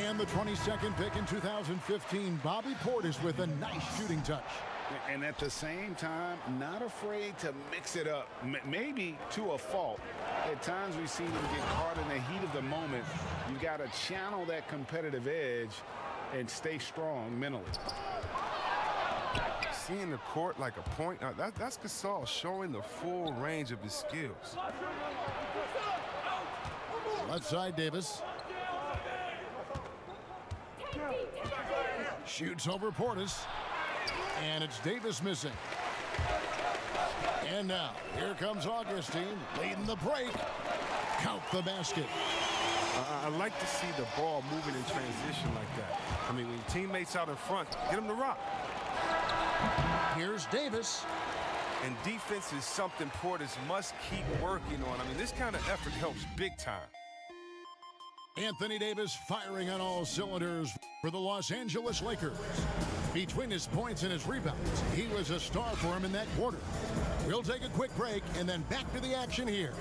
And the 22nd pick in 2015, Bobby Portis with a nice shooting touch.
And at the same time, not afraid to mix it up, maybe to a fault. At times we've seen him get caught in the heat of the moment. You got to channel that competitive edge and stay strong mentally.
Seeing the court like a point, that's Gasol showing the full range of his skills.
Left side, Davis. Shoots over Portis. And it's Davis missing. And now, here comes Augustine leading the break. Count the basket.
I like to see the ball moving in transition like that. I mean, when your teammates out in front, get them to rock.
Here's Davis.
And defense is something Portis must keep working on. I mean, this kind of effort helps big time.
Anthony Davis firing on all cylinders for the Los Angeles Lakers. Between his points and his rebounds, he was a star for him in that quarter. We'll take a quick break and then back to the action here.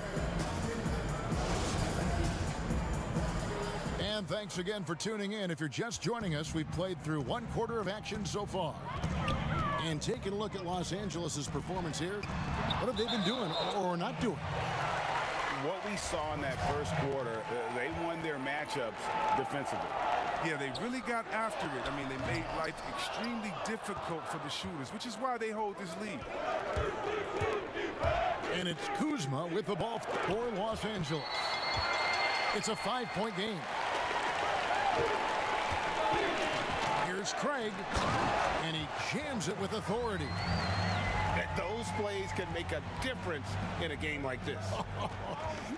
And thanks again for tuning in. If you're just joining us, we've played through 1 quarter of action so far. And taking a look at Los Angeles' performance here, what have they been doing or not doing?
What we saw in that first quarter, they won their matchups defensively.
Yeah, they really got after it. I mean, they made life extremely difficult for the shooters, which is why they hold this lead.
And it's Kuzma with the ball for Los Angeles. It's a 5-point game. Here's Craig, and he jams it with authority.
Those plays can make a difference in a game like this.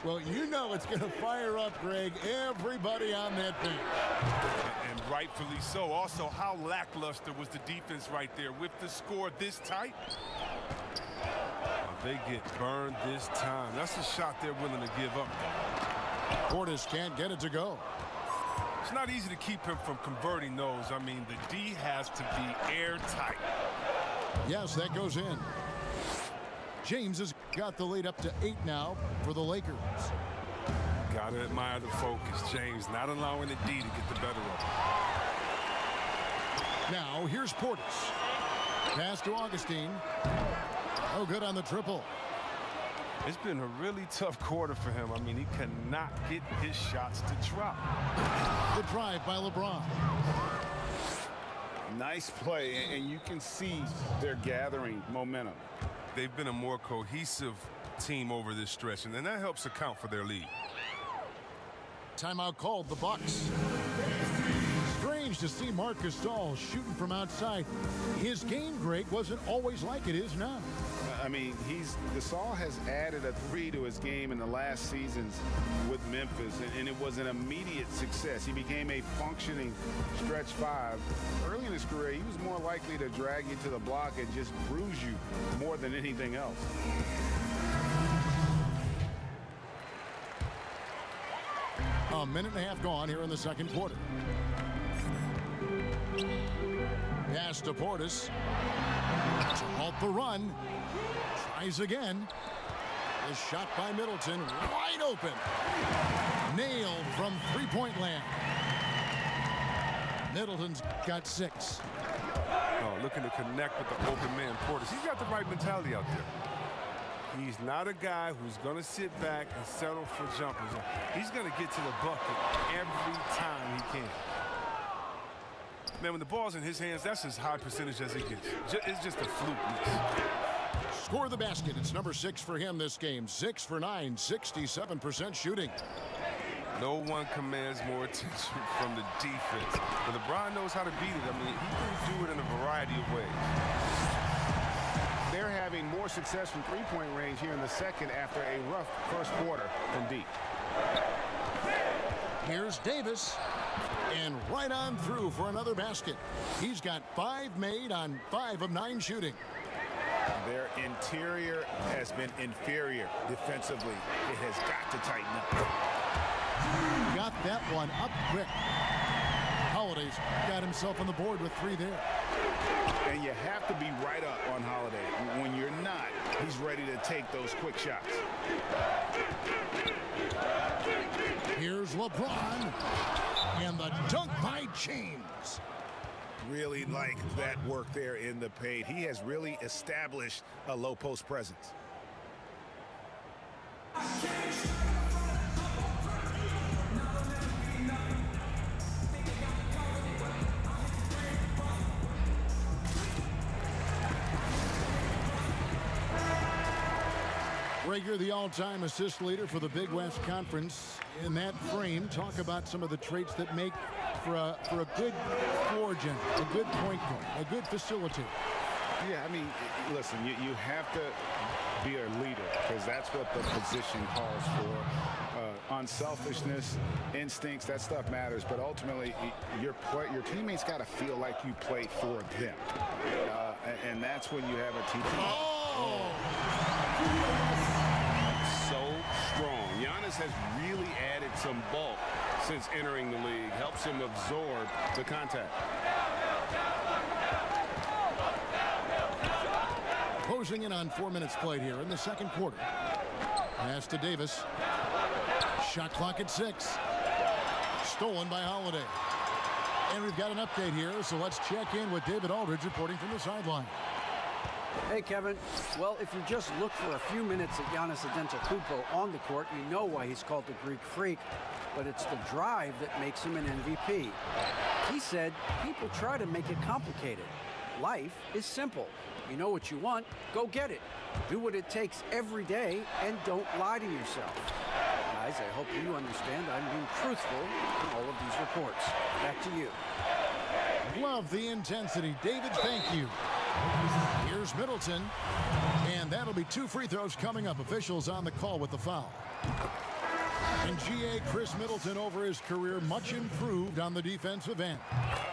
Well, you know it's going to fire up, Greg, everybody on that bench.
And rightfully so. Also, how lackluster was the defense right there with the score this tight? They get burned this time. That's a shot they're willing to give up.
Portis can't get it to go.
It's not easy to keep him from converting those. I mean, the D has to be airtight.
Yes, that goes in. James has got the lead up to 8 now for the Lakers.
Gotta admire the focus. James not allowing the D to get the better of him.
Now, here's Portis. Pass to Augustine. Oh, good on the triple.
It's been a really tough quarter for him. I mean, he cannot get his shots to drop.
The drive by LeBron.
Nice play, and you can see they're gathering momentum.
They've been a more cohesive team over this stretch, and then that helps account for their lead.
Timeout called, the Bucks. Strange to see Marc Gasol shooting from outside. His game, Greg, wasn't always like it is now.
I mean, Gasol has added a 3 to his game in the last seasons with Memphis, and it was an immediate success. He became a functioning stretch 5. Early in his career, he was more likely to drag you to the block and just bruise you more than anything else.
A minute and a half gone here in the second quarter. Pass to Portis. To halt the run. Tries again. The shot by Middleton. Wide open. Nailed from three-point land. Middleton's got 6.
Oh, looking to connect with the open man, Portis. He's got the right mentality out there. He's not a guy who's going to sit back and settle for jumpers. He's going to get to the bucket every time he can. Man, when the ball's in his hands, that's as high percentage as it gets. It's just a fluke miss.
Score the basket. It's number 6 for him this game. 6 for 9, 67% shooting.
No one commands more attention from the defense. But LeBron knows how to beat it. I mean, he can do it in a variety of ways.
They're having more success from three-point range here in the second after a rough first quarter from deep.
Here's Davis. And right on through for another basket. He's got 5 made on 5 of 9 shooting.
Their interior has been inferior defensively. It has got to tighten up.
Got that one up quick. Holiday's got himself on the board with 3 there.
And you have to be right up on Holiday. When you're not, he's ready to take those quick shots.
Here's LeBron. And the dunk by James.
Really like that work there in the paint. He has really established a low post presence.
Rager, the all-time assist leader for the Big West Conference. In that frame, talk about some of the traits that make for a good floor general, a good point guard, a good facilitator.
Yeah, I mean, listen, you have to be a leader because that's what the position calls for. Unselfishness, instincts, that stuff matters. But ultimately, your teammates got to feel like you play for them. And that's when you have a team.
Oh!
So strong. Giannis has really added some bulk since entering the league. Helps him absorb the contact.
Closing in on 4 minutes played here in the second quarter. Pass to Davis. Shot clock at 6. Stolen by Holiday. And we've got an update here, so let's check in with David Aldridge reporting from the sideline.
Hey, Kevin. Well, if you just look for a few minutes at Giannis Antetokounmpo on the court, you know why he's called the Greek Freak. But it's the drive that makes him an MVP. He said people try to make it complicated. Life is simple. You know what you want, go get it. Do what it takes every day, and don't lie to yourself. Guys, I hope you understand I'm being truthful in all of these reports. Back to you.
Love the intensity. David, thank you. Here's Middleton. And that'll be 2 free throws coming up. Officials on the call with the foul. And GA Chris Middleton over his career, much improved on the defensive end.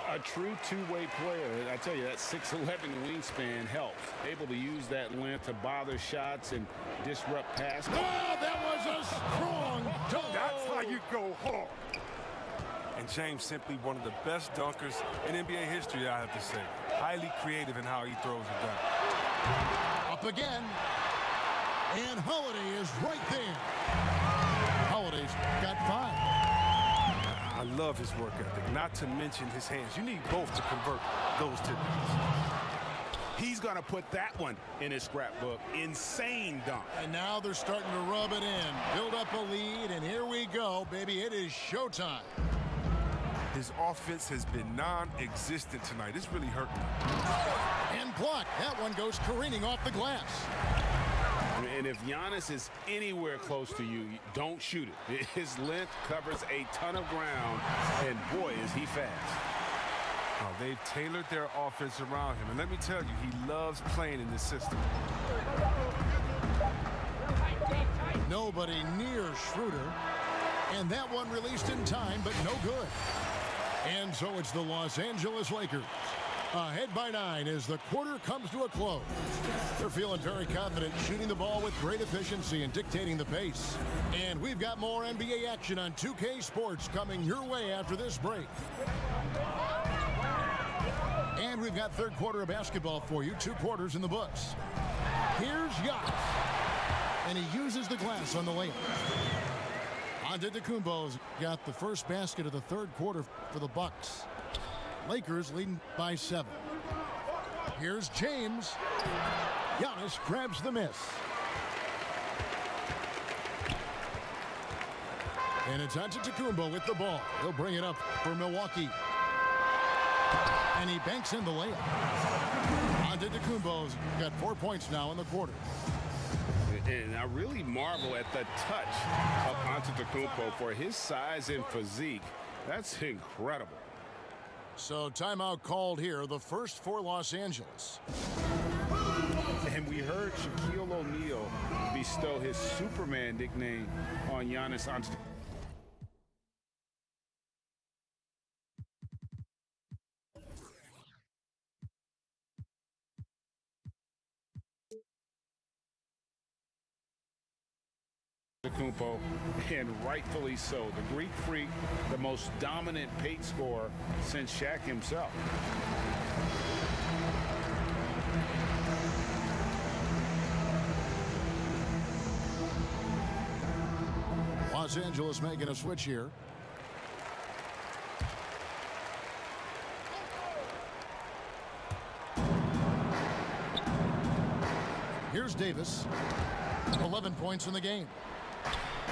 A true two-way player. I tell you, that 6'11" wingspan helps. Able to use that length to bother shots and disrupt passes.
Oh, that was a strong dunk.
That's how you go hard. And James simply one of the best dunkers in NBA history, I have to say. Highly creative in how he throws it down.
Up again. And Holiday is right there. Holiday's got 5.
I love his work ethic, not to mention his hands. You need both to convert those tip-ins.
He's going to put that one in his scrapbook. Insane dunk.
And now they're starting to rub it in. Build up a lead, and here we go, baby. It is showtime.
His offense has been non-existent tonight. It's really hurting him.
And blocked. That one goes careening off the glass.
And if Giannis is anywhere close to you, don't shoot it. His length covers a ton of ground, and boy, is he fast.
Oh, they've tailored their offense around him. And let me tell you, he loves playing in this system.
Nobody near Schroeder. And that one released in time, but no good. And so it's the Los Angeles Lakers. Ahead by 9 as the quarter comes to a close. They're feeling very confident, shooting the ball with great efficiency and dictating the pace. And we've got more NBA action on 2K Sports coming your way after this break. And we've got third quarter of basketball for you, 2 quarters in the books. Here's Giannis. And he uses the glass on the layup. Antetokounmpo's got the first basket of the third quarter for the Bucks. Lakers leading by 7. Here's James. Giannis grabs the miss. And it's Antetokounmpo with the ball. He'll bring it up for Milwaukee. And he banks in the layup. Antetokounmpo's got 4 points now in the quarter.
And I really marvel at the touch of Antetokounmpo for his size and physique. That's incredible.
So timeout called here, the first for Los Angeles.
And we heard Shaquille O'Neal bestow his Superman nickname on Giannis Antetokounmpo. And rightfully so. The Greek Freak, the most dominant paint scorer since Shaq himself.
Los Angeles making a switch here. Here's Davis. 11 points in the game.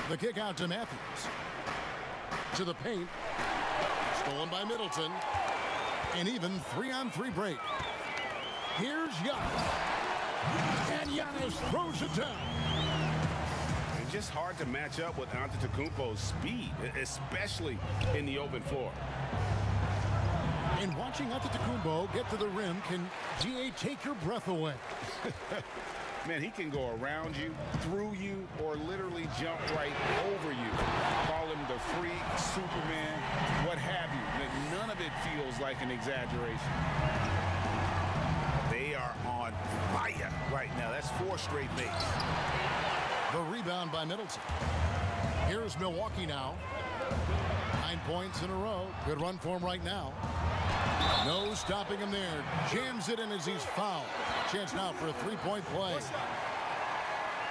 The kick out to Matthews. To the paint. Stolen by Middleton. And even 3-on-3 break. Here's Giannis. And Giannis throws it down.
It's just hard to match up with Antetokounmpo's speed, especially in the open floor.
And watching Antetokounmpo get to the rim can, GA, take your breath away.
Man, he can go around you, through you, or literally jump right over you. Call him the freak, Superman, what have you. None of it feels like an exaggeration.
They are on fire right now. That's 4 straight makes.
The rebound by Middleton. Here's Milwaukee now. 9 points in a row. Good run for him right now. No stopping him there. Jams it in as he's fouled. Chance now for a 3-point play.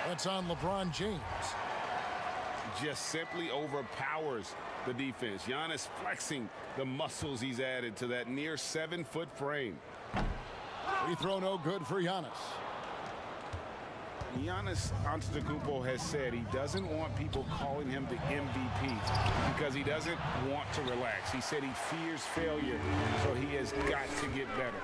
That's on LeBron James.
Just simply overpowers the defense. Giannis flexing the muscles he's added to that near 7-foot frame.
Free throw no good for Giannis.
Giannis Antetokounmpo has said he doesn't want people calling him the MVP because he doesn't want to relax. He said he fears failure, so he has got to get better.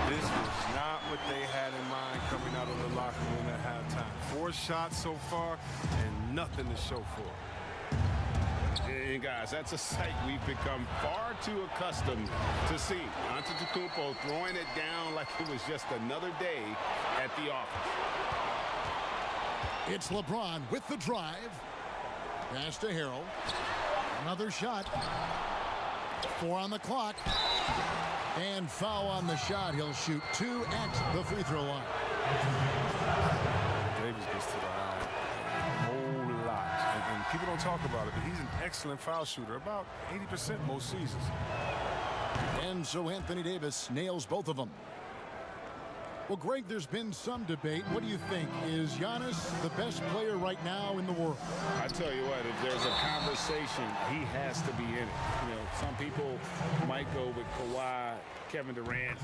This was not what they had in mind coming out of the locker room at halftime. 4 shots so far and nothing to show for it.
And guys, that's a sight we've become far too accustomed to seeing. Antetokounmpo throwing it down like it was just another day at the office.
It's LeBron with the drive. Pass to Harrell. Another shot. 4 on the clock. And foul on the shot. He'll shoot 2 at the free throw line.
Davis gets to the line a whole lot. And People don't talk about it, but he's an excellent foul shooter, about 80% most seasons.
And so Anthony Davis nails both of them. Well, Greg, there's been some debate. What do you think? Is Giannis the best player right now in the world?
I tell you what, if there's a conversation, he has to be in it. You know, some people might go with Kawhi, Kevin Durant.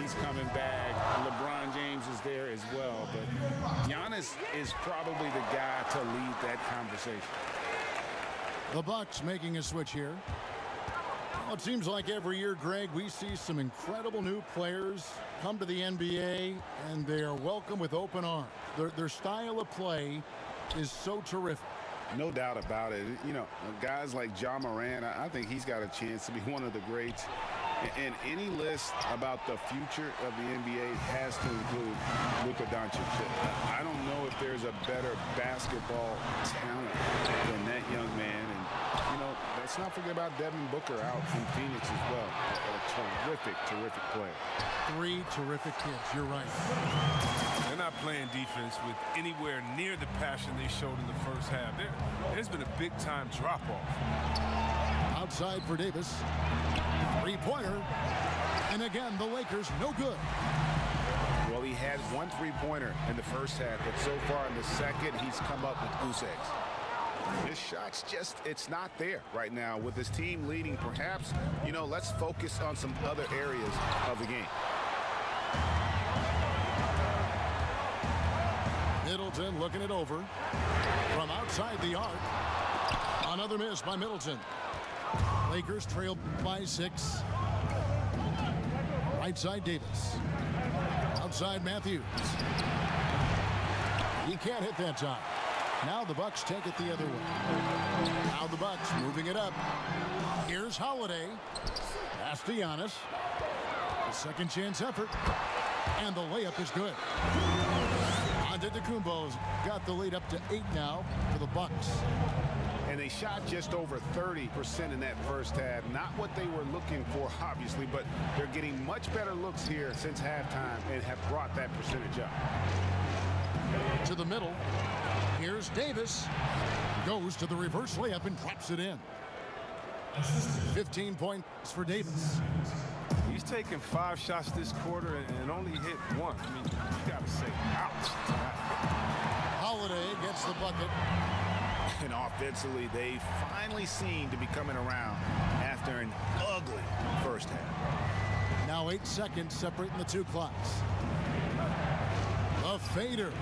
He's coming back. LeBron James is there as well. But Giannis is probably the guy to lead that conversation.
The Bucks making a switch here. Well, it seems like every year, Greg, we see some incredible new players come to the NBA, and they are welcome with open arms. Their style of play is so terrific.
No doubt about it. You know, guys like Ja Morant, I think he's got a chance to be one of the greats. And any list about the future of the NBA has to include Luka Doncic. I don't know if there's a better basketball talent than that young man. And, you know, let's not forget about Devin Booker out in Phoenix as well. A terrific, terrific player.
3 terrific kids. You're right.
They're not playing defense with anywhere near the passion they showed in the first half. There's been a big-time drop-off.
Outside for Davis. 3-pointer. And again, the Lakers no good.
Well, he had 1 3-pointer in the first half, but so far in the second, he's come up with goose eggs. His shot's just, it's not there right now. With his team leading, perhaps, you know, let's focus on some other areas of the game.
Middleton looking it over. From outside the arc. Another miss by Middleton. Lakers trail by 6. Right side Davis. Outside Matthews. He can't hit that time. Now the Bucks take it the other way. Now the Bucks moving it up. Here's Holiday. Pass to Giannis. A second chance effort. And the layup is good. Antetokounmpo's got the lead up to 8 now for the Bucks.
And they shot just over 30% in that first half. Not what they were looking for, obviously, but they're getting much better looks here since halftime and have brought that percentage up.
To the middle. Here's Davis. Goes to the reverse layup and drops it in. 15 points for Davis.
He's taken 5 shots this quarter and only hit 1. I mean, you got to say, ouch.
Holiday gets the bucket.
And offensively, they finally seem to be coming around after an ugly first half.
Now 8 seconds separating the 2 clocks. The fader.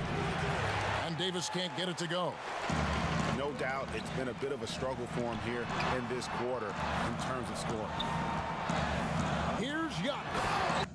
And Davis can't get it to go.
No doubt it's been a bit of a struggle for him here in this quarter in terms of scoring.
Here's Giannis.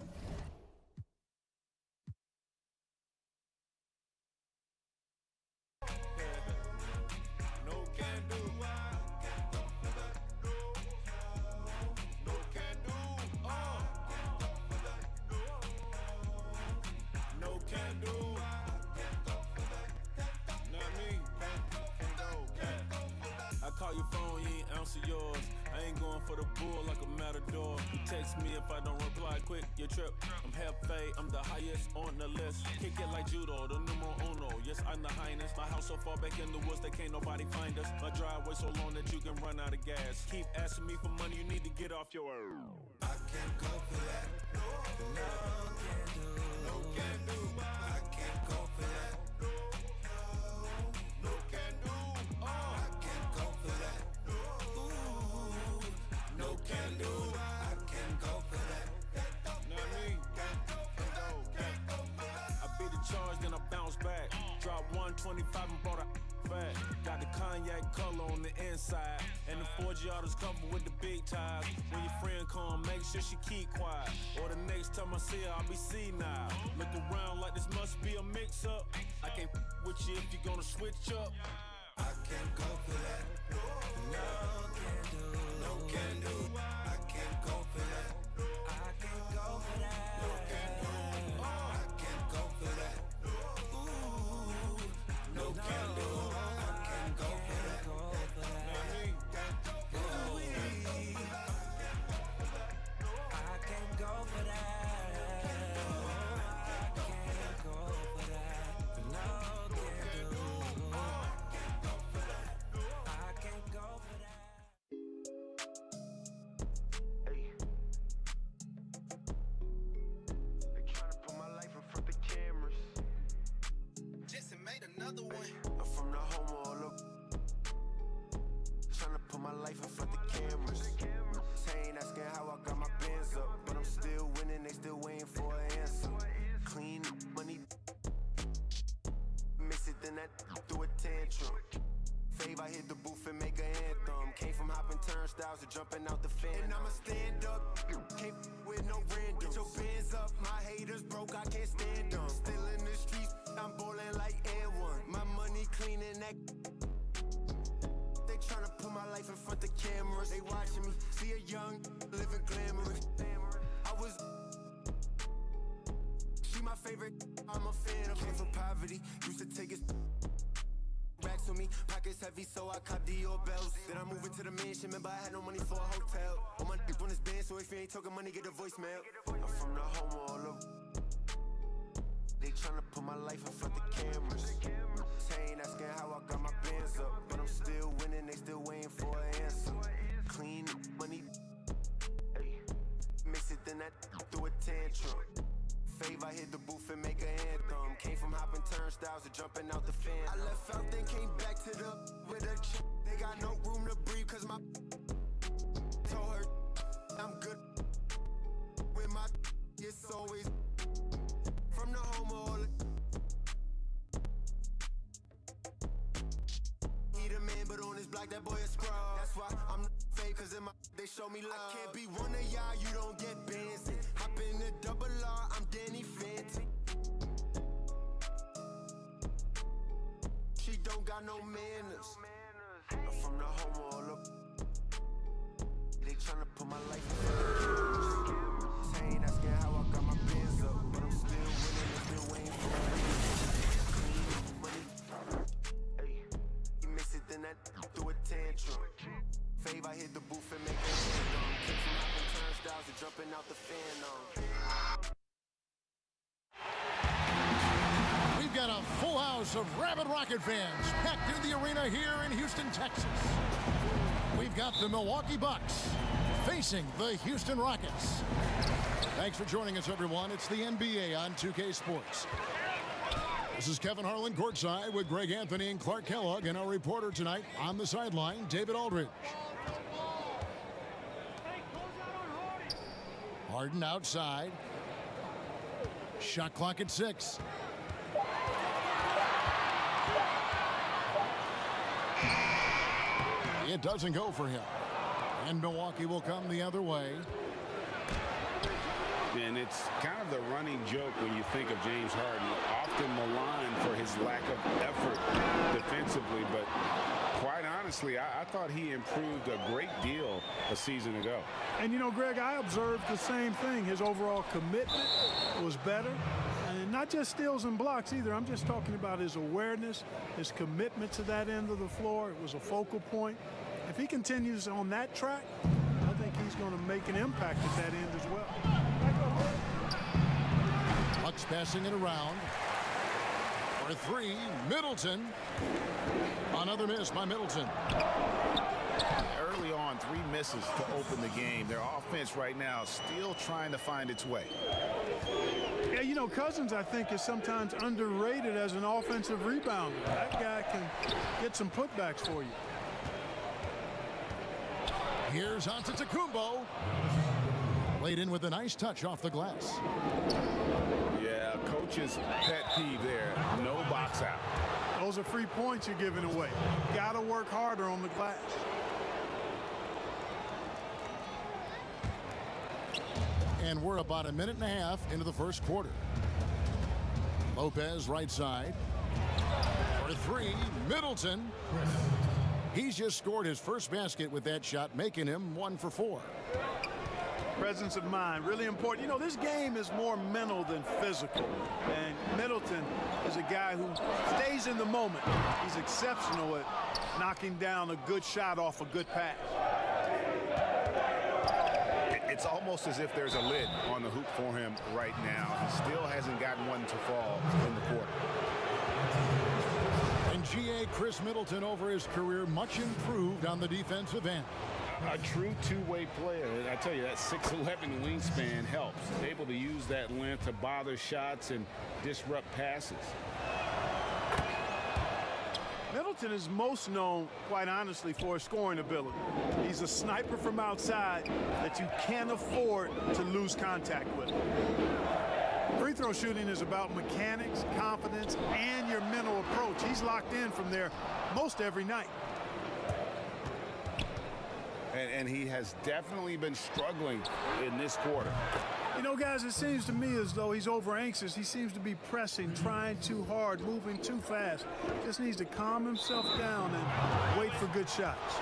Call your phone, you ain't answer yours. I ain't going for the bull like a matador. You text me if I don't reply quick, you trip. I'm Hefe, I'm the highest on the list. Kick it like judo, the numero uno. Yes, I'm the highness. My house so far back in the woods that can't nobody find us. My driveway so long that you can run out of gas. Keep asking me for money, you need to get off your I can't go for that. No, can do. No, can do. I can't go for that. Can do. I can go for that. Know what I mean? I beat the charge, then I bounce back. Drop 125 and brought a back. Got the cognac color on the inside. And the 4G autos covered with the big ties. When your friend come, make sure she keep quiet. Or the next time I see her, I'll be senile. Look around like this must be a mix-up. I can't with you if you're gonna switch up. I can't go for that. No, can do. No, can do. I can't go for that. I can't go for that. No, can do. I can't go for that. Ooh, no, can do. I can't go for that. I can't go for that. I can't go for that. No, can do.
another one.
I'm from the home of all of. Tryna put my life in front of cameras. They ain't asking how I got my bands up, but I'm still winning, they still waiting for an answer. Clean money, mix it, then that through a tantrum. Fave, I hit the booth and make an anthem. Came from hopping turnstiles to jumping out the fan. And I'ma stand up, can't with no random. Get your bands up, my haters broke, I can't stand them. Still in the streets, I'm ballin' like Air One. My money clean and that. They tryna put my life in front of cameras. They watching me, see a young, living glamorous. I was. She my favorite, I'm a fan of. Came from poverty, used to take it. Racks on me, pockets heavy, so I cop Dior bells. Then I move into the mansion, remember I had no money for a hotel. All my dick on this band, so if you ain't talking money, get a voicemail. I'm from the home of all of. They tryna put my life in front of cameras. They ain't asking how I got my bands up, but I'm still winning, they still waiting for an answer. Clean money, ay. Mix it, then that through a tantrum. Fave, I hit the booth and make an anthem. Came from hopping turnstiles to jumping out the fan. I left out, then came back to the with a chick. They got no room to breathe, cause my told her I'm good. With my it's always from the home of all. He the man, but on his block, that boy a scrub. That's why I'm fake, cause in my they show me love. I can't be one of y'all, you don't get bands. Hop in the double R, I'm Danny Fenton. She don't got no manners. I'm from the home of all of. They tryna put my life in front of cameras. They ain't asking how I got my bands up, but I'm still winning and still waiting for clean money. Hey, you mix it, then that through a tantrum. Fave, I hit the booth and make it random. Came from hopping turnstiles to jumping out the fan.
We've got a full house of rabid Rocket fans packed into the arena here in Houston, Texas. We've got the Milwaukee Bucks facing the Houston Rockets. Thanks for joining us, everyone. It's the NBA on 2K Sports. This is Kevin Harlan courtside with Greg Anthony and Clark Kellogg, and our reporter tonight on the sideline, David Aldridge. Harden outside. Shot clock at 6. It doesn't go for him. And Milwaukee will come the other way.
And it's kind of the running joke when you think of James Harden, often maligned for his lack of effort defensively, but quite honestly, I thought he improved a great deal a season ago.
And you know, Greg, I observed the same thing. His overall commitment was better. And not just steals and blocks either. I'm just talking about his awareness, his commitment to that end of the floor. It was a focal point. If he continues on that track, I think he's going to make an impact at that end as well.
Bucks passing it around. For 3, Middleton. Another miss by Middleton.
Early on, 3 misses to open the game. Their offense right now still trying to find its way.
Yeah, you know, Cousins, I think, is sometimes underrated as an offensive rebounder. That guy can get some putbacks for you.
Here's Antetokounmpo. Laid in with a nice touch off the glass.
Yeah, coach's pet peeve there. No box out.
Those are free points you're giving away. Got to work harder on the glass.
And we're about a minute and a half into the first quarter. Lopez right side. For 3, Middleton. He's just scored his first basket with that shot, making him 1 for 4.
Presence of mind, really important. You know, this game is more mental than physical. And Middleton is a guy who stays in the moment. He's exceptional at knocking down a good shot off a good pass.
It's almost as if there's a lid on the hoop for him right now. He still hasn't gotten one to fall in the quarter.
And GA Chris Middleton over his career much improved on the defensive end.
A true two-way player. I tell you, that 6'11" wingspan helps. Able to use that length to bother shots and disrupt passes.
Middleton is most known, quite honestly, for his scoring ability. He's a sniper from outside that you can't afford to lose contact with. Free throw shooting is about mechanics, confidence, and your mental approach. He's locked in from there most every night.
And he has definitely been struggling in this quarter.
You know, guys, it seems to me as though he's over anxious. He seems to be pressing, trying too hard, moving too fast. Just needs to calm himself down and wait for good shots.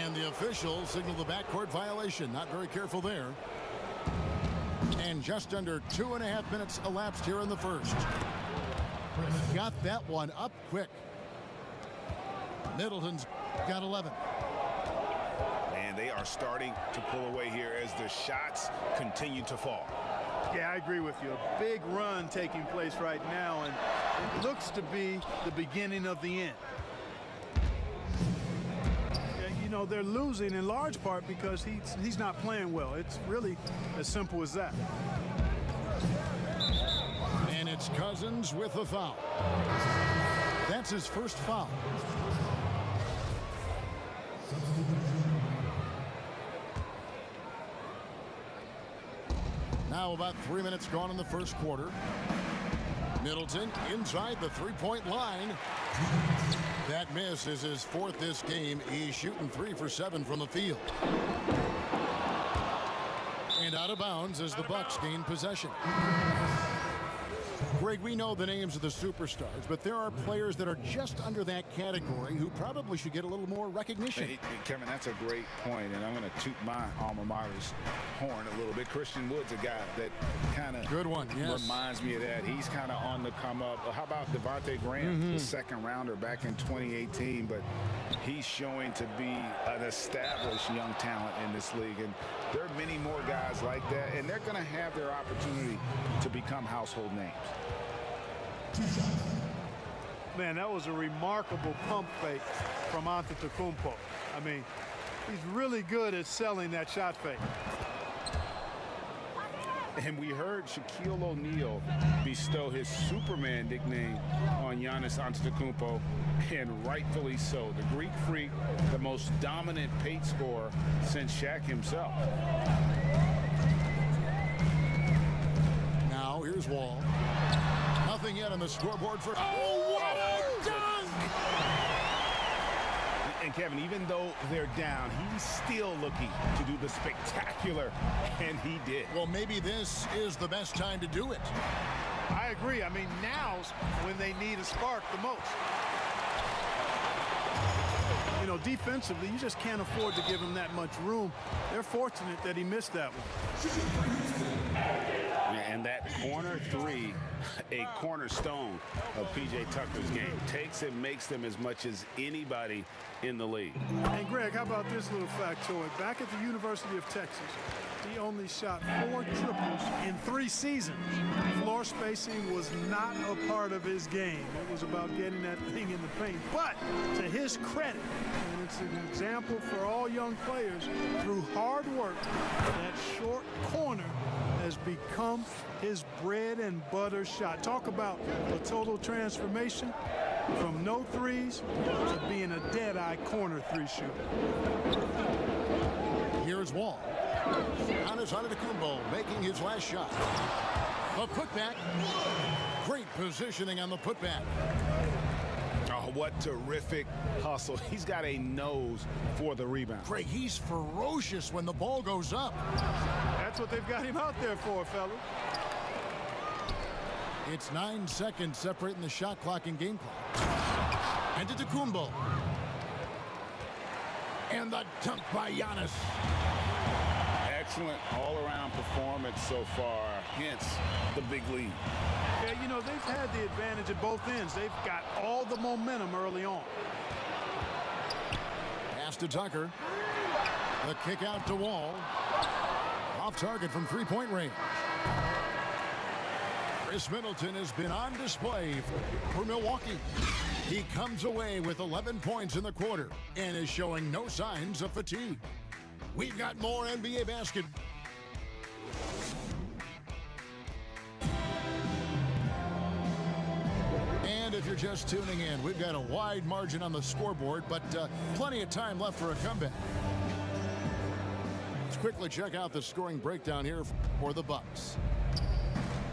And the official signaled the backcourt violation. Not very careful there. And just under 2.5 minutes elapsed here in the first. Got that one up quick. Middleton's got 11.
And they are starting to pull away here as the shots continue to fall.
Yeah, I agree with you. A big run taking place right now, and it looks to be the beginning of the end. You know, they're losing in large part because he's not playing well. It's really as simple as that.
And it's Cousins with the foul. That's his first foul. Now about 3 minutes gone in the first quarter. Middleton inside the three-point line. That miss is his fourth this game. He's shooting 3 for 7 from the field. And out of bounds as the Bucks gain possession. Greg, we know the names of the superstars, but there are players that are just under that category who probably should get a little more recognition.
Hey, Kevin, that's a great point, and I'm going to toot my alma mater's horn a little bit. Christian Wood's a guy that kind of
good one, yes,
reminds me of that. He's kind of on the come up. How about Devontae Graham, the second rounder back in 2018, but he's showing to be an established young talent in this league, and there are many more guys like that, and they're going to have their opportunity to become household names.
Man, that was a remarkable pump fake from Antetokounmpo. I mean, he's really good at selling that shot fake.
And we heard Shaquille O'Neal bestow his Superman nickname on Giannis Antetokounmpo, and rightfully so. The Greek Freak, the most dominant paint scorer since Shaq himself.
Now here's Wall. Nothing yet on the scoreboard for... Oh, what a dunk!
And Kevin, even though they're down, he's still looking to do the spectacular, and he did.
Well, maybe this is the best time to do it.
I agree. I mean, now's when they need a spark the most. You know, defensively, you just can't afford to give him that much room. They're fortunate that he missed that one.
And that corner three, a cornerstone of P.J. Tucker's game. Takes and makes them as much as anybody in the league.
And Greg, how about this little factoid? Back at the University of Texas, he only shot 4 triples in 3 seasons. Floor spacing was not a part of his game. It was about getting that thing in the paint. But to his credit, and it's an example for all young players, through hard work, that short corner has become his bread and butter shot. Talk about a total transformation from no threes to being a dead-eye corner 3 shooter.
Here's Wall. Giannis Antetokounmpo making his last shot. A putback. Great positioning on the putback.
Oh, what terrific hustle. He's got a nose for the rebound.
Greg, he's ferocious when the ball goes up.
That's what they've got him out there for, fellas.
It's 9 seconds separating the shot clock and game clock. Antetokounmpo. And the dunk by Giannis.
Excellent all-around performance so far, hence the big lead.
Yeah, you know, they've had the advantage at both ends. They've got all the momentum early on.
Pass to Tucker. The kick out to Wall. Off target from three-point range. Chris Middleton has been on display for Milwaukee. He comes away with 11 points in the quarter and is showing no signs of fatigue. We've got more NBA basket. And if you're just tuning in, we've got a wide margin on the scoreboard, but plenty of time left for a comeback. Let's quickly check out the scoring breakdown here for the Bucks.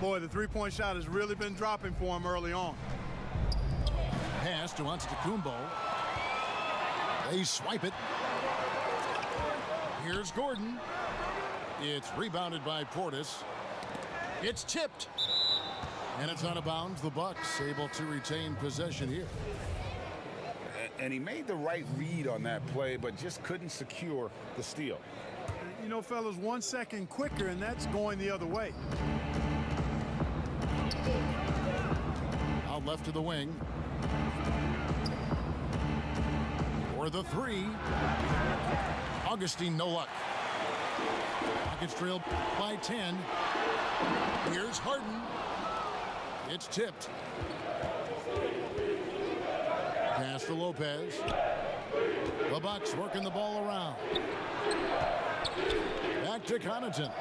Boy, the three-point shot has really been dropping for him early on.
Pass to Antetokounmpo. They swipe it. Here's Gordon. It's rebounded by Portis. It's tipped. And it's out of bounds. The Bucks able to retain possession here.
And he made the right read on that play, but just couldn't secure the steal.
You know, fellas, 1 second quicker, and that's going the other way.
Out left to the wing. For the three. Augustine, no luck. Rockets trailed by 10. Here's Harden. It's tipped. Pass to Lopez. The Bucks working the ball around. Back to Connaughton.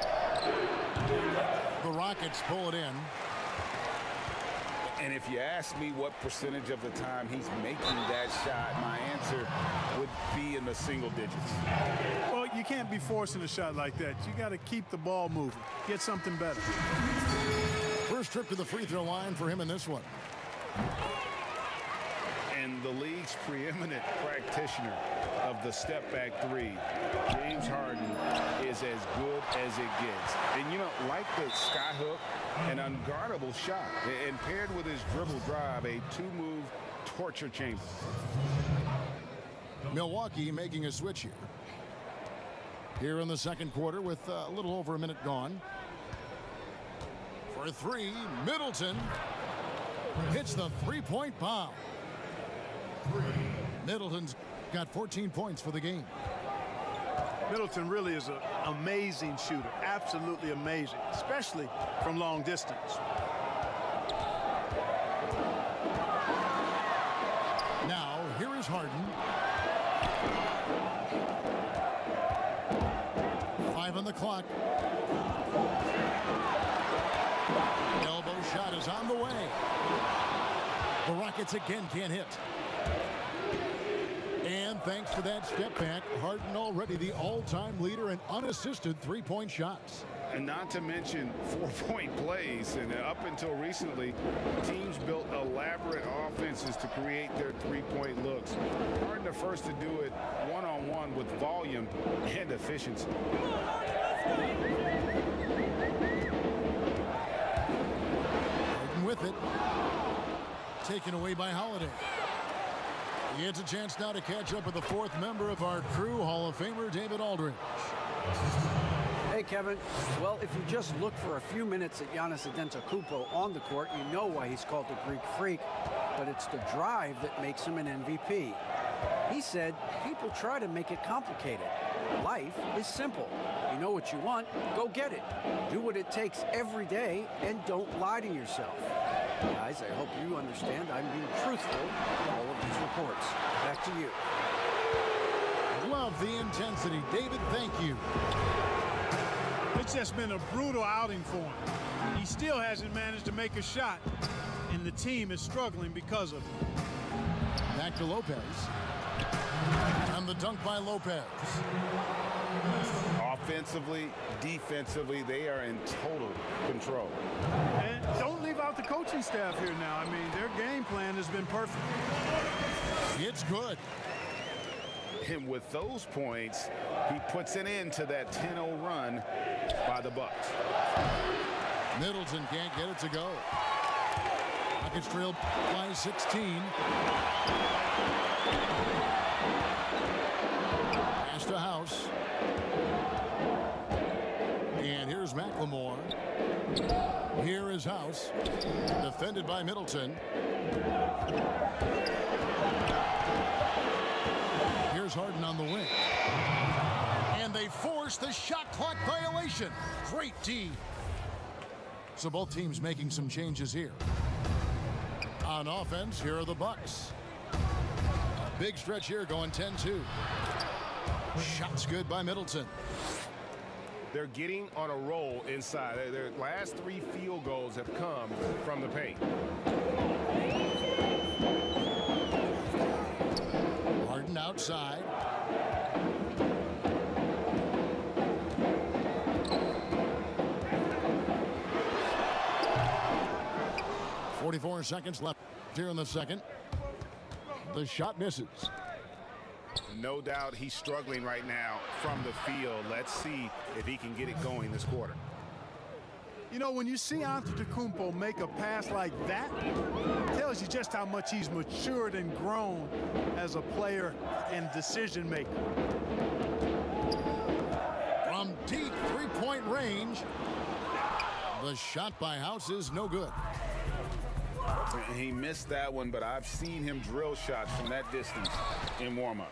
The Rockets pull it in.
And if you ask me what percentage of the time he's making that shot, my answer would be in the single digits.
Well, you can't be forcing a shot like that. You got to keep the ball moving. Get something better.
First trip to the free throw line for him in this one.
And the league's preeminent practitioner of the step-back three, James Harden, is as good as it gets. And, you know, like the skyhook, an unguardable shot, and paired with his dribble drive, a two-move torture chamber.
Milwaukee making a switch here. Here in the second quarter with a little over a minute gone. For three, Middleton hits the three-point bomb. Middleton's got 14 points for the game.
Middleton really is an amazing shooter. Absolutely amazing, especially from long distance.
Now, here is Harden. 5 on the clock. Elbow shot is on the way. The Rockets again can't hit. And thanks to that step back, Harden already the all-time leader in unassisted three-point shots.
And not to mention 4-point plays. And up until recently, teams built elaborate offenses to create their three-point looks. Harden the first to do it one-on-one with volume and efficiency.
Harden with it. Taken away by Holiday. He gets a chance now to catch up with the fourth member of our crew, Hall of Famer David Aldridge.
Hey, Kevin. Well, if you just look for a few minutes at Giannis Antetokounmpo on the court, you know why he's called the Greek Freak, but it's the drive that makes him an MVP. He said, people try to make it complicated. Life is simple. You know what you want, go get it. Do what it takes every day, and don't lie to yourself. Guys, I hope you understand I'm being truthful in all of these reports. Back to you.
Love the intensity. David, thank you.
It's just been a brutal outing for him. He still hasn't managed to make a shot, and the team is struggling because of it.
Back to Lopez. And the dunk by Lopez.
Offensively, defensively, they are in total control.
And don't leave out the coaching staff here now. I mean, their game plan has been perfect.
It's good.
And with those points, he puts an end to that 10-0 run by the Bucks.
Middleton can't get it to go. Rockets trailed by 16. Pass to House. And here's McLemore. Here is House. Defended by Middleton. Here's Harden on the wing. And they force the shot clock violation. Great D. So both teams making some changes here. On offense, here are the Bucks. Big stretch here going 10-2. Shots good by Middleton.
They're getting on a roll inside. Their last 3 field goals have come from the paint.
Harden outside. .44 seconds left here in the second. The shot misses.
No doubt he's struggling right now from the field. Let's see if he can get it going this quarter.
You know, when you see Antetokounmpo make a pass like that, it tells you just how much he's matured and grown as a player and decision maker.
From deep three-point range, the shot by House is no good.
He missed that one, but I've seen him drill shots from that distance in warm-up.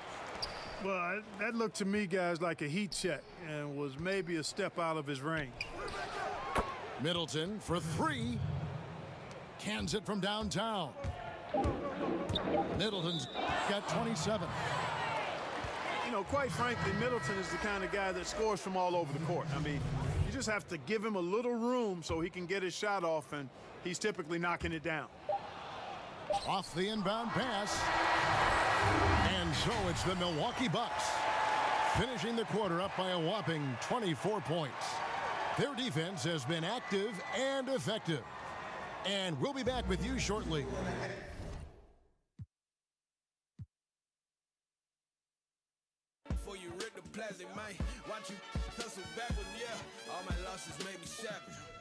Well, that looked to me, guys, like a heat check and was maybe a step out of his range.
Middleton for three. Cans it from downtown. Middleton's got 27.
You know, quite frankly, Middleton is the kind of guy that scores from all over the court. I mean, you just have to give him a little room so he can get his shot off, and he's typically knocking it down.
Off the inbound pass. And so it's the Milwaukee Bucks finishing the quarter up by a whopping 24 points. Their defense has been active and effective. And we'll be back with you shortly.
Before you rip the plastic, man, watch you hustle backward, yeah. All my losses made me savage.